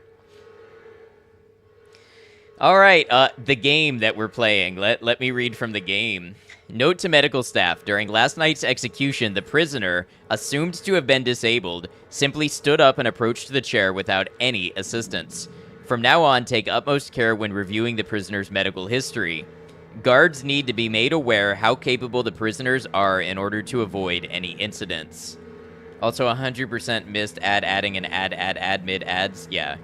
All right, the game that we're playing. Let me read from the game. Note to medical staff, during last night's execution, the prisoner, assumed to have been disabled, simply stood up and approached the chair without any assistance. From now on, take utmost care when reviewing the prisoner's medical history. Guards need to be made aware how capable the prisoners are in order to avoid any incidents. Also, 100% missed adding an add mid ads. Yeah.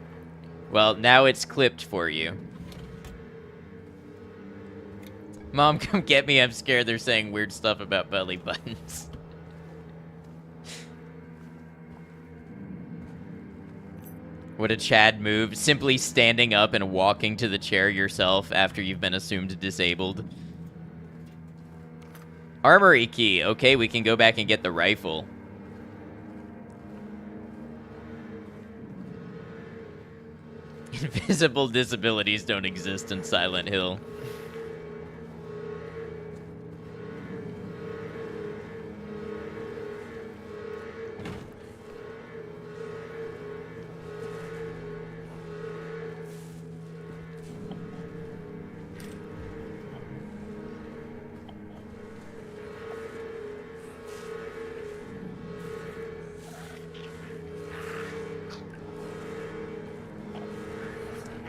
Well, now it's clipped for you. Mom, come get me. I'm scared they're saying weird stuff about belly buttons. What a Chad move. Simply standing up and walking to the chair yourself after you've been assumed disabled. Armory key. Okay, we can go back and get the rifle. Invisible disabilities don't exist in Silent Hill.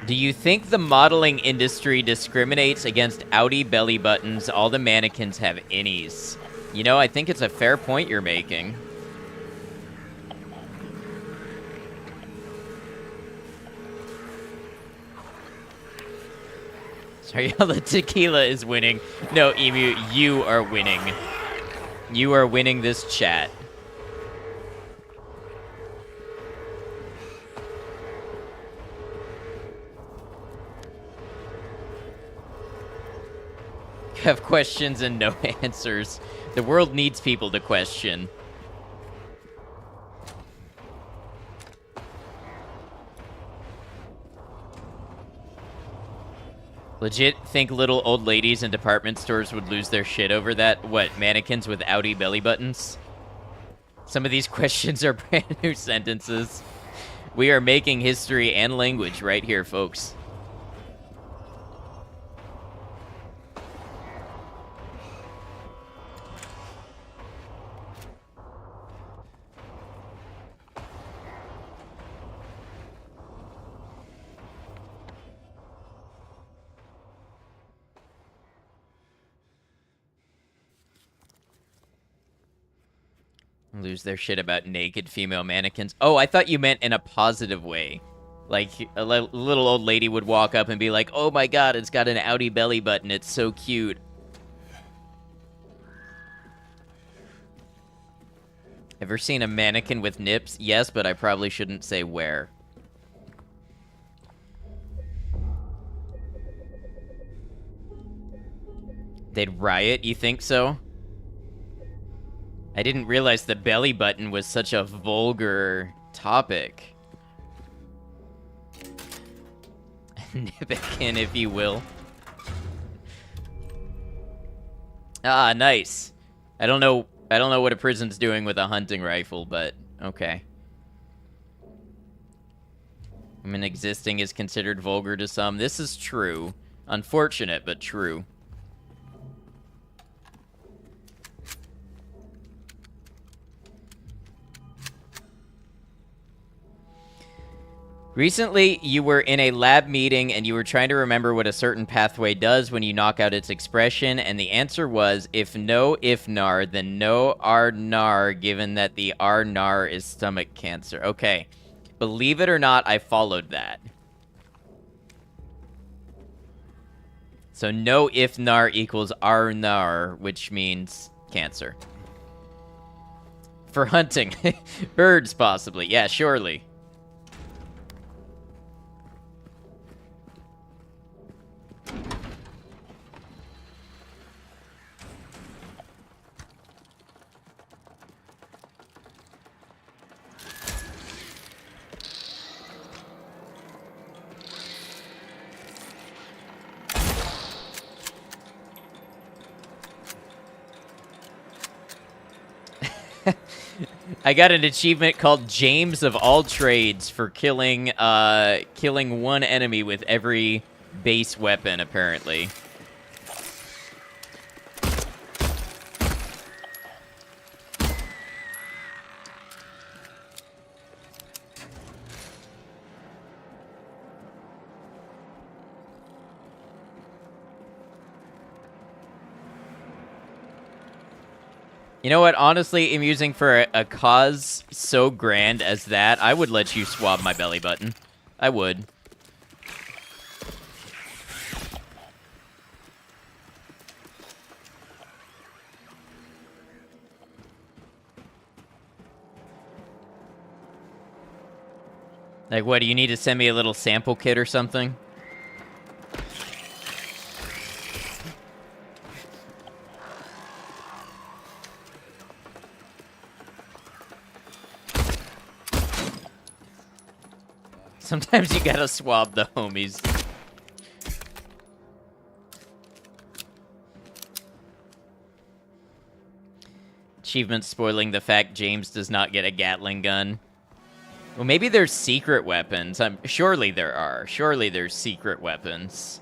Do you think the modeling industry discriminates against outie belly buttons? All the mannequins have innies. You know, I think it's a fair point you're making. Sorry, the tequila is winning. No, Emu, you are winning. You are winning this chat. Have questions and no answers. The world needs people to question. Legit think little old ladies in department stores would lose their shit over that? What, mannequins with outie belly buttons? Some of these questions are brand new sentences. We are making history and language right here, folks. Lose their shit about naked female mannequins. Oh, I thought you meant in a positive way. Like, a little old lady would walk up and be like, oh my god, it's got an outie belly button, it's so cute. Ever seen a mannequin with nips? Yes, but I probably shouldn't say where. They'd riot, you think so? I didn't realize the belly button was such a vulgar topic. Nippikin, if you will. Ah, nice. I don't know what a prison's doing with a hunting rifle, but okay. I mean, existing is considered vulgar to some. This is true. Unfortunate, but true. Recently, you were in a lab meeting and you were trying to remember what a certain pathway does when you knock out its expression, and the answer was, if no nar, then no nar, given that the nar is stomach cancer. Okay. Believe it or not, I followed that. So no nar equals nar, which means cancer. For hunting. Birds, possibly. Yeah, surely. I got an achievement called James of All Trades for killing one enemy with every base weapon, apparently. You know what? Honestly, amusing for a cause so grand as that, I would let you swab my belly button. I would. Like, what, do you need to send me a little sample kit or something? Sometimes you gotta swab the homies. Achievement spoiling the fact James does not get a Gatling gun. Well, maybe there's secret weapons. Surely there are. Surely there's secret weapons.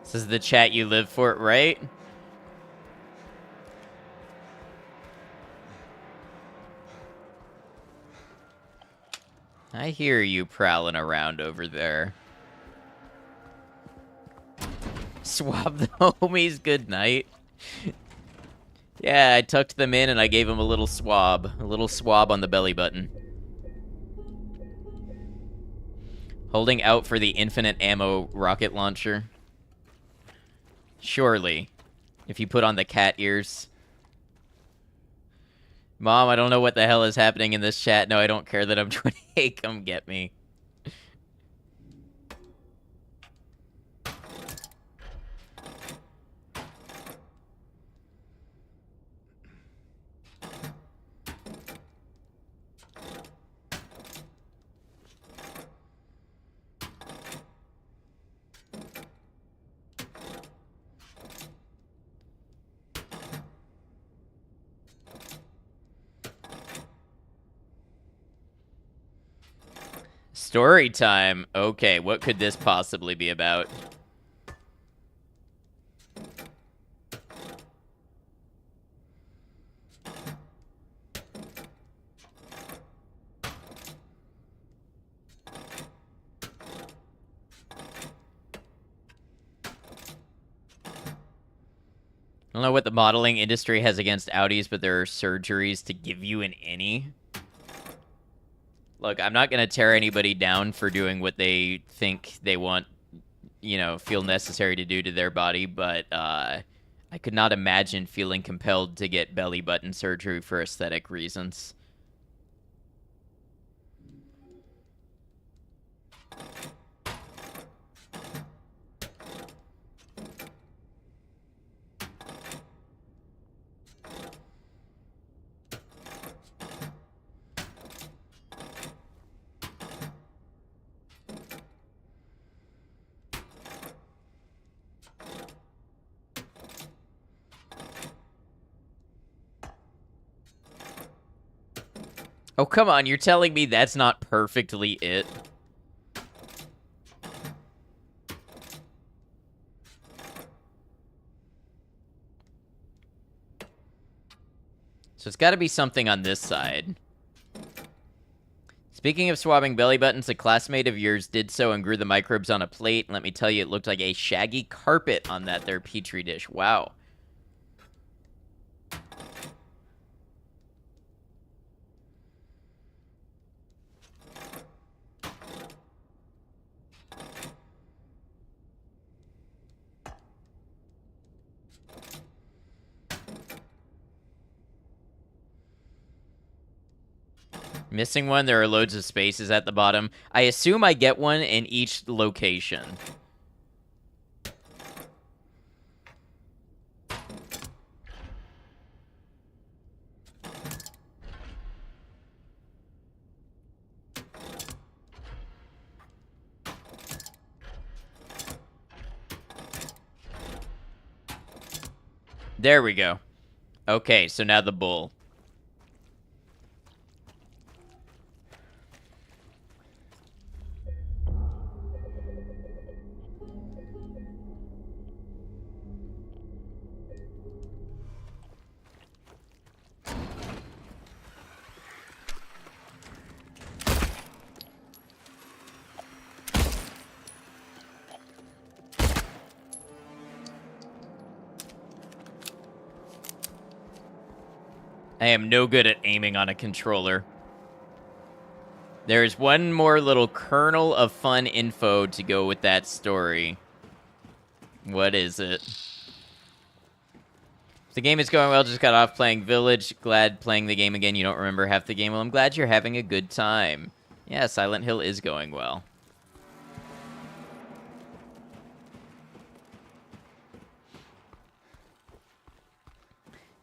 This is the chat you live for, right? I hear you prowling around over there. Swab the homies, good night. Yeah, I tucked them in and I gave them a little swab. A little swab on the belly button. Holding out for the infinite ammo rocket launcher. Surely. If you put on the cat ears. Mom, I don't know what the hell is happening in this chat. No, I don't care that I'm 28. Come get me. Story time. Okay, what could this possibly be about? I don't know what the modeling industry has against Audis, but there are surgeries to give you an innie. Look, I'm not going to tear anybody down for doing what they think they want, you know, feel necessary to do to their body, but I could not imagine feeling compelled to get belly button surgery for aesthetic reasons. Oh, come on, you're telling me that's not perfectly it? So it's got to be something on this side. It's Speaking of swabbing belly buttons, a classmate of yours did so and grew the microbes on a plate. Let me tell you, it looked like a shaggy carpet on that there petri dish. Wow. Missing one. There are loads of spaces at the bottom. I assume I get one in each location. There we go. Okay, so now the bull. I am no good at aiming on a controller. There's one more little kernel of fun info to go with that story. What is it? The game is going well. Just got off playing Village. Glad playing the game again. You don't remember half the game. Well, I'm glad you're having a good time. Yeah, Silent Hill is going well.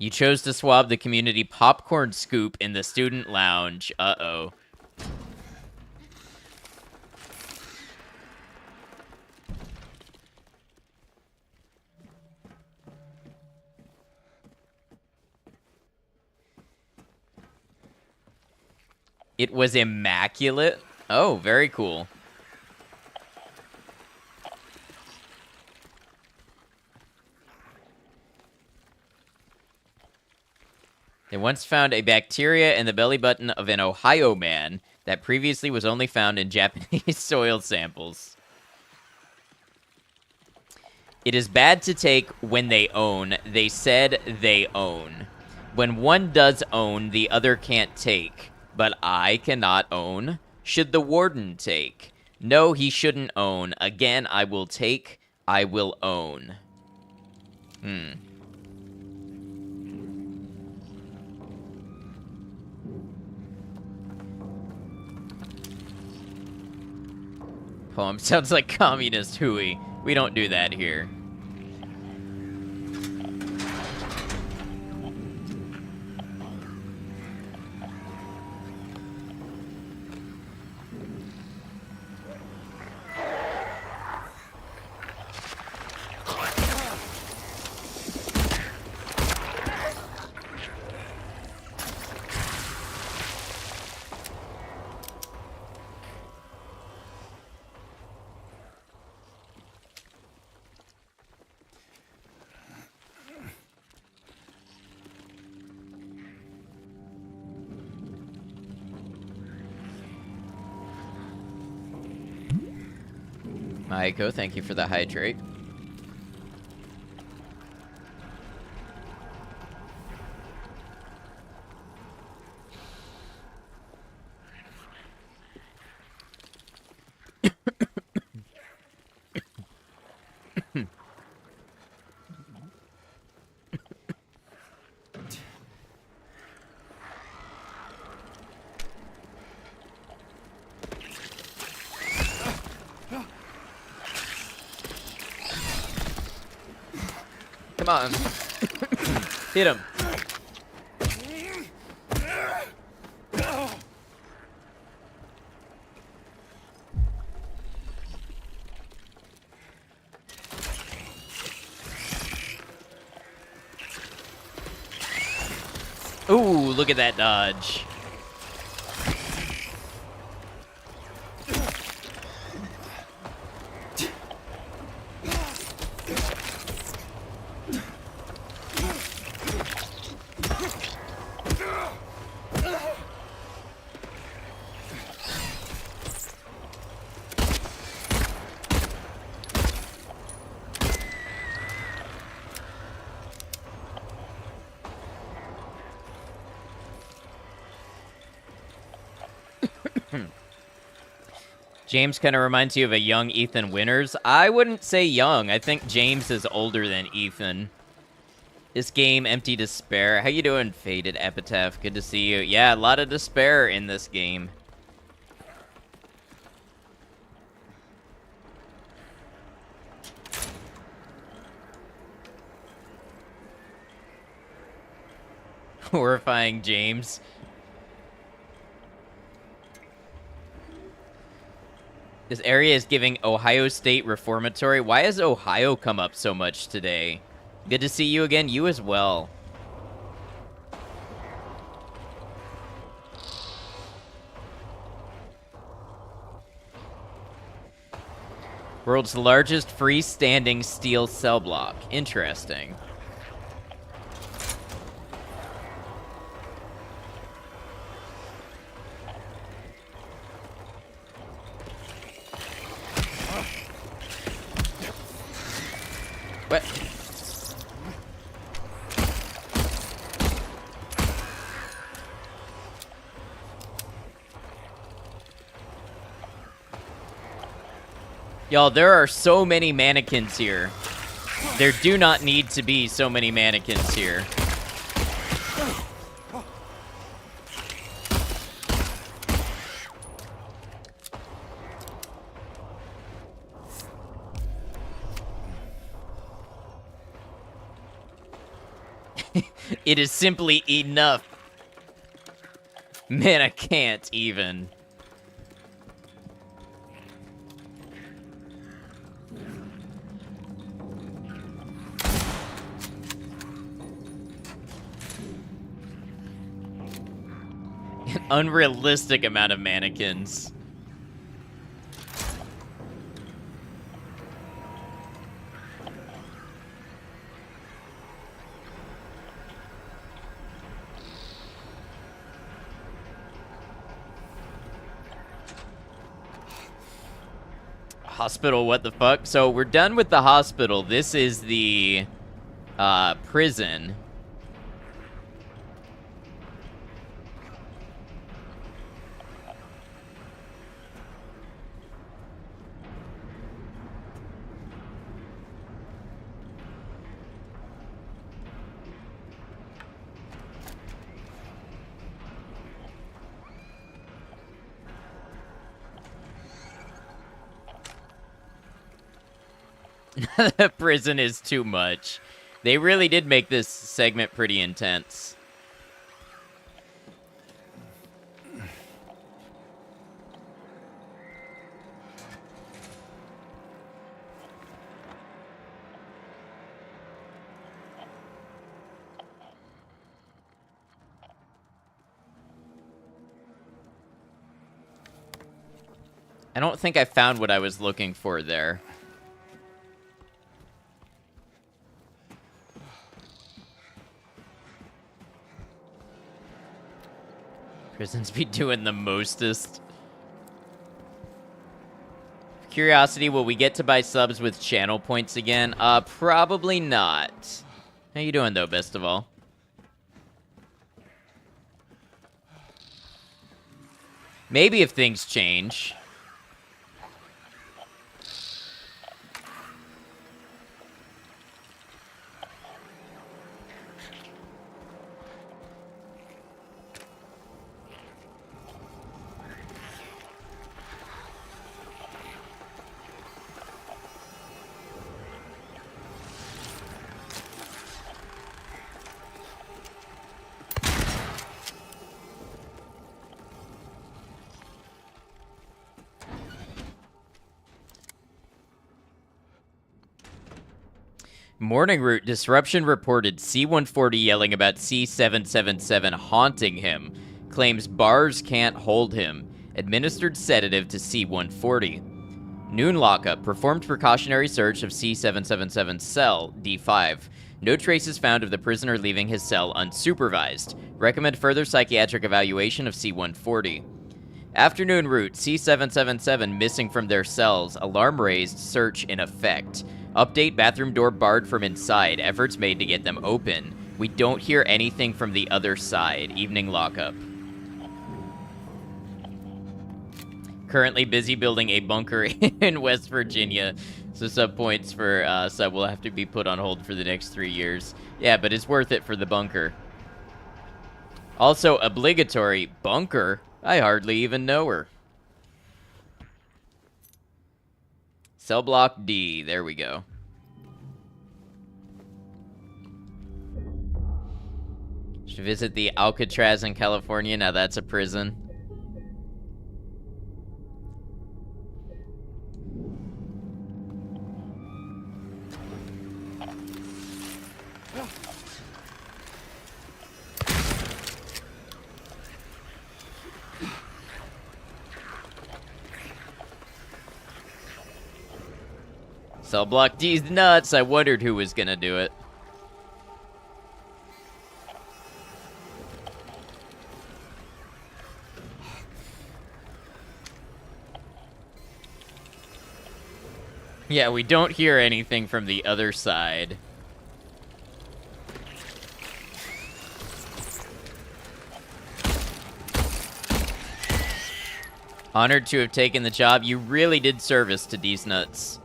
You chose to swab the community popcorn scoop in the student lounge. Uh-oh. It was immaculate? Oh, very cool. They once found a bacteria in the belly button of an Ohio man that previously was only found in Japanese soil samples. It is bad to take when they own. They said they own. When one does own, the other can't take. But I cannot own. Should the warden take? No, he shouldn't own. Again, I will take. I will own. Poem sounds like communist hooey. We don't do that here. Maiko, thank you for the hydrate. Come on. Hit him. Ooh, look at that dodge. James kind of reminds you of a young Ethan Winters. I wouldn't say young. I think James is older than Ethan. This game, Empty Despair. How you doing, Faded Epitaph? Good to see you. Yeah, a lot of despair in this game. Horrifying James. This area is giving Ohio State Reformatory. Why has Ohio come up so much today? Good to see you again. You as well. World's largest freestanding steel cell block. Interesting. What? Y'all, there are so many mannequins here. There do not need to be so many mannequins here. It is simply enough. Man, I can't even. An unrealistic amount of mannequins. Hospital, what the fuck? So we're done with the hospital. This is the prison. The prison is too much. They really did make this segment pretty intense. I don't think I found what I was looking for there. Prisons be doing the mostest. Curiosity, will we get to buy subs with channel points again? Probably not. How you doing, though, best of all? Maybe if things change. Morning Route disruption reported C-140 yelling about C-777 haunting him. Claims bars can't hold him. Administered sedative to C-140. Noon lockup. Performed precautionary search of C-777 cell, D5. No traces found of the prisoner leaving his cell unsupervised. Recommend further psychiatric evaluation of C-140. Afternoon route. C-777 missing from their cells. Alarm raised. Search in effect. Update, bathroom door barred from inside. Efforts made to get them open. We don't hear anything from the other side. Evening lockup. Currently busy building a bunker in West Virginia. So sub points for sub will have to be put on hold for the next 3 years. Yeah, but it's worth it for the bunker. Also, obligatory bunker. I hardly even know her. Cell block D. There we go. Should visit the Alcatraz in California. Now that's a prison. Cell block D's nuts. I wondered who was gonna do it. Yeah, we don't hear anything from the other side. Honored to have taken the job. You really did service to D's nuts.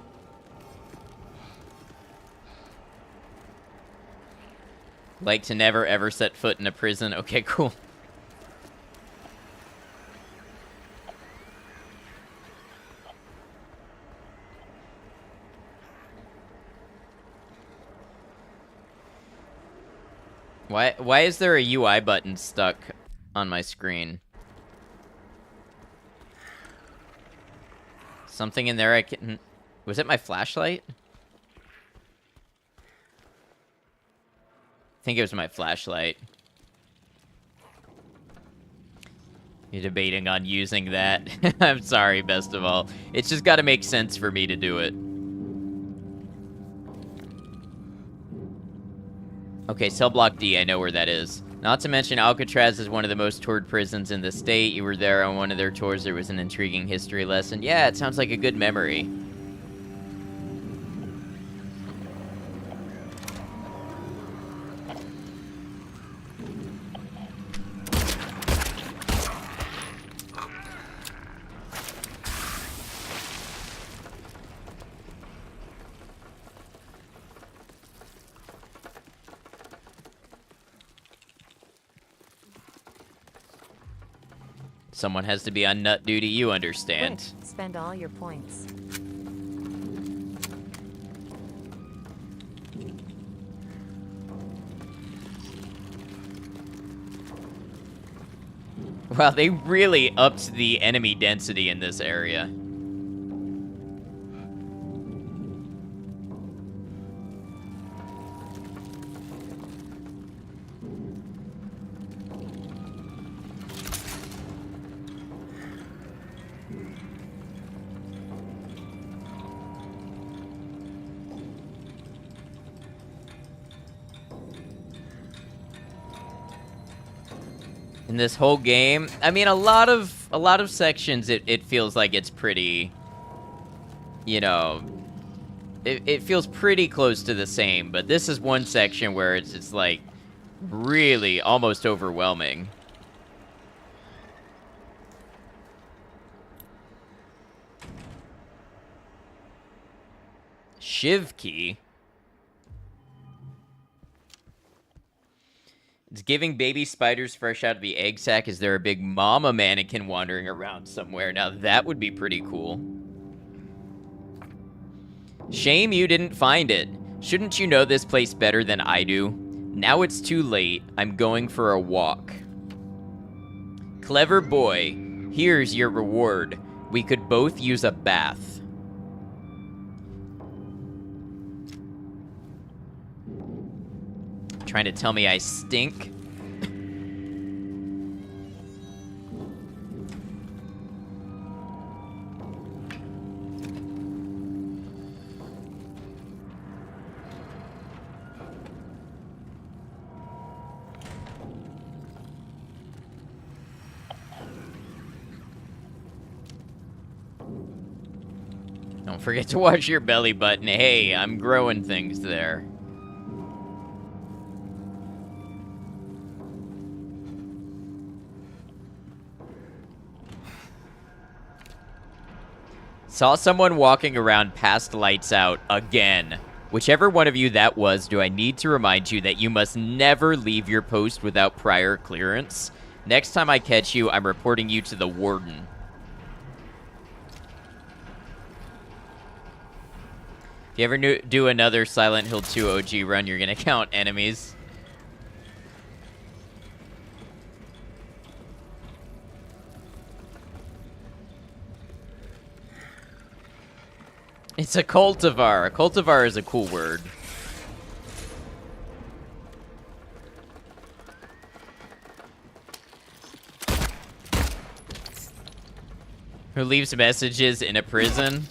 Like to never ever set foot in a prison. Okay, cool. Why is there a UI button stuck on my screen? Something in there I can... Was it my flashlight? I think it was my flashlight. You're debating on using that. I'm sorry, best of all. It's just gotta make sense for me to do it. Okay, cell block D, I know where that is. Not to mention, Alcatraz is one of the most toured prisons in the state. You were there on one of their tours. There was an intriguing history lesson. Yeah, it sounds like a good memory. Someone has to be on nut duty, you understand. Quick, spend all your points. Wow, they really upped the enemy density in this area. In this whole game, I mean, a lot of sections, it feels like it's pretty, you know, it feels pretty close to the same, but this is one section where it's like really almost overwhelming. Shiv key. It's giving baby spiders fresh out of the egg sac. Is there a big mama mannequin wandering around somewhere? Now that would be pretty cool. Shame you didn't find it. Shouldn't you know this place better than I do? Now it's too late. I'm going for a walk. Clever boy. Here's your reward. We could both use a bath. Trying to tell me I stink? Don't forget to watch your belly button. Hey, I'm growing things there. Saw someone walking around past lights out again. Whichever one of you that was, do I need to remind you that you must never leave your post without prior clearance? Next time I catch you, I'm reporting you to the warden. If you ever do another Silent Hill 2 OG run, you're gonna count enemies. It's a cultivar. A cultivar is a cool word. Who leaves messages in a prison?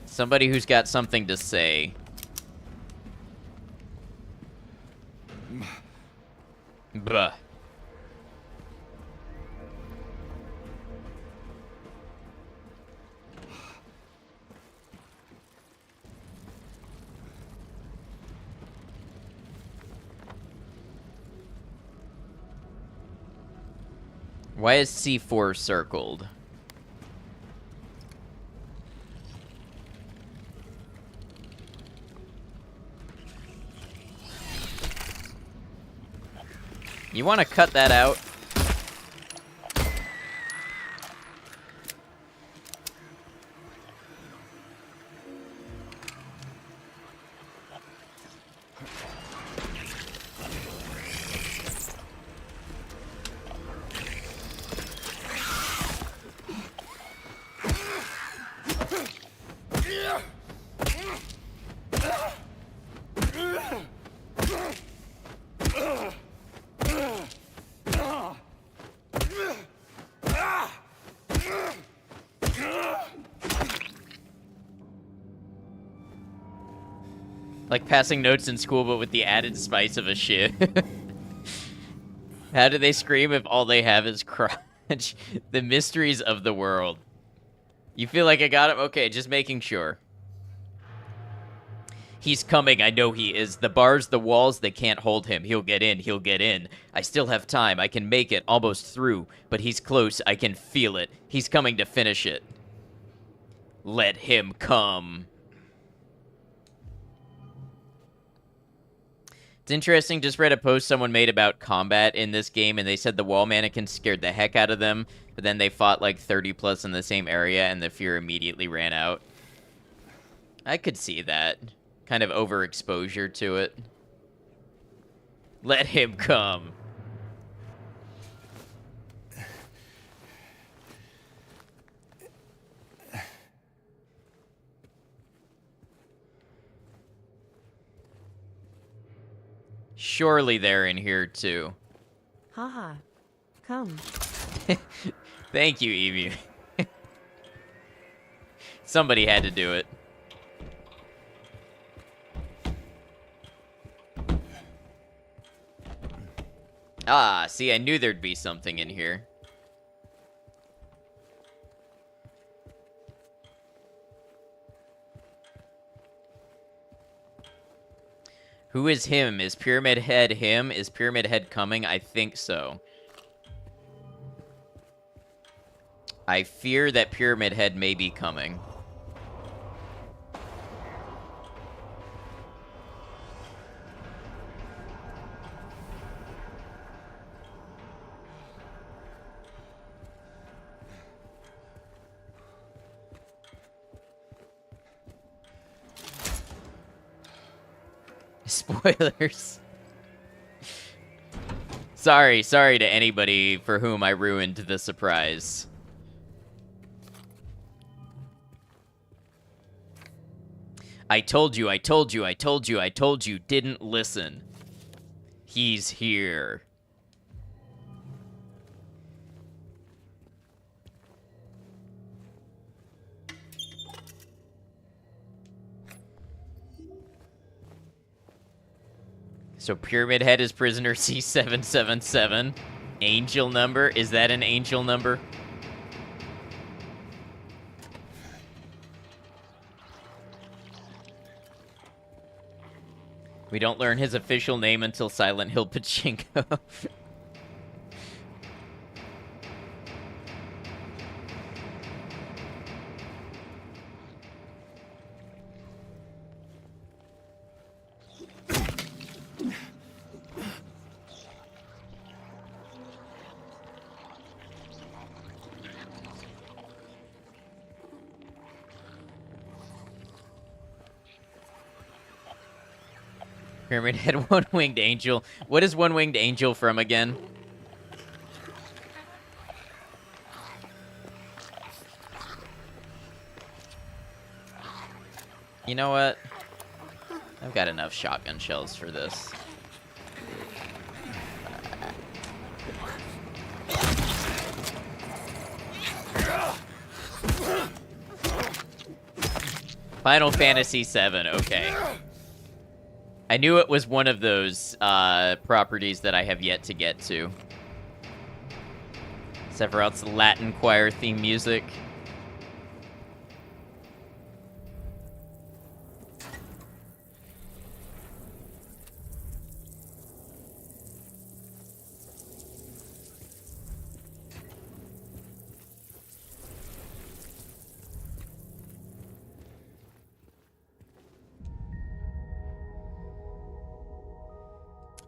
Somebody who's got something to say. Bruh. Why is C4 circled? You want to cut that out? Like passing notes in school, but with the added spice of a shiv. How do they scream if all they have is crotch? The mysteries of the world. You feel like I got him? Okay, just making sure. He's coming, I know he is. The bars, the walls, they can't hold him. He'll get in, he'll get in. I still have time, I can make it, almost through. But he's close, I can feel it. He's coming to finish it. Let him come. It's interesting, just read a post someone made about combat in this game, and they said the wall mannequins scared the heck out of them, but then they fought like 30 plus in the same area, and the fear immediately ran out. I could see that. Kind of overexposure to it. Let him come. Surely they're in here too. Haha. Come. Thank you, Emu. Somebody had to do it. Ah, see, I knew there'd be something in here. Who is him? Is Pyramid Head him? Is Pyramid Head coming? I think so. I fear that Pyramid Head may be coming. Spoilers. Sorry to anybody for whom I ruined the surprise. I told you, didn't listen. He's here. So Pyramid Head is prisoner C777. Angel number? Is that an angel number? We don't learn his official name until Silent Hill Pachinko. Pyramid Head One-Winged Angel. What is One-Winged Angel from again? You know what? I've got enough shotgun shells for this. Final Fantasy VII, okay. I knew it was one of those properties that I have yet to get to. Sephiroth's Latin choir theme music.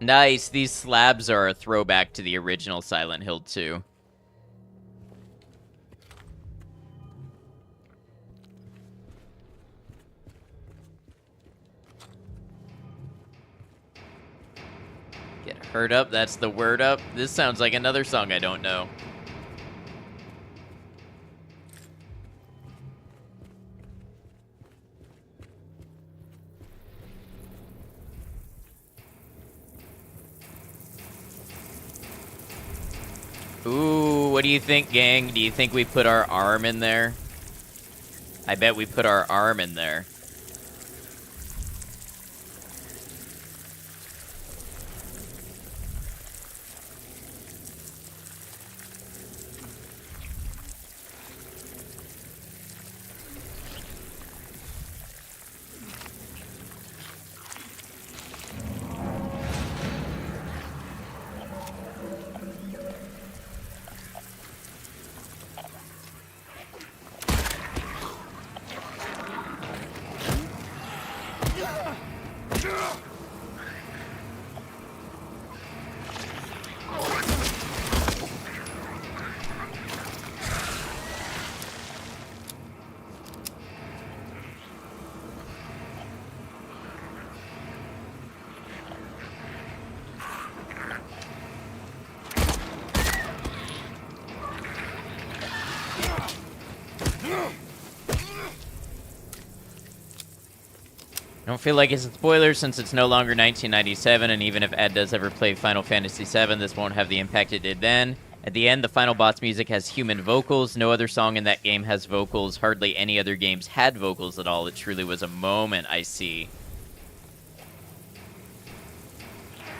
Nice, these slabs are a throwback to the original Silent Hill 2. Get hurt up, that's the word up. This sounds like another song I don't know. Ooh, what do you think, gang? Do you think we put our arm in there? I bet we put our arm in there. I don't feel like it's a spoiler since it's no longer 1997, and even if Ed does ever play Final Fantasy VII, this won't have the impact it did then. At the end, the final boss music has human vocals. No other song in that game has vocals. Hardly any other games had vocals at all. It truly was a moment, I see.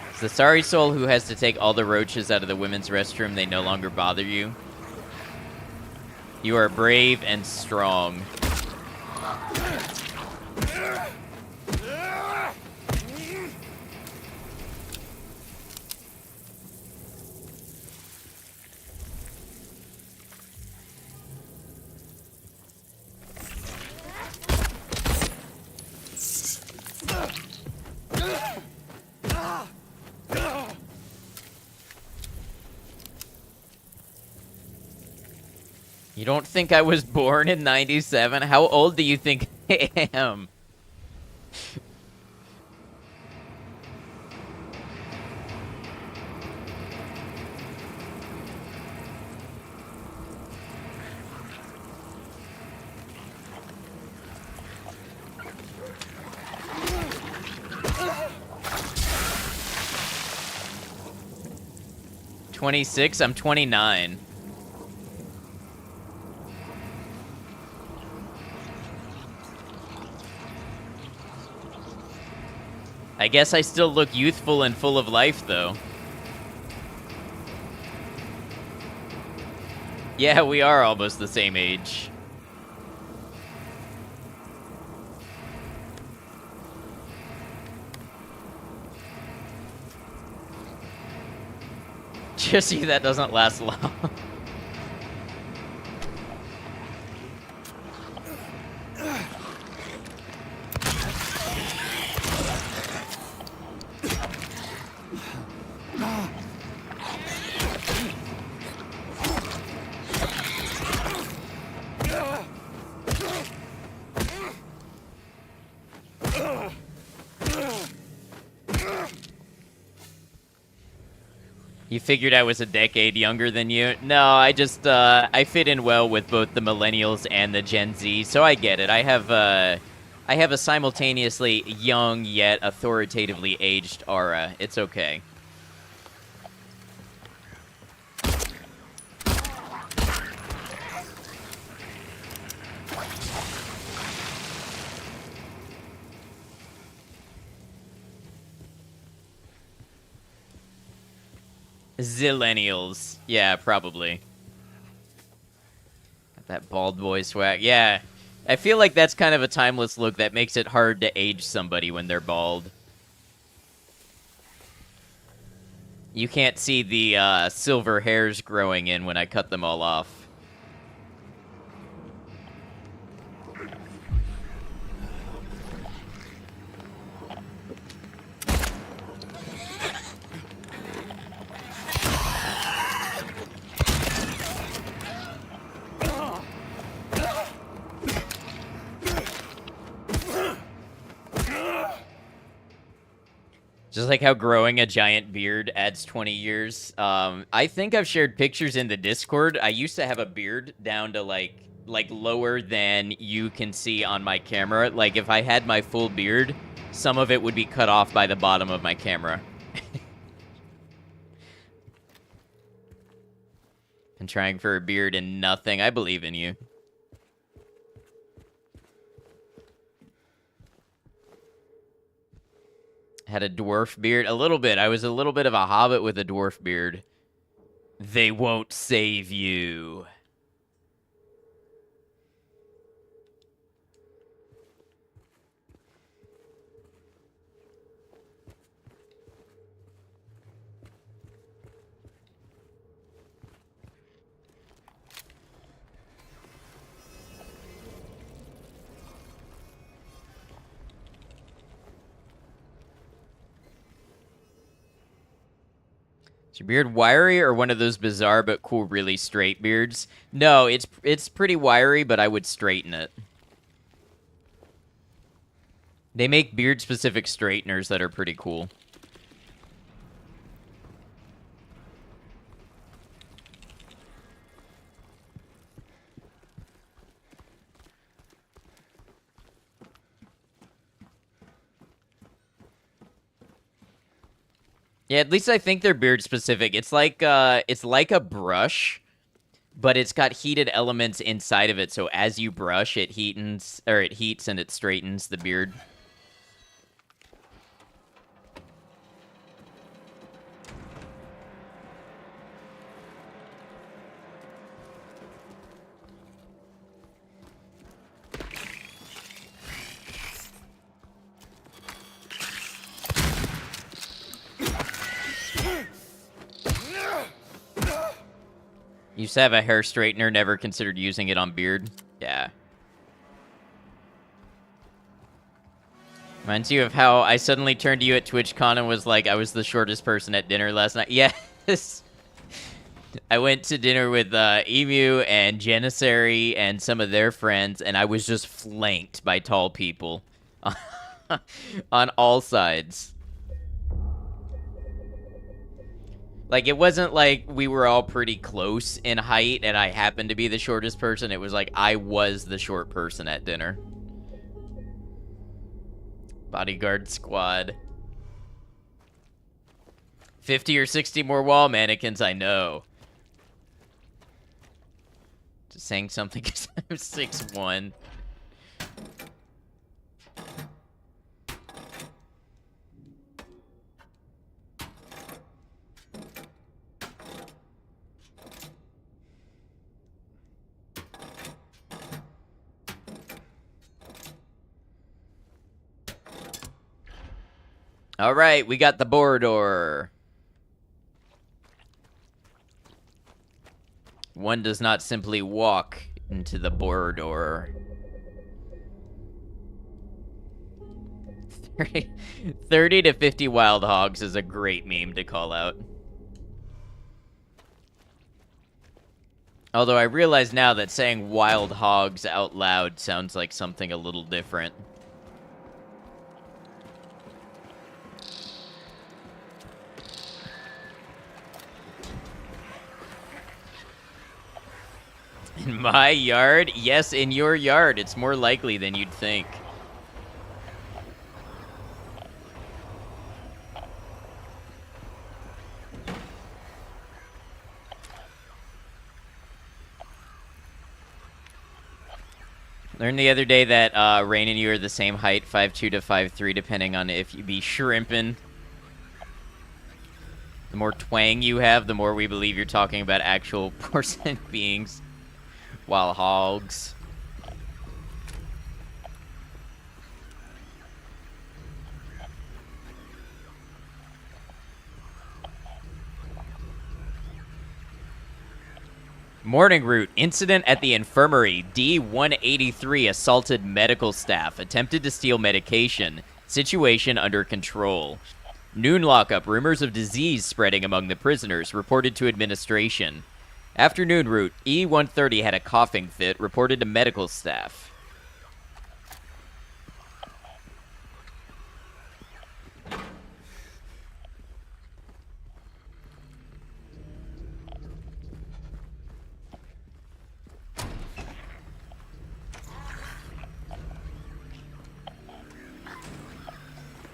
It's the sorry soul who has to take all the roaches out of the women's restroom. They no longer bother you. You are brave and strong. You don't think I was born in 97? How old do you think I am? "26? I'm 29. I guess I still look youthful and full of life, though. Yeah, we are almost the same age. Just see that doesn't last long. You figured I was a decade younger than you? No, I just, I fit in well with both the millennials and the Gen Z, so I get it. I have a simultaneously young yet authoritatively aged aura. It's okay. Zillennials. Yeah, probably. Got that bald boy swag. Yeah. I feel like that's kind of a timeless look that makes it hard to age somebody when they're bald. You can't see the silver hairs growing in when I cut them all off. Just like how growing a giant beard adds 20 years. I think I've shared pictures in the Discord. I used to have a beard down to like lower than you can see on my camera. Like if I had my full beard, some of it would be cut off by the bottom of my camera. Been trying for a beard and nothing. I believe in you. Had a dwarf beard. A little bit. I was a little bit of a hobbit with a dwarf beard. They won't save you. Is your beard wiry or one of those bizarre but cool, really straight beards? No, it's pretty wiry, but I would straighten it. They make beard-specific straighteners that are pretty cool. Yeah, at least I think they're beard specific. It's like a brush, but it's got heated elements inside of it. So as you brush, it heats and it straightens the beard. Used to have a hair straightener, never considered using it on beard. Yeah. Reminds you of how I suddenly turned to you at TwitchCon and was like, I was the shortest person at dinner last night. Yes. I went to dinner with Emu and Janissary and some of their friends, and I was just flanked by tall people on all sides. Like, it wasn't like we were all pretty close in height and I happened to be the shortest person. It was like I was the short person at dinner. Bodyguard squad. 50 or 60 more wall mannequins, I know. Just saying something because I'm 6'1". All right, we got the Borador. One does not simply walk into the Borador. 30 to 50 wild hogs is a great meme to call out. Although I realize now that saying wild hogs out loud sounds like something a little different. In my yard? Yes, in your yard. It's more likely than you'd think. Learned the other day that Rain and you are the same height, 5'2" to 5'3", depending on if you be shrimping. The more twang you have, the more we believe you're talking about actual porcine beings. While hogs. Morning route. Incident at the infirmary. D-183 assaulted medical staff. Attempted to steal medication. Situation under control. Noon lockup. Rumors of disease spreading among the prisoners. Reported to administration. Afternoon route. E-130 had a coughing fit. Reported to medical staff.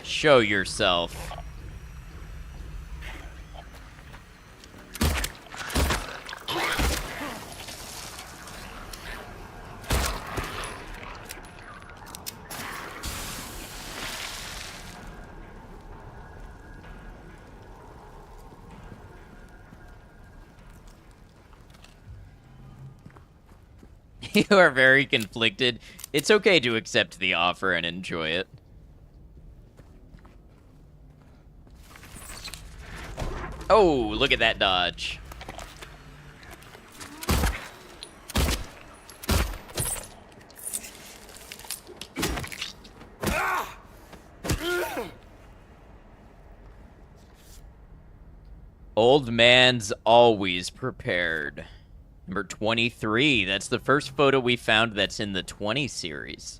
Show yourself. You are very conflicted. It's okay to accept the offer and enjoy it. Oh, look at that dodge. Old man's always prepared. Number 23. That's the first photo we found that's in the 20 series.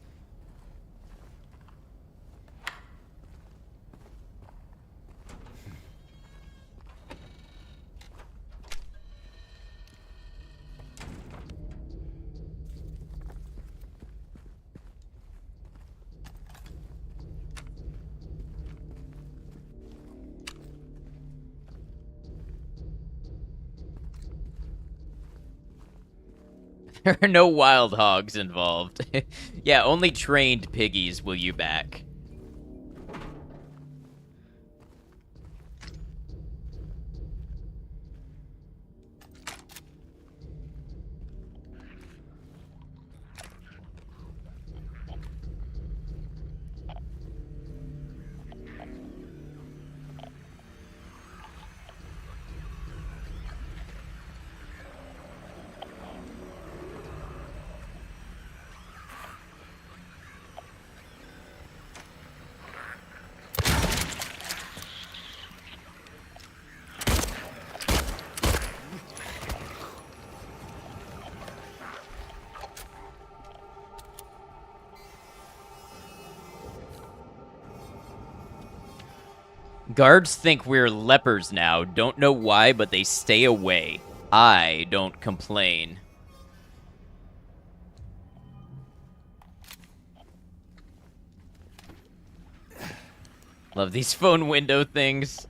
There are no wild hogs involved. Yeah, only trained piggies will you back. Guards think we're lepers now. Don't know why, but they stay away. I don't complain. Love these phone window things.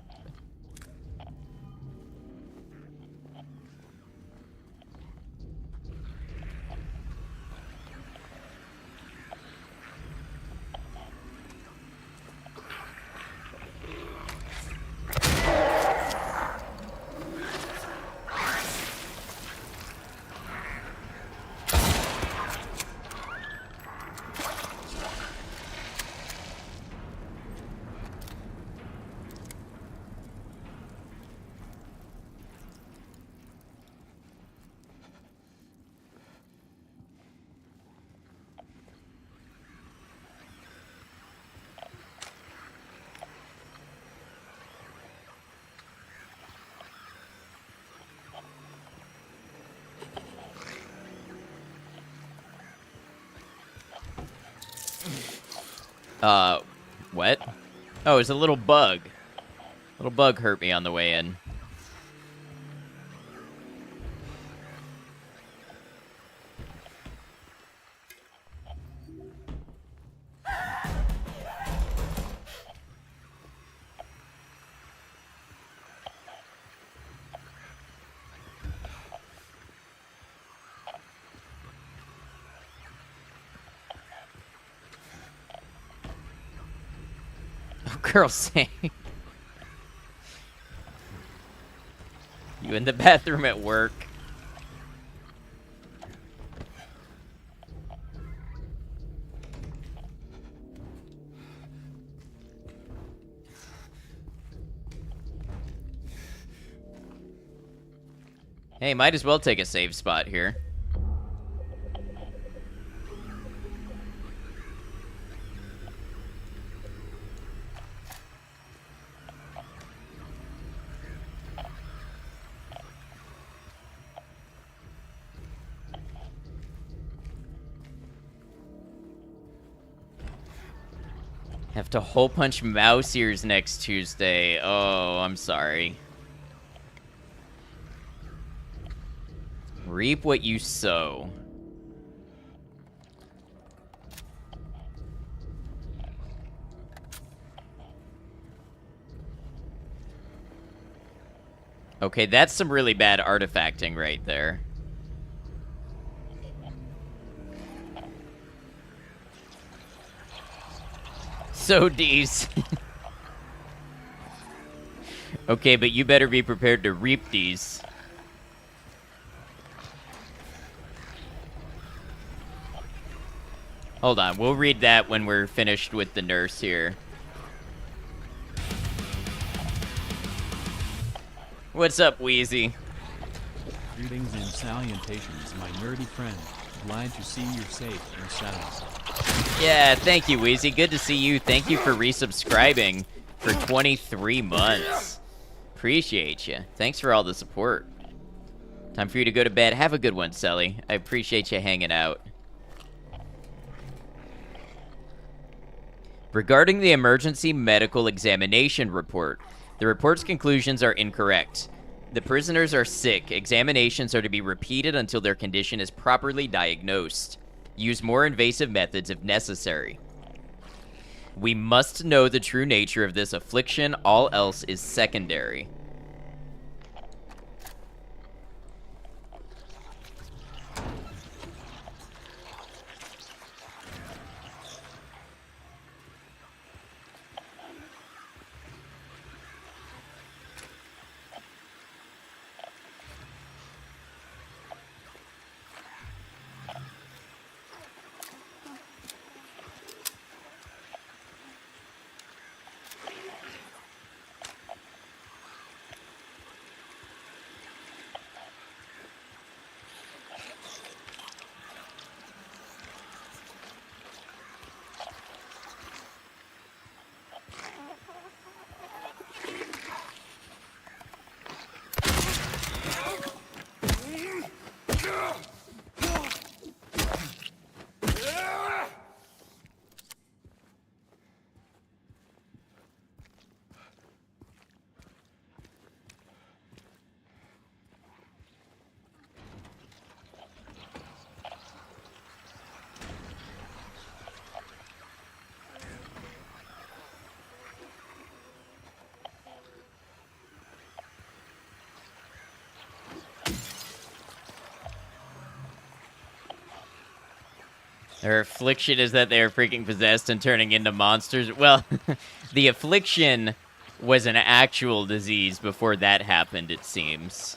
What? Oh, it's a little bug. Little bug hurt me on the way in. girl saying? You in the bathroom at work? Hey, might as well take a save spot here. Have to hole punch mouse ears next Tuesday. Oh, I'm sorry. Reap what you sow. Okay, that's some really bad artifacting right there. So D's. Okay, but you better be prepared to reap these. Hold on, we'll read that when we're finished with the nurse here. What's up, Wheezy? Greetings and salutations, my nerdy friend. Glad to see you're safe and sound. Yeah, thank you, Wheezy. Good to see you. Thank you for resubscribing for 23 months. Appreciate you. Thanks for all the support. Time for you to go to bed. Have a good one, Sully. I appreciate you hanging out. Regarding the emergency medical examination report, the report's conclusions are incorrect. The prisoners are sick. Examinations are to be repeated until their condition is properly diagnosed. Use more invasive methods if necessary. We must know the true nature of this affliction. All else is secondary. Their affliction is that they are freaking possessed and turning into monsters. Well, the affliction was an actual disease before that happened, it seems.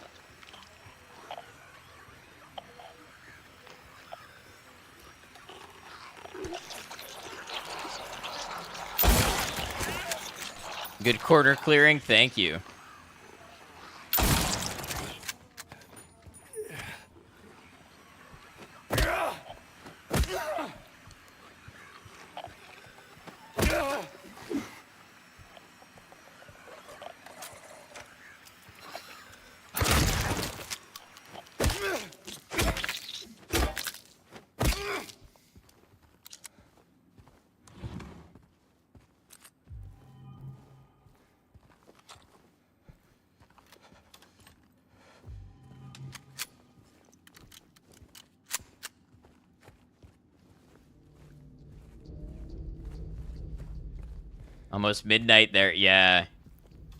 Good corner clearing, thank you. Almost midnight there, yeah.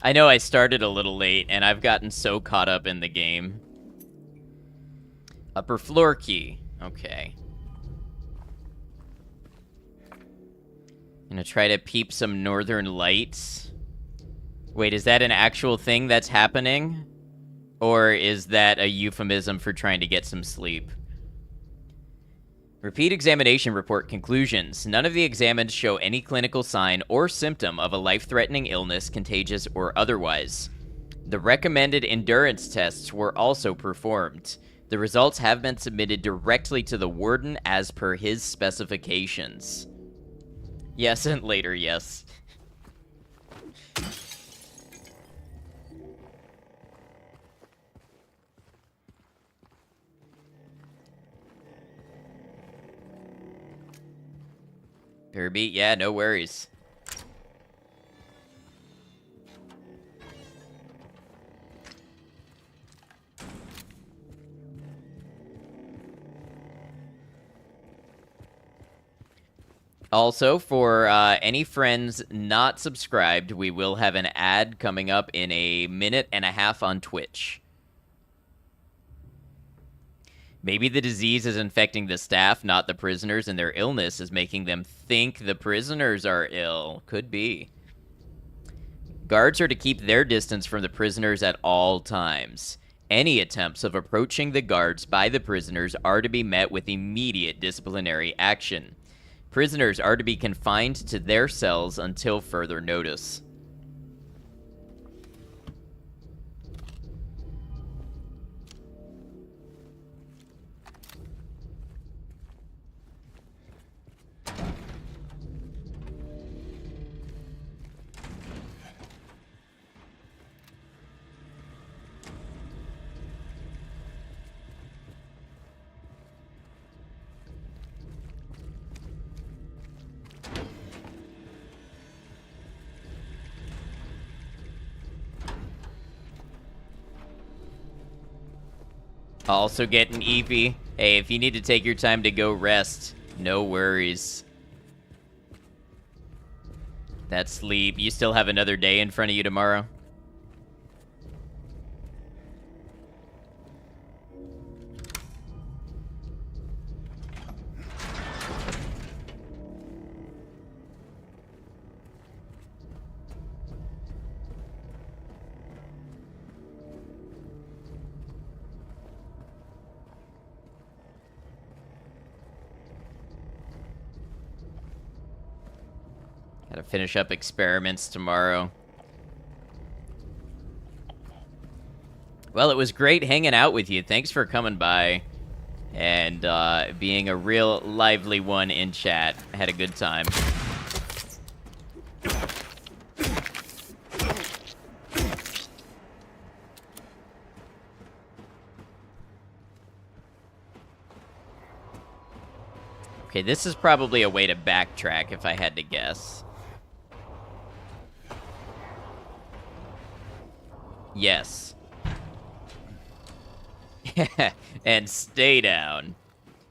I know I started a little late, and I've gotten so caught up in the game. Upper floor key. Okay. Gonna try to peep some northern lights. Wait, is that an actual thing that's happening? Or is that a euphemism for trying to get some sleep? Repeat examination report conclusions. None of the examined show any clinical sign or symptom of a life-threatening illness, contagious or otherwise. The recommended endurance tests were also performed. The results have been submitted directly to the warden as per his specifications. Yes, and later, yes. Kirby, yeah, no worries. Also, for any friends not subscribed, we will have an ad coming up in a minute and a half on Twitch. Maybe the disease is infecting the staff, not the prisoners, and their illness is making them think the prisoners are ill. Could be. Guards are to keep their distance from the prisoners at all times. Any attempts of approaching the guards by the prisoners are to be met with immediate disciplinary action. Prisoners are to be confined to their cells until further notice. Also getting Eepy. Hey, if you need to take your time to go rest, no worries. That's sleep. You still have another day in front of you tomorrow? Gotta finish up experiments tomorrow. Well, it was great hanging out with you. Thanks for coming by and being a real lively one in chat. I had a good time. Okay, this is probably a way to backtrack if I had to guess. Yes. And stay down.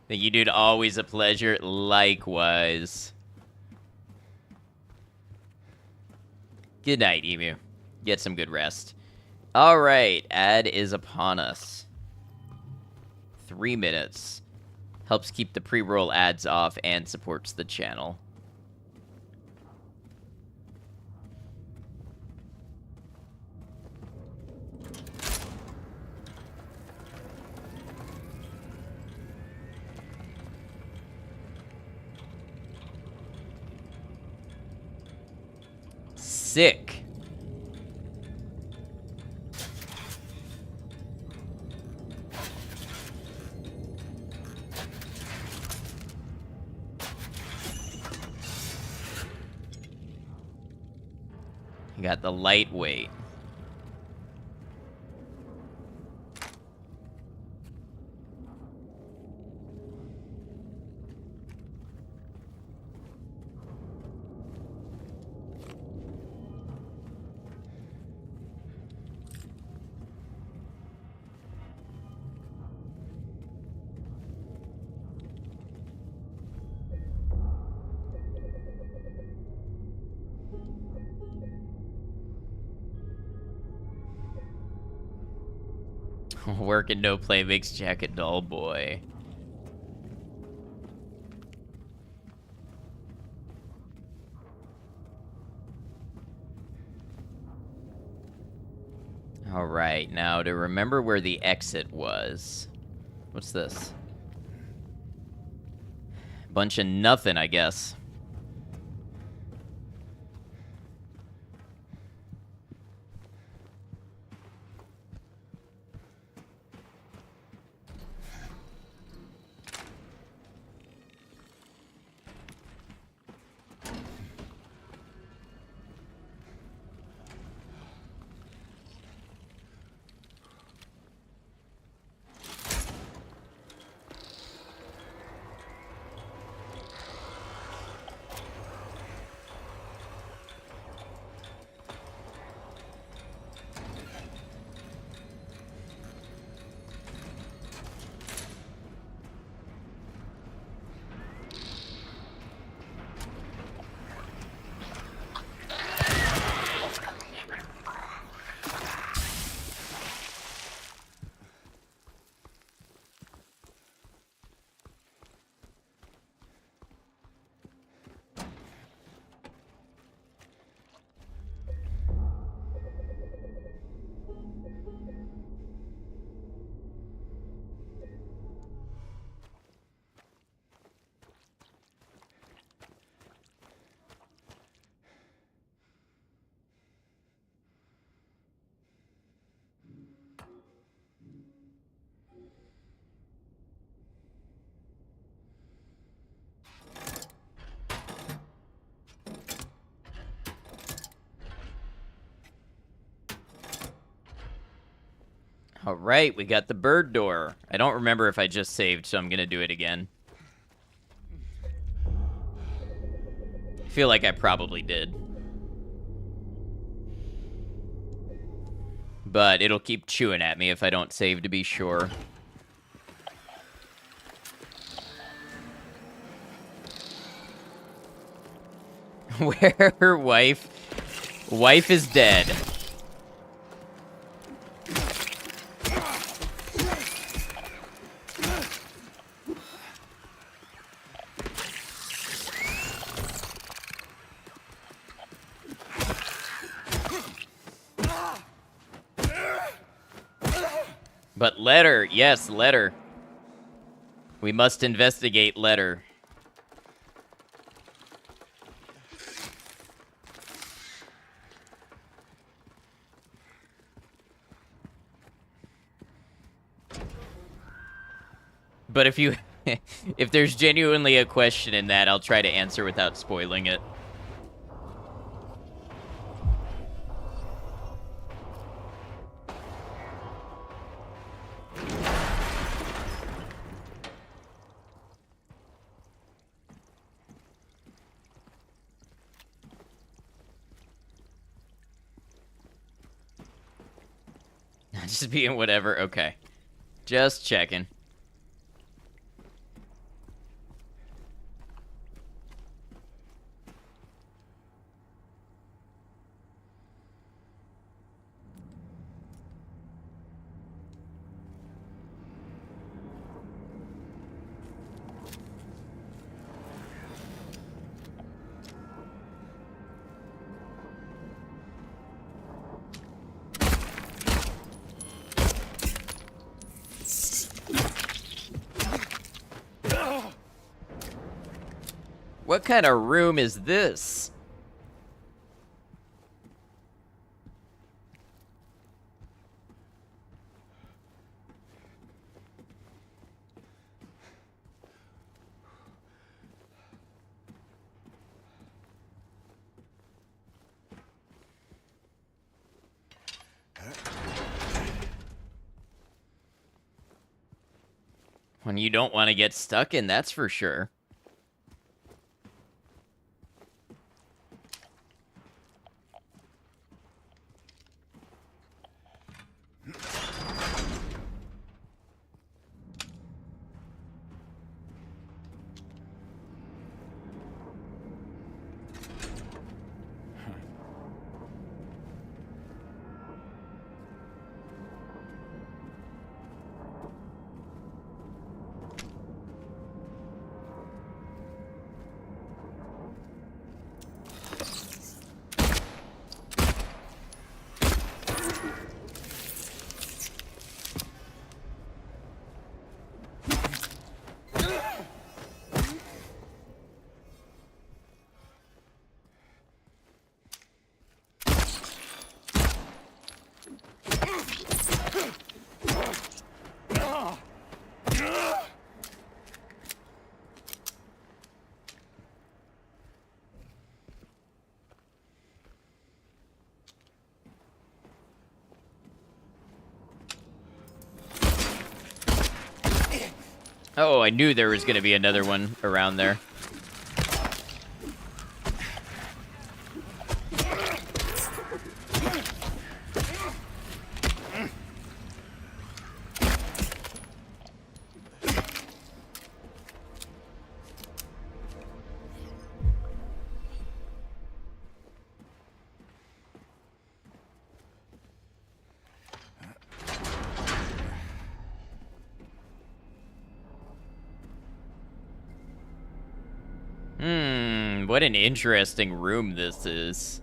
Thank you, dude. Always a pleasure. Likewise. Good night, Emu. Get some good rest. Alright, ad is upon us. 3 minutes. Helps keep the pre-roll ads off and supports the channel. Sick. You got the lightweight. Work and no play makes Jack a dull boy. Alright, now to remember where the exit was. What's this? Bunch of nothing, I guess. Alright, we got the bird door. I don't remember if I just saved, so I'm gonna do it again. I feel like I probably did. But it'll keep chewing at me if I don't save to be sure. Where her wife is dead. But letter, yes, letter. We must investigate letter. But if you, if there's genuinely a question in that, I'll try to answer without spoiling it. Just being whatever, okay. Just checking. What kind of room is this? When you don't want to get stuck in, that's for sure. Oh, I knew there was going to be another one around there. What an interesting room this is.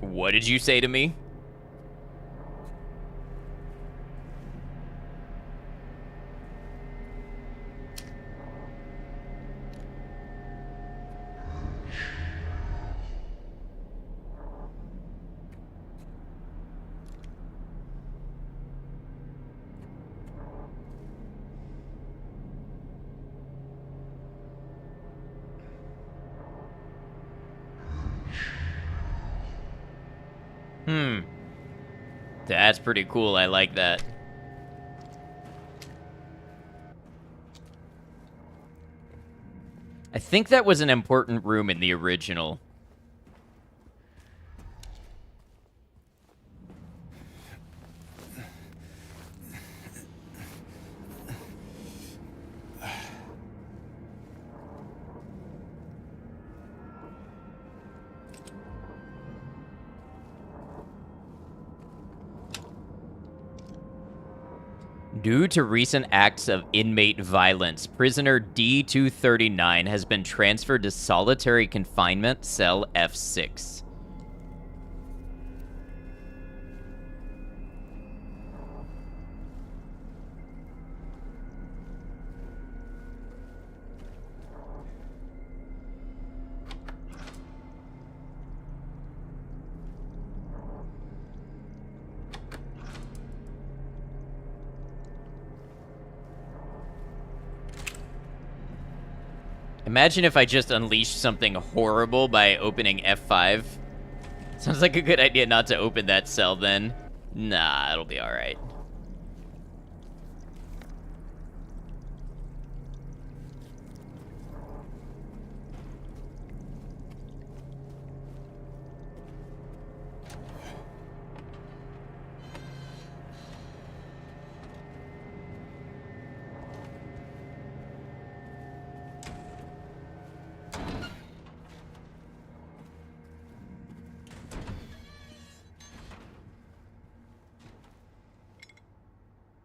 What did you say to me? That's pretty cool. I like that. I think that was an important room in the original. Due to recent acts of inmate violence, prisoner D-239 has been transferred to solitary confinement, cell F6. Imagine if I just unleashed something horrible by opening F5. Sounds like a good idea not to open that cell then. Nah, it'll be alright.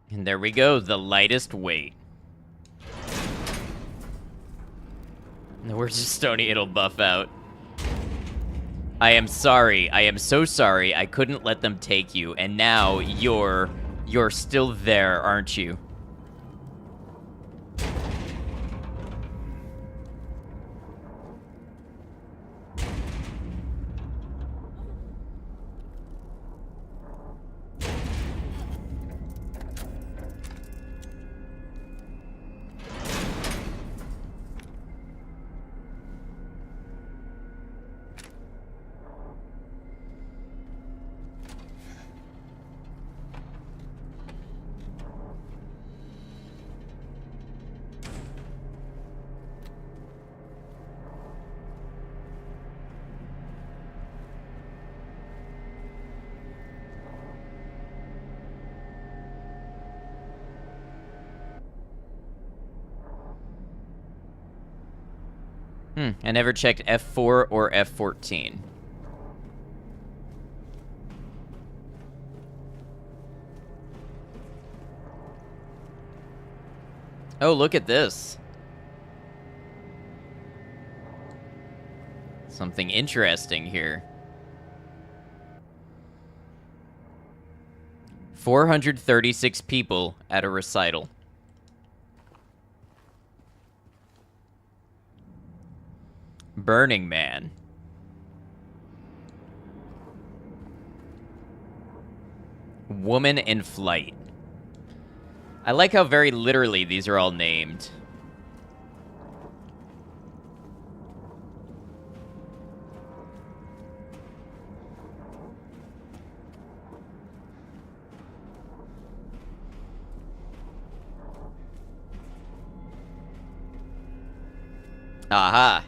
And there we go, the lightest weight. Where's the Stony? It'll buff out. I am sorry. I am so sorry. I couldn't let them take you. And now you're still there, aren't you? I never checked F4 or F14. Oh, look at this. Something interesting here. 436 people at a recital. Burning Man. Woman in Flight. I like how very literally these are all named. Aha.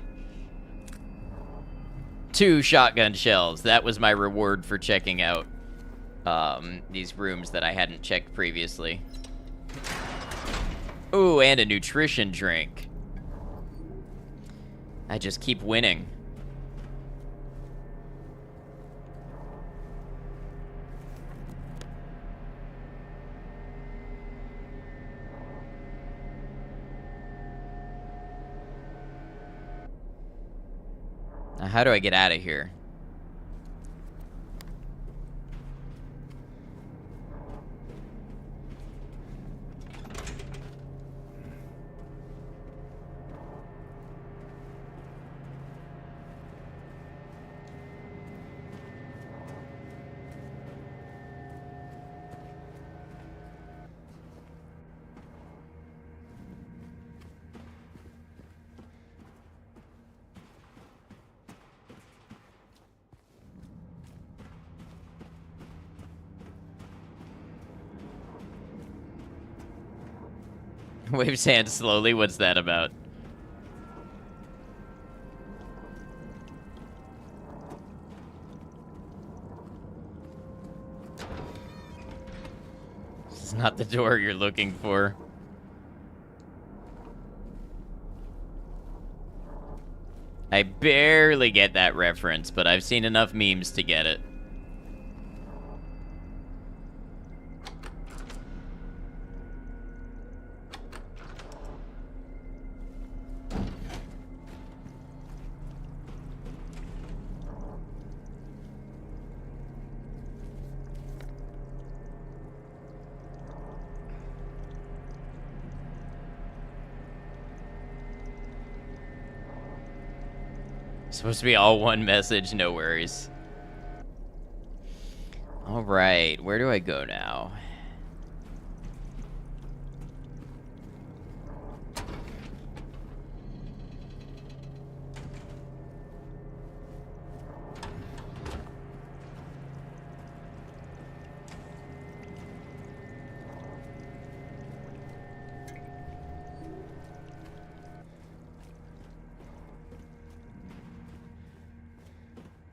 2 shotgun shells. That was my reward for checking out these rooms that I hadn't checked previously. Ooh, and a nutrition drink. I just keep winning. Now, how do I get out of here? Waves hand slowly. What's that about? This is not the door you're looking for. I barely get that reference, but I've seen enough memes to get it. Supposed to be all one message, no worries. Alright, where do I go now?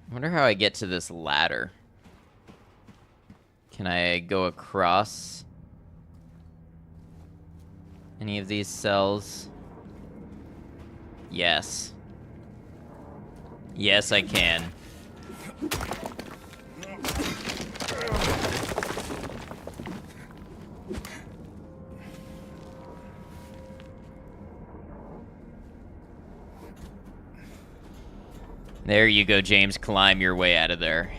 I wonder how I get to this ladder. Can I go across any of these cells? Yes. Yes, I can. There you go, James. Climb your way out of there.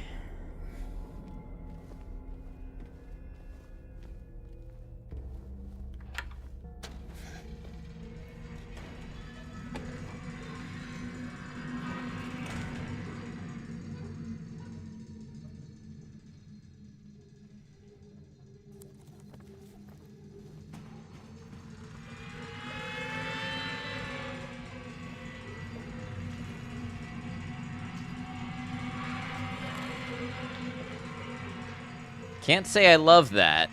Can't say I love that.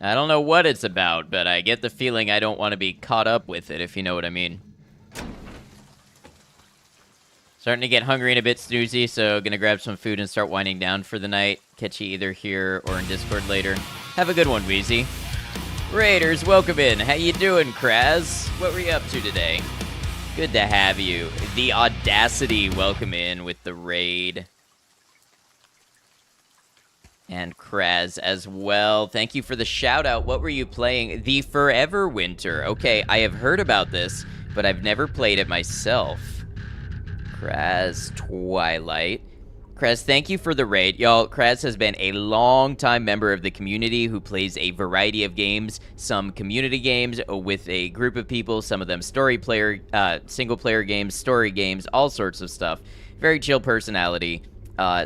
I don't know what it's about, but I get the feeling I don't want to be caught up with it, if you know what I mean. Starting to get hungry and a bit snoozy, so gonna grab some food and start winding down for the night. Catch you either here or in Discord later. Have a good one, Wheezy. Raiders, welcome in. How you doing, Kraz? What were you up to today? Good to have you. The Audacity, welcome in with the raid. And Kraz as well. Thank you for the shout out. What were you playing? The Forever Winter. Okay, I have heard about this, but I've never played it myself. Kraz Twilight. Kraz, thank you for the raid. Y'all, Kraz has been a long-time member of the community who plays a variety of games. Some community games with a group of people, some of them single-player games, story games, all sorts of stuff. Very chill personality.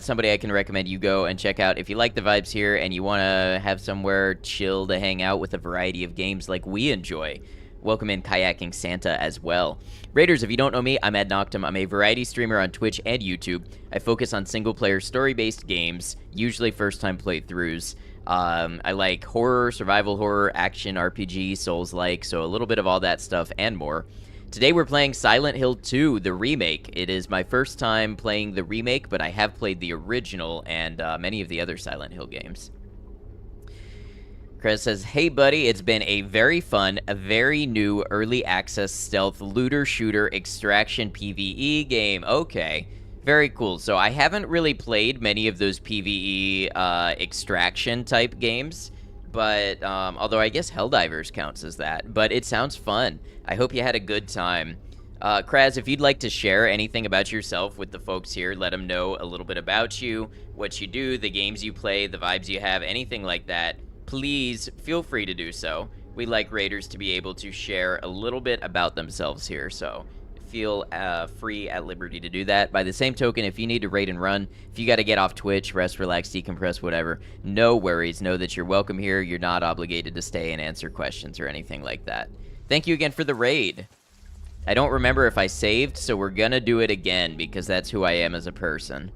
Somebody I can recommend you go and check out if you like the vibes here and you want to have somewhere chill to hang out with a variety of games like we enjoy. welcome in Kayaking Santa as well. Raiders, if you don't know me, I'm Ed Noctum. I'm a variety streamer on Twitch and YouTube. I focus on single-player story-based games, usually first-time playthroughs. I like horror, survival horror, action, RPG, Souls-like, so a little bit of all that stuff and more. Today we're playing Silent Hill 2, the remake. It is my first time playing the remake, but I have played the original and many of the other Silent Hill games. Chris says, hey buddy, it's been a very fun, a very new early access stealth looter shooter extraction PvE game. Okay, very cool. So I haven't really played many of those PvE extraction type games, but although I guess Helldivers counts as that, but it sounds fun. I hope you had a good time. Kraz, if you'd like to share anything about yourself with the folks here, let them know a little bit about you, what you do, the games you play, the vibes you have, anything like that. Please feel free to do so. We like Raiders to be able to share a little bit about themselves here, so feel free at liberty to do that. By the same token, if you need to raid and run, if you got to get off Twitch, rest, relax, decompress, whatever, no worries. Know that you're welcome here. You're not obligated to stay and answer questions or anything like that. Thank you again for the raid. I don't remember if I saved, so we're gonna do it again because that's who I am as a person.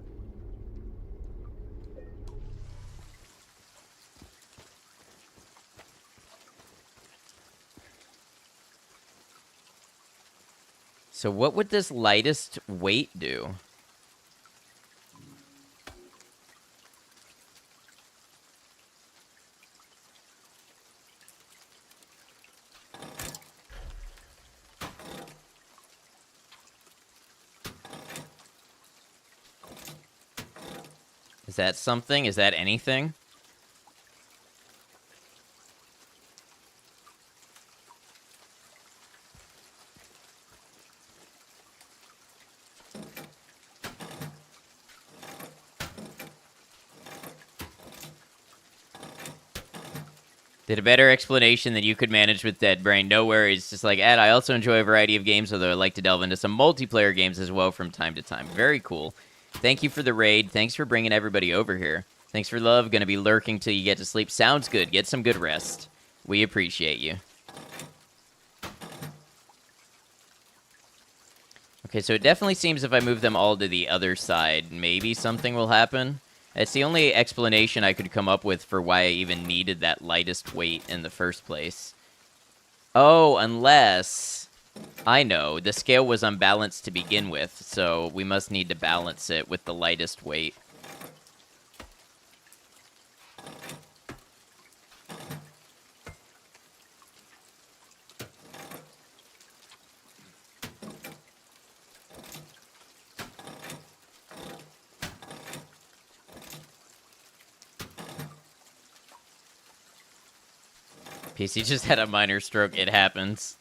So what would this lightest weight do? Is that something? Is that anything? Did a better explanation than you could manage with Dead Brain. No worries. Just like, Ed, I also enjoy a variety of games, although I like to delve into some multiplayer games as well from time to time. Very cool. Thank you for the raid. Thanks for bringing everybody over here. Thanks for love. Gonna be lurking till you get to sleep. Sounds good. Get some good rest. We appreciate you. Okay, so it definitely seems if I move them all to the other side, maybe something will happen. It's the only explanation I could come up with for why I even needed that lightest weight in the first place. Oh, unless... I know, the scale was unbalanced to begin with, so we must need to balance it with the lightest weight. PC just had a minor stroke. It happens.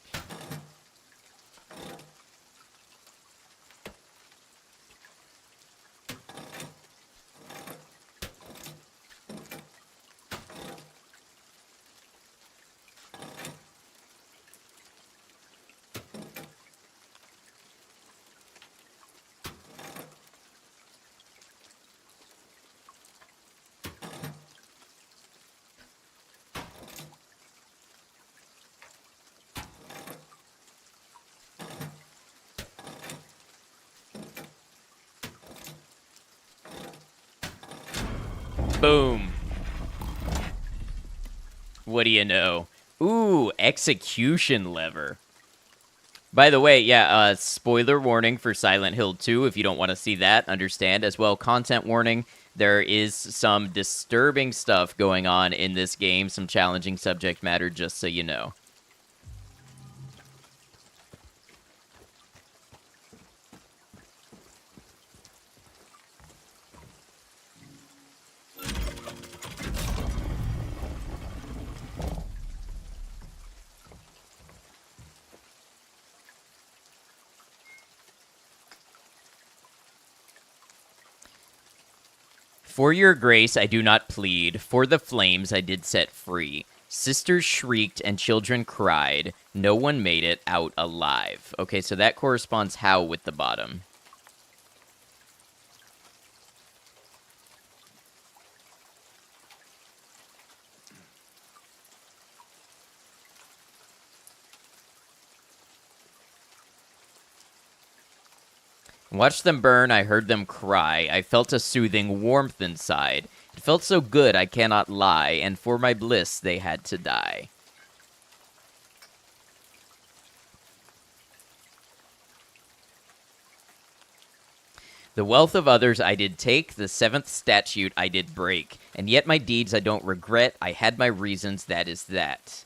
Boom. What do you know? Ooh, execution lever. By the way, yeah, spoiler warning for Silent Hill 2, if you don't want to see that, understand. As well, content warning, there is some disturbing stuff going on in this game, some challenging subject matter, just so you know. For your grace I do not plead, for the flames I did set free. Sisters shrieked and children cried, no one made it out alive. Okay, so that corresponds how with the bottom? Watched them burn, I heard them cry. I felt a soothing warmth inside. It felt so good, I cannot lie, and for my bliss they had to die. The wealth of others I did take, the seventh statute I did break, and yet my deeds I don't regret. I had my reasons, that is that.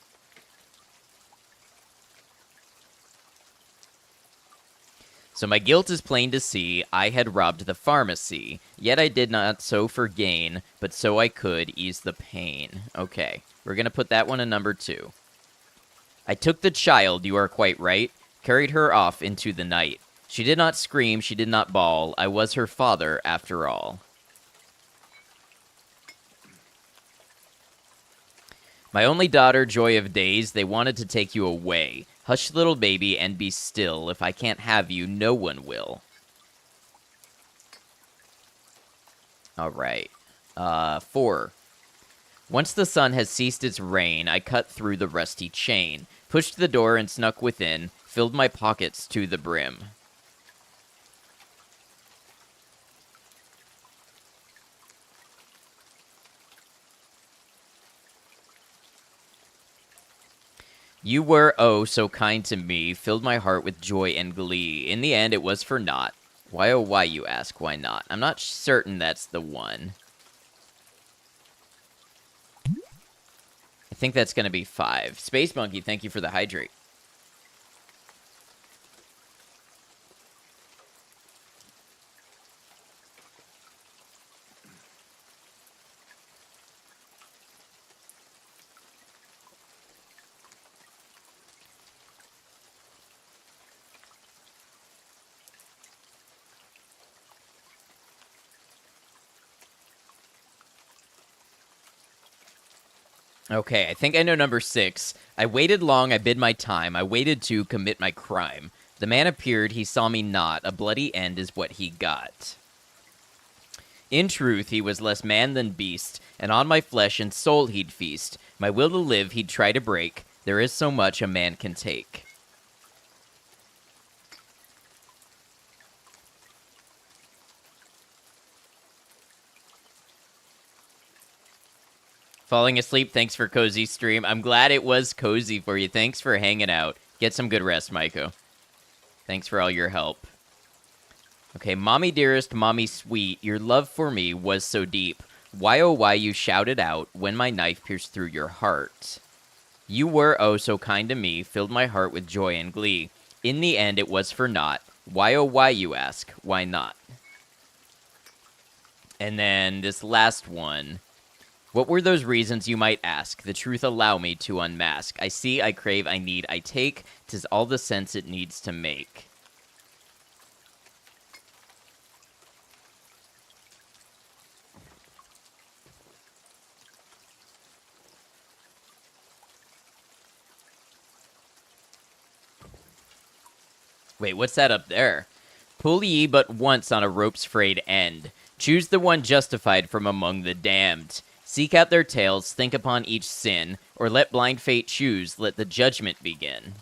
So my guilt is plain to see, I had robbed the pharmacy, yet I did not so for gain, but so I could ease the pain. Okay, we're gonna put that one in number 2. I took the child, you are quite right, carried her off into the night. She did not scream, she did not bawl, I was her father after all. My only daughter, joy of days, they wanted to take you away. Hush, little baby, and be still. If I can't have you, no one will. All right. 4. Once the sun has ceased its reign, I cut through the rusty chain, pushed the door and snuck within, filled my pockets to the brim. You were, oh, so kind to me, filled my heart with joy and glee. In the end, it was for naught. Why, oh, why, you ask, why not? I'm not certain that's the one. I think that's going to be 5. Space Monkey, thank you for the hydrate. Okay, I think I know number 6. I waited long, I bid my time. I waited to commit my crime. The man appeared, he saw me not. A bloody end is what he got. In truth, he was less man than beast, and on my flesh and soul he'd feast. My will to live he'd try to break. There is so much a man can take. Falling asleep, thanks for cozy stream. I'm glad it was cozy for you. Thanks for hanging out. Get some good rest, Maiko. Thanks for all your help. Okay, mommy dearest, mommy sweet, your love for me was so deep. Why, oh, why you shouted out when my knife pierced through your heart. You were, oh, so kind to me, filled my heart with joy and glee. In the end, it was for naught. Why, oh, why, you ask? Why not? And then this last one. What were those reasons, you might ask? The truth allow me to unmask. I see, I crave, I need, I take. 'Tis all the sense it needs to make. Wait, what's that up there? Pull ye but once on a rope's frayed end. Choose the one justified from among the damned. Seek out their tales, think upon each sin, or let blind fate choose, let the judgment begin.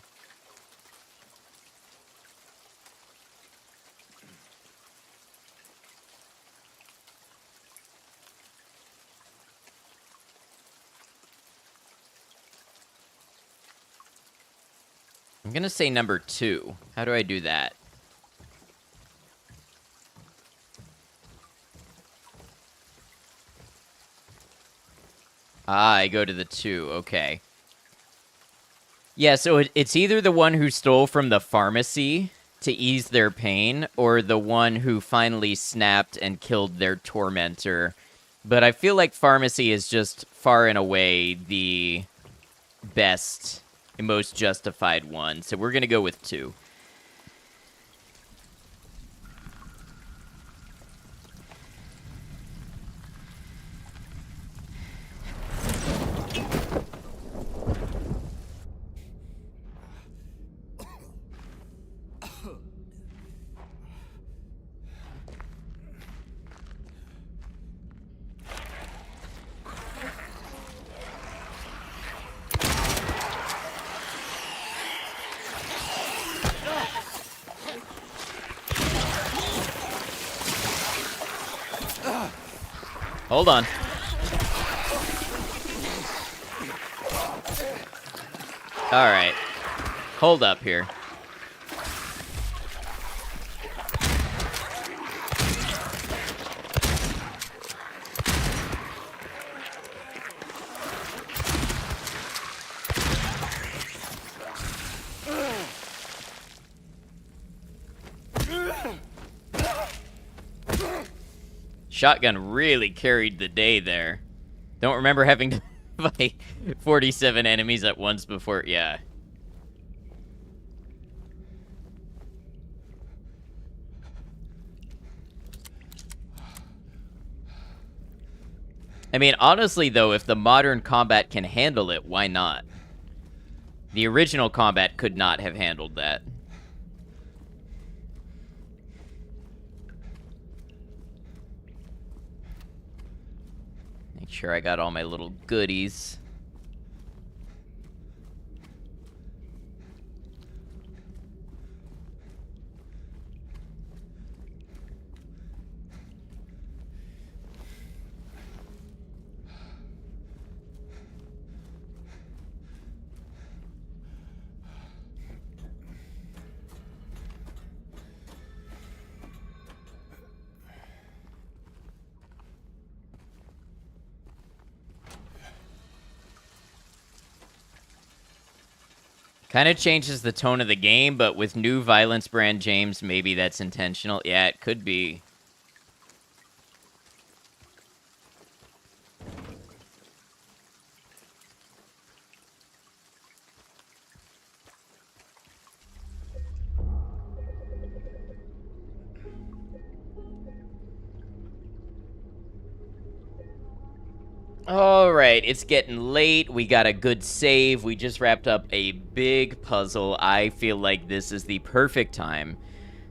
I'm gonna say number 2. How do I do that? Ah, I go to the 2. Okay. Yeah, so it's either the one who stole from the pharmacy to ease their pain, or the one who finally snapped and killed their tormentor. But I feel like pharmacy is just far and away the best and most justified one. So we're going to go with 2. Hold on. Alright. Hold up here. Shotgun really carried the day there. Don't remember having to fight 47 enemies at once before. Yeah. I mean, honestly, though, if the modern combat can handle it, why not? The original combat could not have handled that. Make sure I got all my little goodies. Kind of changes the tone of the game, but with new violence brand James, maybe that's intentional. Yeah, it could be. Alright, it's getting late. We got a good save. We just wrapped up a big puzzle. I feel like this is the perfect time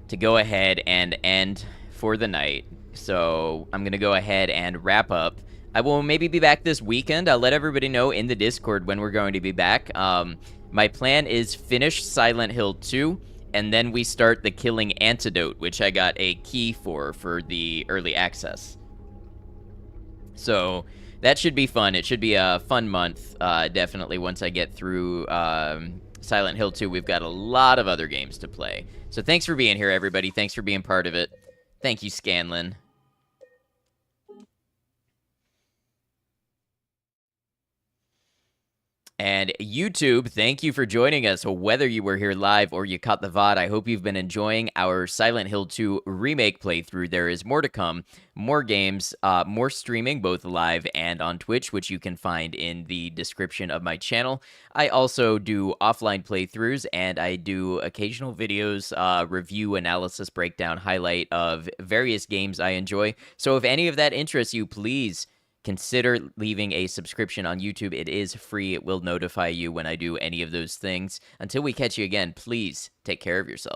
to go ahead and end for the night. So I'm going to go ahead and wrap up. I will maybe be back this weekend. I'll let everybody know in the Discord when we're going to be back. My plan is finish Silent Hill 2, and then we start the Killing Antidote, which I got a key for the early access. So that should be fun. It should be a fun month, definitely, once I get through Silent Hill 2. We've got a lot of other games to play. So thanks for being here, everybody. Thanks for being part of it. Thank you, Scanlan. And YouTube, thank you for joining us. Whether you were here live or you caught the VOD, I hope you've been enjoying our Silent Hill 2 remake playthrough. There is more to come, more games, more streaming, both live and on Twitch, which you can find in the description of my channel. I also do offline playthroughs, and I do occasional videos, review, analysis, breakdown, highlight of various games I enjoy. So if any of that interests you, please consider leaving a subscription on YouTube. It is free. It will notify you when I do any of those things. Until we catch you again, please take care of yourself.